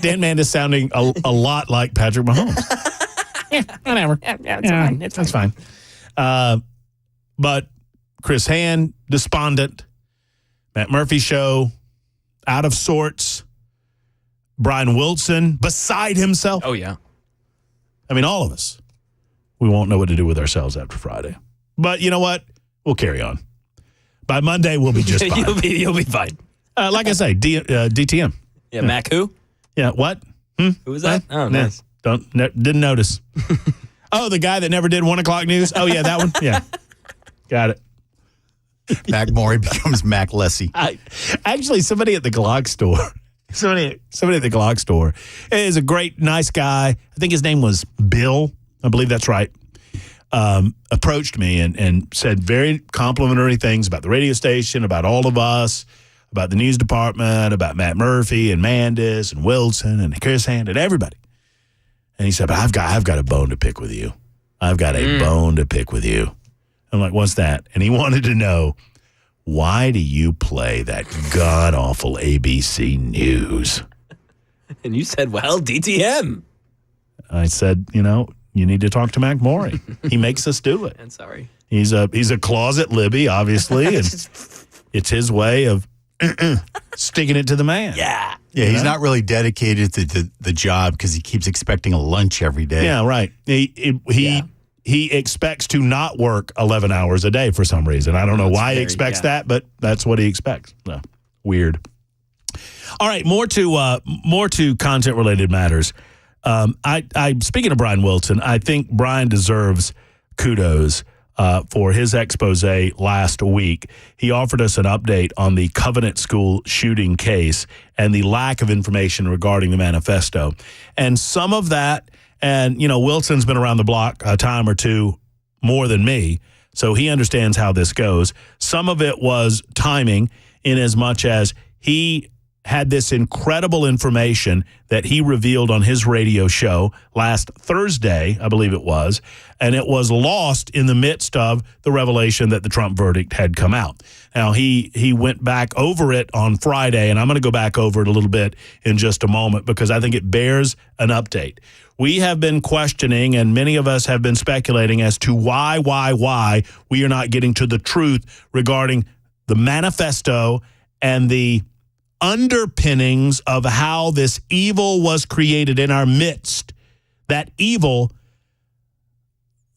[SPEAKER 1] Dan Mandis sounding a lot like Patrick Mahomes. Yeah, whatever.
[SPEAKER 11] Yeah, it's fine.
[SPEAKER 1] It's fine. But Chris Hand, despondent. Matt Murphy Show, out of sorts. Brian Wilson, beside himself.
[SPEAKER 9] Oh, yeah.
[SPEAKER 1] I mean, all of us. We won't know what to do with ourselves after Friday. But you know what? We'll carry on. By Monday, we'll be just fine.
[SPEAKER 9] You'll be fine.
[SPEAKER 1] Like I say, DTM.
[SPEAKER 9] Yeah, Mac who?
[SPEAKER 1] Yeah, what?
[SPEAKER 9] Who was that? Oh, nice.
[SPEAKER 1] Didn't notice. Oh, the guy that never did 1 o'clock news? Oh, yeah, that one? Yeah. Got it.
[SPEAKER 2] Mac Morey becomes Mac Lessie.
[SPEAKER 1] Actually, somebody at the Glock store. Somebody at the Glock store is a great, nice guy. I think his name was Bill. I believe that's right. Approached me and said very complimentary things about the radio station, about all of us, about the news department, about Matt Murphy and Mandis and Wilson and Chris Hand and everybody. And he said, but I've got a bone to pick with you. I've got a bone to pick with you. I'm like, what's that? And he wanted to know, why do you play that god-awful ABC News?
[SPEAKER 9] And you said, well, DTM.
[SPEAKER 1] I said, you need to talk to Mac Morey. He makes us do it.
[SPEAKER 9] I'm sorry.
[SPEAKER 1] He's a closet Libby, obviously, and it's his way of sticking it to the man.
[SPEAKER 9] Yeah.
[SPEAKER 2] Yeah, he's not really dedicated to the job because he keeps expecting a lunch every day.
[SPEAKER 1] Yeah, right. He expects to not work 11 hours a day for some reason. I don't know why he expects that, but that's what he expects. No, weird. All right, more to content-related matters. Speaking of Brian Wilson, I think Brian deserves kudos for his expose last week. He offered us an update on the Covenant School shooting case and the lack of information regarding the manifesto. And some of that, and, Wilson's been around the block a time or two more than me, so he understands how this goes. Some of it was timing, in as much as he had this incredible information that he revealed on his radio show last Thursday, I believe it was, and it was lost in the midst of the revelation that the Trump verdict had come out. Now, he went back over it on Friday, and I'm going to go back over it a little bit in just a moment because I think it bears an update. We have been questioning, and many of us have been speculating as to why we are not getting to the truth regarding the manifesto and the underpinnings of how this evil was created in our midst, that evil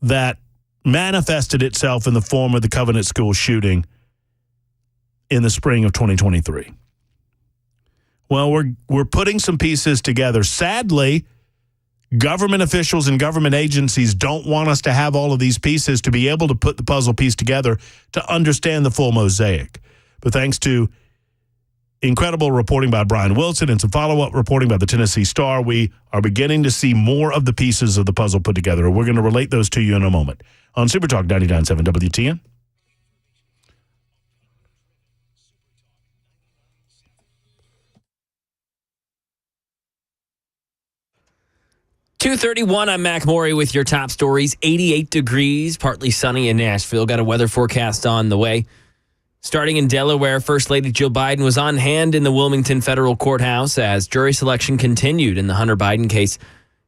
[SPEAKER 1] that manifested itself in the form of the Covenant School shooting in the spring of 2023. Well, we're putting some pieces together. Sadly, government officials and government agencies don't want us to have all of these pieces to be able to put the puzzle piece together to understand the full mosaic. But thanks to incredible reporting by Brian Wilson and some follow-up reporting by the Tennessee Star, we are beginning to see more of the pieces of the puzzle put together. We're going to relate those to you in a moment on Super Talk 99.7 WTN.
[SPEAKER 9] .231, I'm Mac Morey with your top stories. 88 degrees, partly sunny in Nashville. Got a weather forecast on the way. Starting in Delaware, First Lady Jill Biden was on hand in the Wilmington Federal Courthouse as jury selection continued in the Hunter Biden case.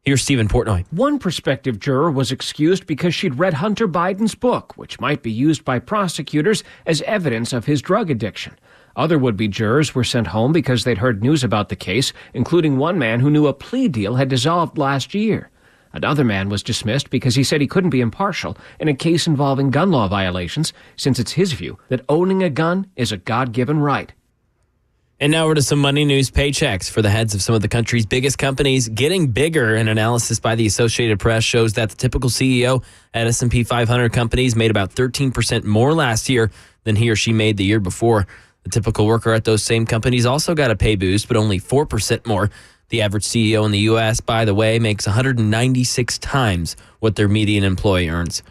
[SPEAKER 9] Here's Stephen Portnoy.
[SPEAKER 12] One prospective juror was excused because she'd read Hunter Biden's book, which might be used by prosecutors as evidence of his drug addiction. Other would-be jurors were sent home because they'd heard news about the case, including one man who knew a plea deal had dissolved last year. Another man was dismissed because he said he couldn't be impartial in a case involving gun law violations, since it's his view that owning a gun is a God-given right.
[SPEAKER 9] And now over to some money news. Paychecks for the heads of some of the country's biggest companies getting bigger. An analysis by the Associated Press shows that the typical CEO at S&P 500 companies made about 13% more last year than he or she made the year before. The typical worker at those same companies also got a pay boost, but only 4% more. The average CEO in the U.S., by the way, makes 196 times what their median employee earns.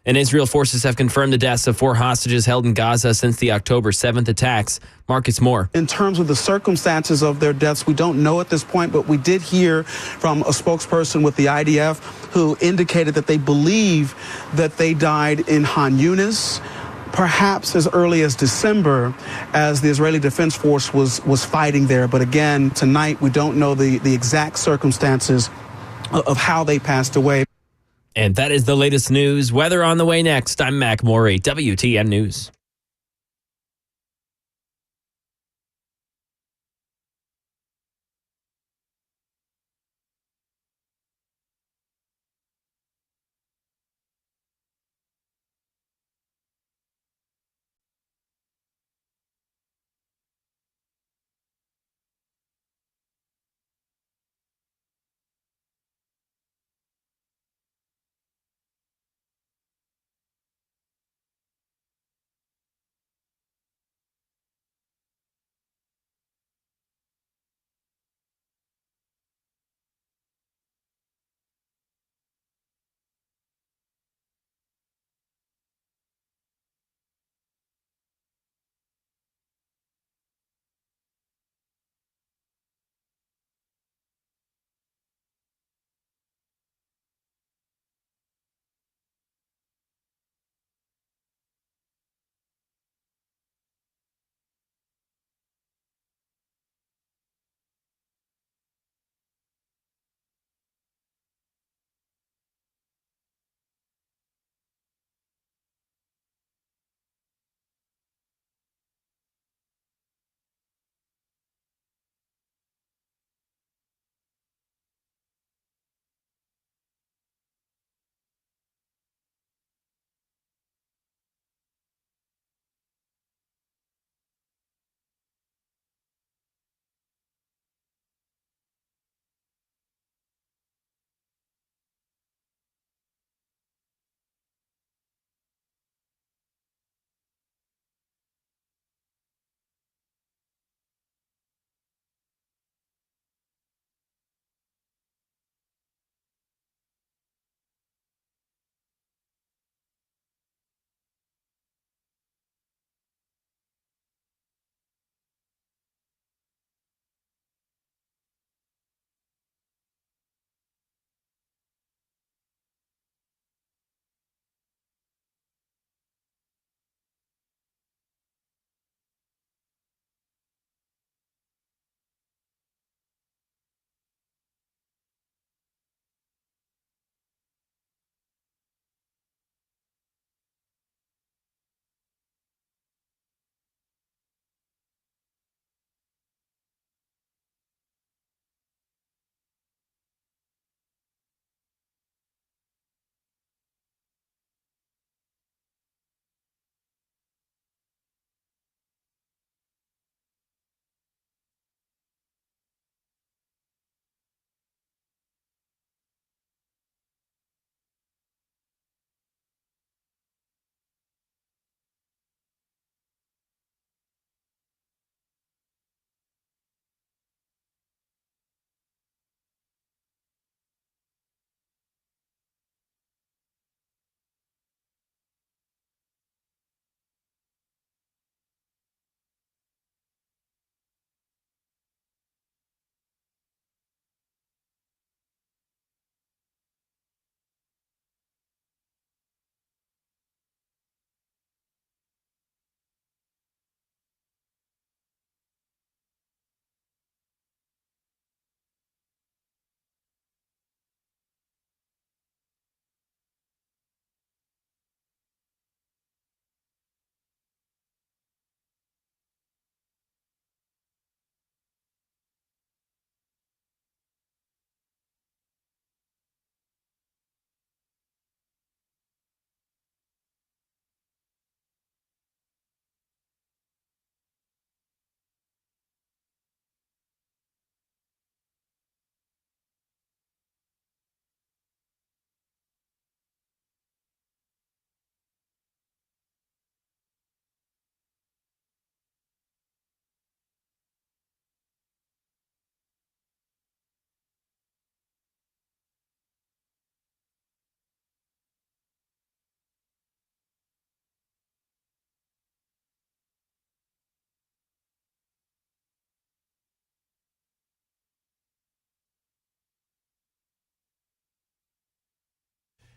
[SPEAKER 9] And Israel forces have confirmed the deaths of 4 hostages held in Gaza since the October 7th attacks. Marcus Moore.
[SPEAKER 13] In terms of the circumstances of their deaths, we don't know at this point, but we did hear from a spokesperson with the IDF who indicated that they believe that they died in Han Yunis, perhaps as early as December, as the Israeli Defense Force was fighting there. But again, tonight we don't know the exact circumstances of how they passed away.
[SPEAKER 9] And that is the latest news. Weather on the way next. I'm Mac Morey, WTN News.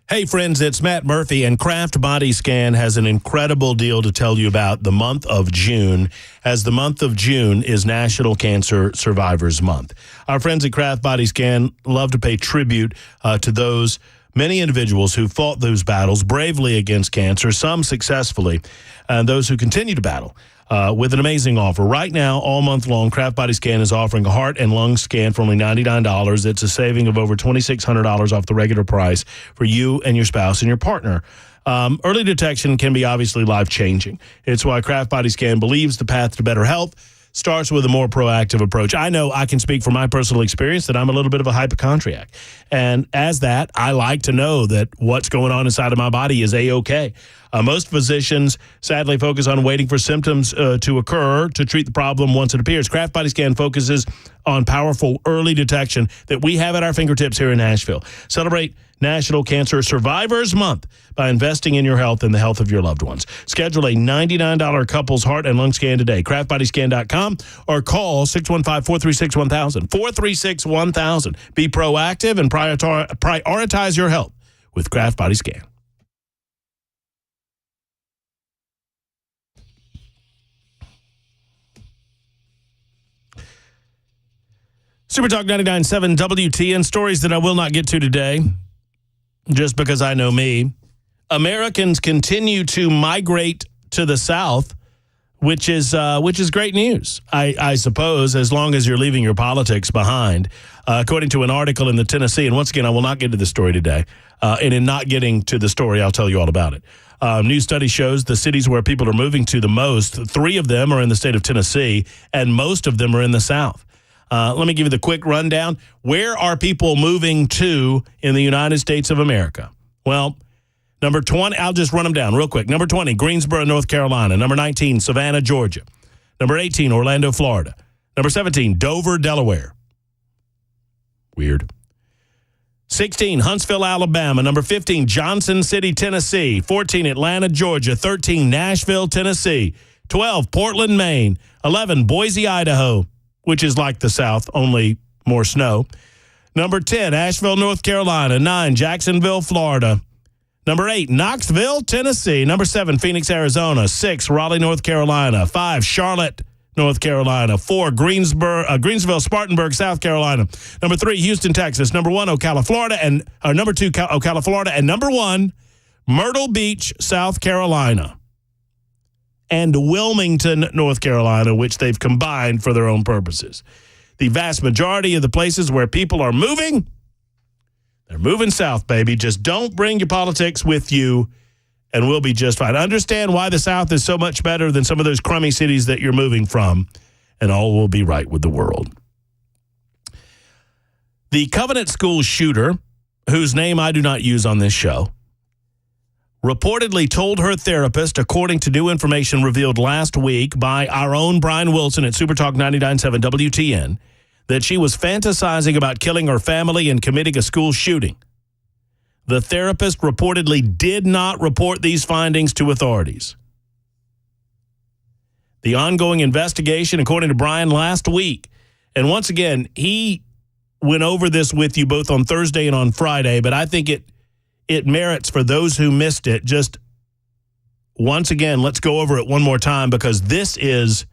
[SPEAKER 1] Hey, friends, it's Matt Murphy, and Kraft Body Scan has an incredible deal to tell you about the month of June, as the month of June is National Cancer Survivors Month. Our friends at Kraft Body Scan love to pay tribute to those many individuals who fought those battles bravely against cancer, some successfully, and those who continue to battle. With an amazing offer. Right now, all month long, Kraft Body Scan is offering a heart and lung scan for only $99. It's a saving of over $2,600 off the regular price for you and your spouse and your partner. Early detection can be obviously life-changing. It's why Kraft Body Scan believes the path to better health starts with a more proactive approach. I know I can speak from my personal experience that I'm a little bit of a hypochondriac. And as that, I like to know that what's going on inside of my body is A-OK. Most physicians sadly focus on waiting for symptoms to occur to treat the problem once it appears. Kraft Body Scan focuses on powerful early detection that we have at our fingertips here in Nashville. Celebrate National Cancer Survivors Month by investing in your health and the health of your loved ones. Schedule a $99 couples heart and lung scan today. CraftBodyscan.com or call 615-436-1000. 436-1000. Be proactive and prioritize your health with Kraft Body Scan. Super Talk 99.7 WTN, stories that I will not get to today, just because I know me. Americans continue to migrate to the South, which is great news, I suppose, as long as you're leaving your politics behind. According to an article in the Tennessee, and once again, I will not get to the story today. And in not getting to the story, I'll tell you all about it. New study shows the cities where people are moving to the most, 3 of them are in the state of Tennessee, and most of them are in the South. Let me give you the quick rundown. Where are people moving to in the United States of America? Well, number 20, I'll just run them down real quick. Number 20, Greensboro, North Carolina. Number 19, Savannah, Georgia. Number 18, Orlando, Florida. Number 17, Dover, Delaware. Weird. 16, Huntsville, Alabama. Number 15, Johnson City, Tennessee. 14, Atlanta, Georgia. 13, Nashville, Tennessee. 12, Portland, Maine. 11, Boise, Idaho, which is like the South, only more snow. Number 10, Asheville, North Carolina. 9, Jacksonville, Florida. Number 8, Knoxville, Tennessee. Number 7, Phoenix, Arizona. 6, Raleigh, North Carolina. 5, Charlotte, North Carolina. 4, Greensville, Spartanburg, South Carolina. Number 3, Houston, Texas. Number 1, Ocala, Florida. Number 2, Ocala, Florida. And number 1, Myrtle Beach, South Carolina. And Wilmington, North Carolina, which they've combined for their own purposes. The vast majority of the places where people are moving, they're moving south, baby. Just don't bring your politics with you, and we'll be just fine. Understand why the South is so much better than some of those crummy cities that you're moving from, and all will be right with the world. The Covenant School shooter, whose name I do not use on this show, reportedly told her therapist, according to new information revealed last week by our own Brian Wilson at Super Talk 99.7 WTN, that she was fantasizing about killing her family and committing a school shooting. The therapist reportedly did not report these findings to authorities. The ongoing investigation, according to Brian last week, and once again, he went over this with you both on Thursday and on Friday, but I think it merits, for those who missed it, just once again, let's go over it one more time, because this is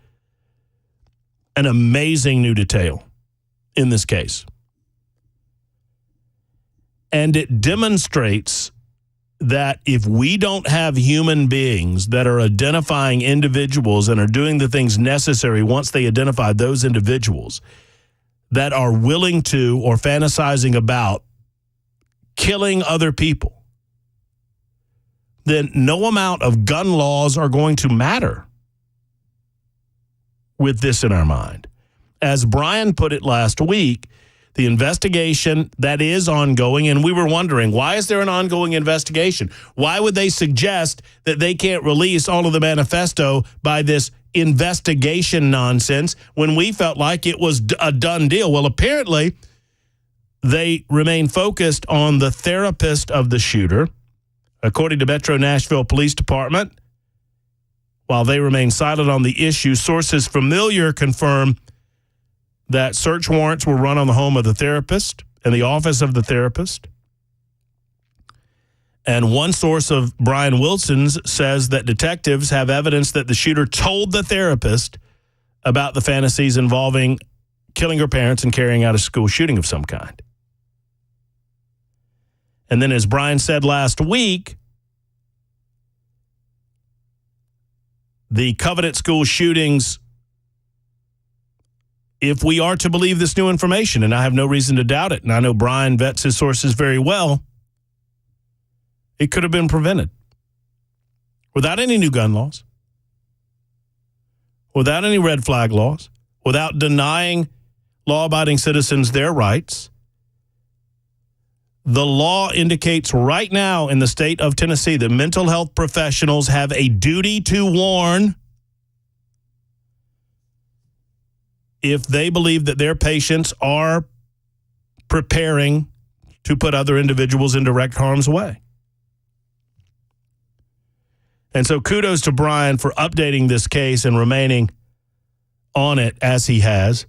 [SPEAKER 1] an amazing new detail in this case. And it demonstrates that if we don't have human beings that are identifying individuals and are doing the things necessary once they identify those individuals that are willing to or fantasizing about killing other people, then no amount of gun laws are going to matter with this in our mind. As Brian put it last week, the investigation that is ongoing, and we were wondering, why is there an ongoing investigation? Why would they suggest that they can't release all of the manifesto by this investigation nonsense when we felt like it was a done deal? Well, apparently they remain focused on the therapist of the shooter, according to Metro Nashville Police Department. While they remain silent on the issue, sources familiar confirm that search warrants were run on the home of the therapist and the office of the therapist. And one source of Brian Wilson's says that detectives have evidence that the shooter told the therapist about the fantasies involving killing her parents and carrying out a school shooting of some kind. And then, as Brian said last week, the Covenant school shootings, if we are to believe this new information, and I have no reason to doubt it, and I know Brian vets his sources very well, it could have been prevented without any new gun laws, without any red flag laws, without denying law-abiding citizens their rights. The law indicates right now in the state of Tennessee that mental health professionals have a duty to warn if they believe that their patients are preparing to put other individuals in direct harm's way. And so kudos to Brian for updating this case and remaining on it as he has.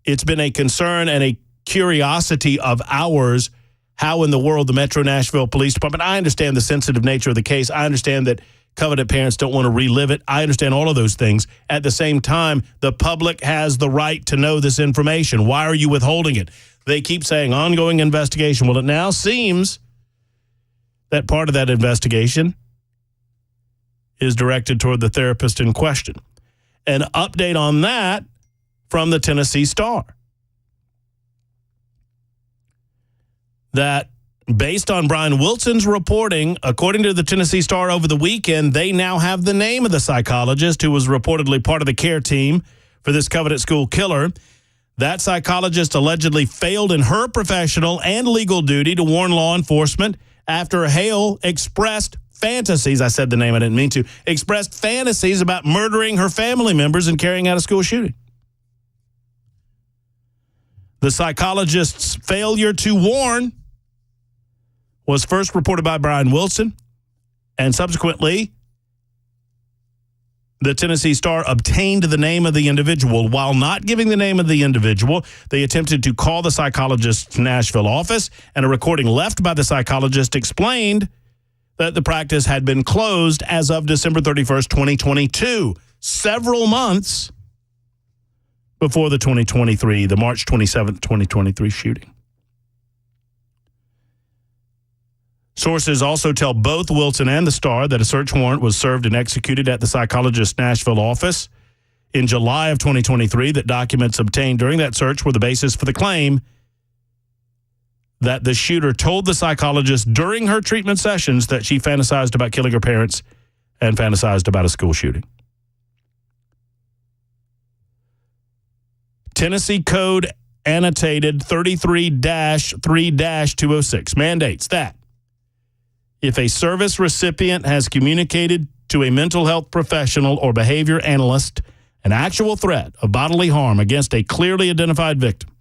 [SPEAKER 1] It's been a concern and a curiosity of ours how in the world the Metro Nashville Police Department, I understand the sensitive nature of the case. I understand that Covenant parents don't want to relive it. I understand all of those things. At the same time, the public has the right to know this information. Why are you withholding it? They keep saying ongoing investigation. Well, it now seems that part of that investigation is directed toward the therapist in question. An update on that from the Tennessee Star. That based on Brian Wilson's reporting, according to the Tennessee Star over the weekend, they now have the name of the psychologist who was reportedly part of the care team for this Covenant school killer. That psychologist allegedly failed in her professional and legal duty to warn law enforcement after Hale expressed fantasies, I said the name, I didn't mean to, expressed fantasies about murdering her family members and carrying out a school shooting. The psychologist's failure to warn was first reported by Brian Wilson, and subsequently, the Tennessee Star obtained the name of the individual. While not giving the name of the individual, they attempted to call the psychologist's Nashville office, and a recording left by the psychologist explained that the practice had been closed as of December 31st, 2022, several months before the March 27th, 2023 shooting. Sources also tell both Wilson and the Star that a search warrant was served and executed at the psychologist's Nashville office in July of 2023, that documents obtained during that search were the basis for the claim that the shooter told the psychologist during her treatment sessions that she fantasized about killing her parents and fantasized about a school shooting. Tennessee Code annotated 33-3-206 mandates that if a service recipient has communicated to a mental health professional or behavior analyst an actual threat of bodily harm against a clearly identified victim,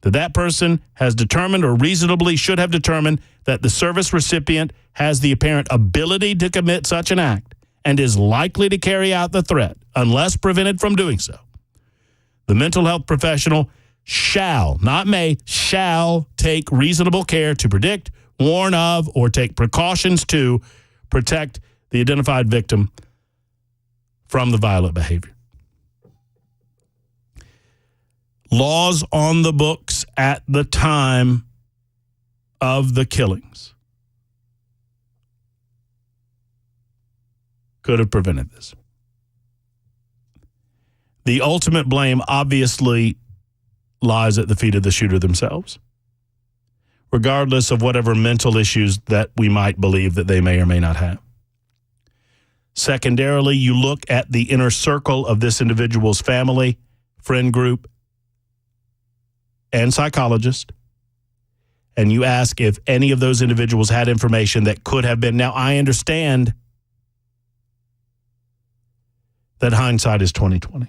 [SPEAKER 1] that person has determined or reasonably should have determined that the service recipient has the apparent ability to commit such an act and is likely to carry out the threat unless prevented from doing so, the mental health professional shall, not may, shall take reasonable care to predict, warn of, or take precautions to protect the identified victim from the violent behavior. Laws on the books at the time of the killings could have prevented this. The ultimate blame obviously lies at the feet of the shooter themselves, regardless of whatever mental issues that we might believe that they may or may not have. Secondarily, you look at the inner circle of this individual's family, friend group, and psychologist, and you ask if any of those individuals had information that could have been. Now, I understand that hindsight is 20/20.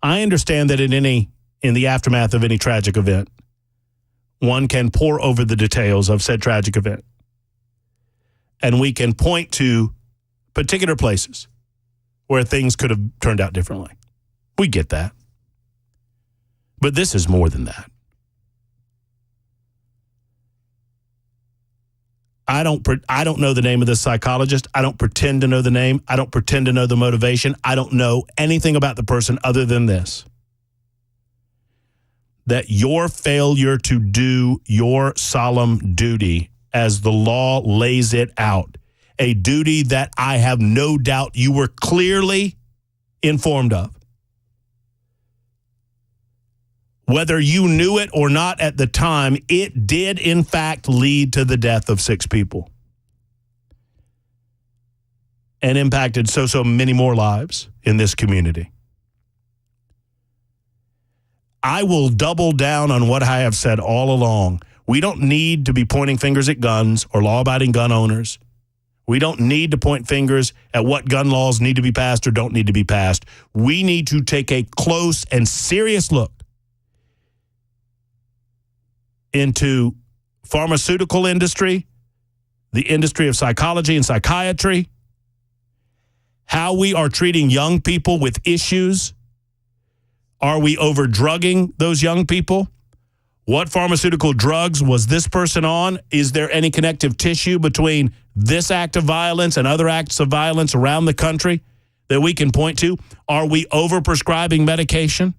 [SPEAKER 1] I understand that in the aftermath of any tragic event, one can pore over the details of said tragic event, and we can point to particular places where things could have turned out differently. We get that. But this is more than that. I don't know the name of this psychologist. I don't pretend to know the name. I don't pretend to know the motivation. I don't know anything about the person other than this. That your failure to do your solemn duty as the law lays it out, a duty that I have no doubt you were clearly informed of. Whether you knew it or not at the time, it did in fact lead to the death of 6 people. And impacted so many more lives in this community. I will double down on what I have said all along. We don't need to be pointing fingers at guns or law-abiding gun owners. We don't need to point fingers at what gun laws need to be passed or don't need to be passed. We need to take a close and serious look into pharmaceutical industry, the industry of psychology and psychiatry, how we are treating young people with issues. Are we over-drugging those young people? What pharmaceutical drugs was this person on? Is there any connective tissue between this act of violence and other acts of violence around the country that we can point to? Are we over-prescribing medication?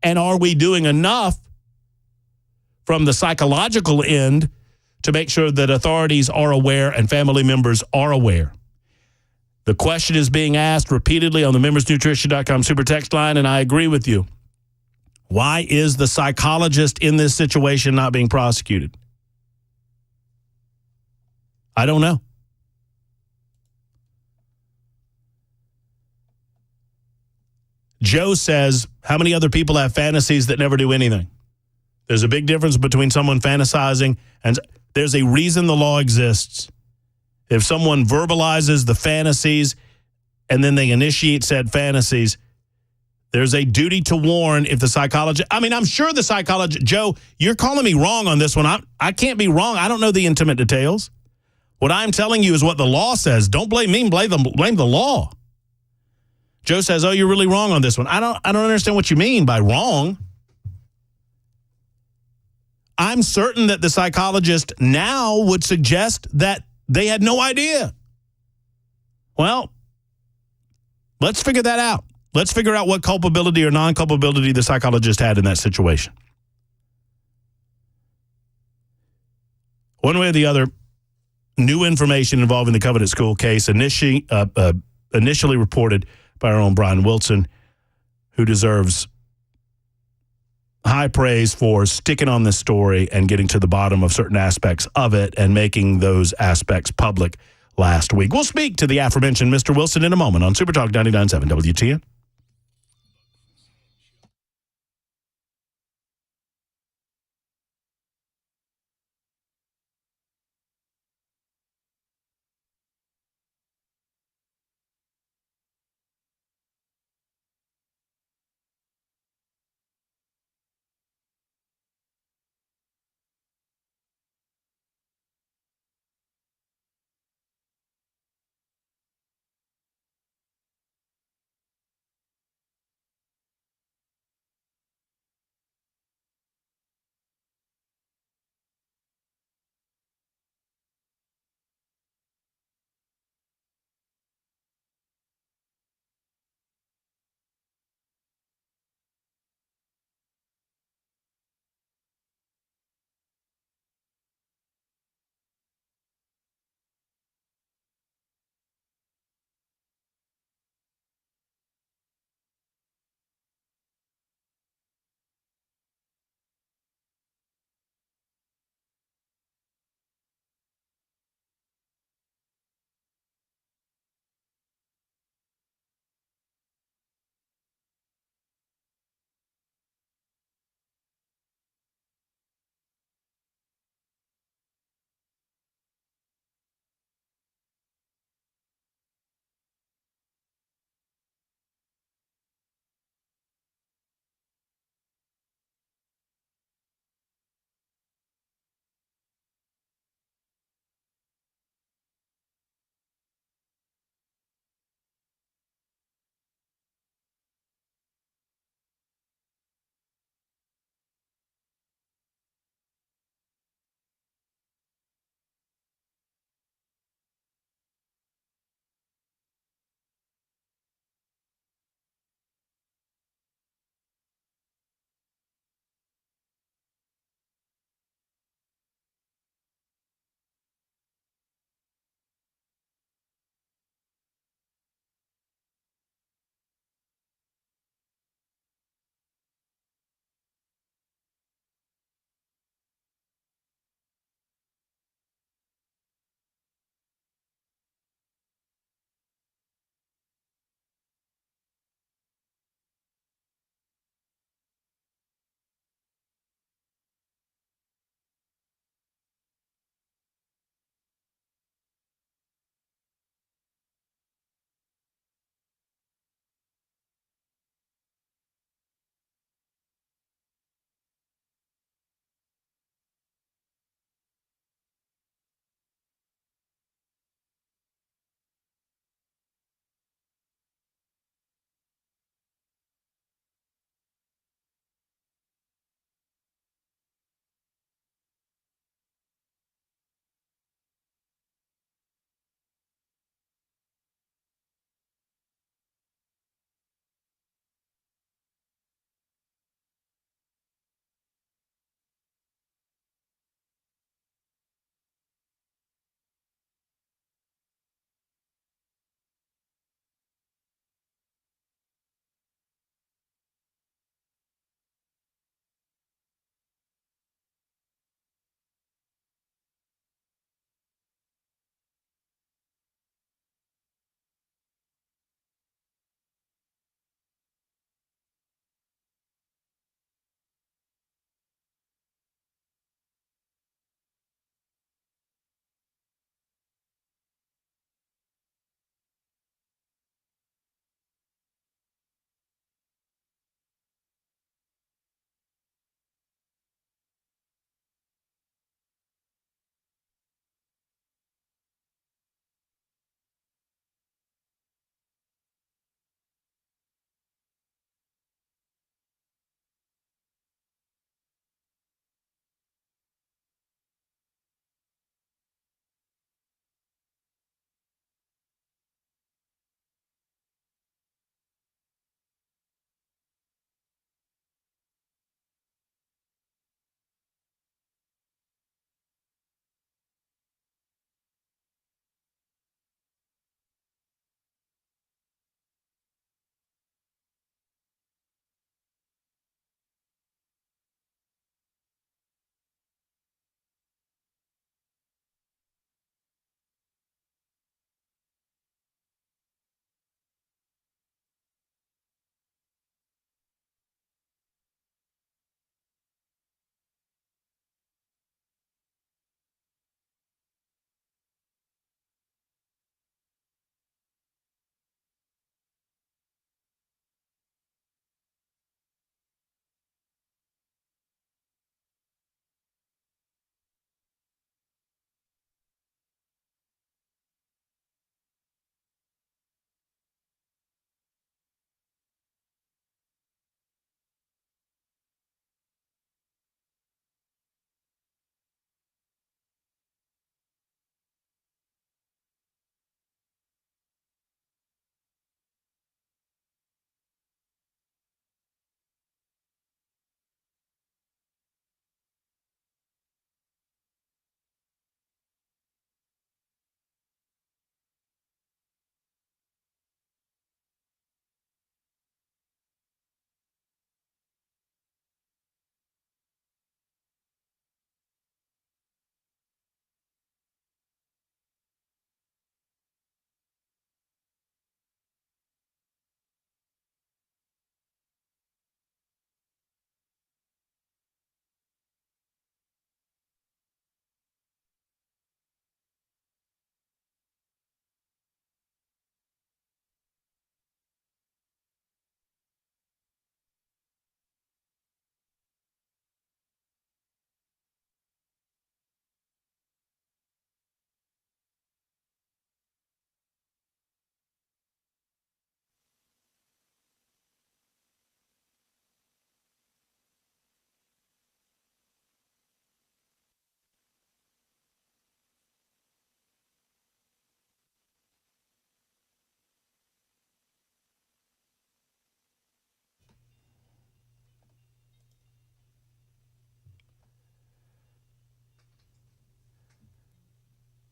[SPEAKER 1] And are we doing enough from the psychological end to make sure that authorities are aware and family members are aware? The question is being asked repeatedly on the membersnutrition.com super text line, and I agree with you. Why is the psychologist in this situation not being prosecuted? I don't know. Joe says, how many other people have fantasies that never do anything? There's a big difference between someone fantasizing and there's a reason the law exists. If someone verbalizes the fantasies and then they initiate said fantasies, there's a duty to warn if the psychologist, I'm sure the psychologist, Joe, you're calling me wrong on this one. I can't be wrong. I don't know the intimate details. What I'm telling you is what the law says. Don't blame me, blame the law. Joe says, oh, you're really wrong on this one. I don't understand what you mean by wrong. I'm certain that the psychologist now would suggest that they had no idea. Well, let's figure that out. Let's figure out what culpability or non-culpability the psychologist had in that situation. One way or the other, new information involving the Covenant School case initially reported by our own Brian Wilson, who deserves high praise for sticking on this story and getting to the bottom of certain aspects of it and making those aspects public last week. We'll speak to the aforementioned Mr. Wilson in a moment on Super Talk 99.7 WTN.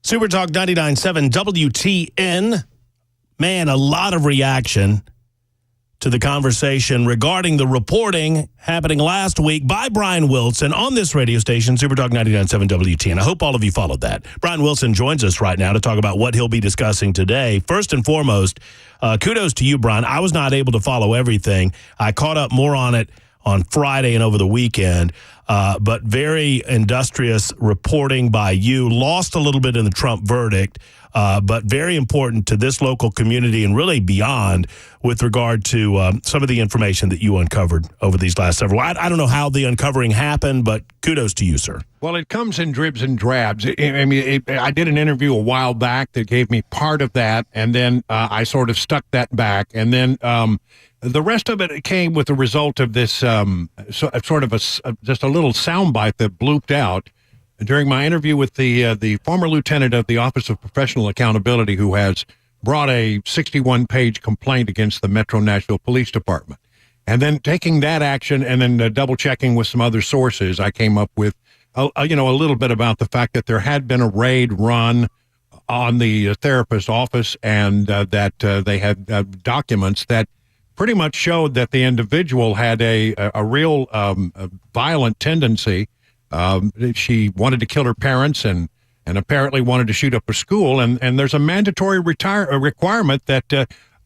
[SPEAKER 1] Super Talk 99.7 WTN. Man, a lot of reaction to the conversation regarding the reporting happening last week by Brian Wilson on this radio station, Super Talk 99.7 WTN. I hope all of you followed that. Brian Wilson joins us right now to talk about what he'll be discussing today. First and foremost, kudos to you, Brian. I was not able to follow everything. I caught up more on it on Friday and over the weekend, but very industrious reporting by you. Lost a little bit in the Trump verdict, but very important to this local community and really beyond with regard to some of the information that you uncovered over these last several. I don't know how the uncovering happened, but kudos to you, sir.
[SPEAKER 14] Well, it comes in dribs and drabs. I did an interview a while back that gave me part of that, and then I sort of stuck that back, and then the rest of it came with the result of this just a little soundbite that blooped out during my interview with the former lieutenant of the Office of Professional Accountability, who has brought a 61-page complaint against the Metro Nashville Police Department. And then taking that action and then double-checking with some other sources, I came up with a little bit about the fact that there had been a raid run on the therapist office, and that they had documents that pretty much showed that the individual had a real violent tendency. She wanted to kill her parents and apparently wanted to shoot up a school. And there's a mandatory requirement that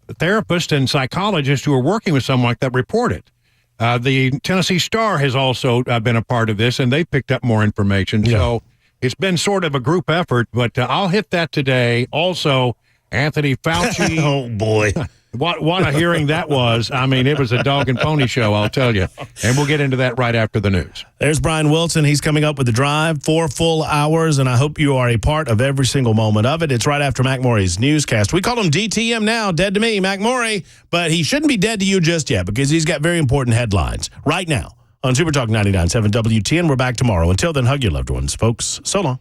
[SPEAKER 14] therapists and psychologists who are working with someone like that report it. The Tennessee Star has also been a part of this, and they picked up more information. Yeah. So it's been sort of a group effort, but I'll hit that today. Also, Anthony Fauci.
[SPEAKER 1] Oh, boy.
[SPEAKER 14] What a hearing that was. I mean, it was a dog and pony show, I'll tell you. And we'll get into that right after the news.
[SPEAKER 1] There's Brian Wilson. He's coming up with The Drive, 4 full hours, and I hope you are a part of every single moment of it. It's right after Mac Morey's newscast. We call him DTM now, dead to me, Mac Morey, but he shouldn't be dead to you just yet because he's got very important headlines right now on Super Talk 99.7 WTN. We're back tomorrow. Until then, hug your loved ones, folks. So long.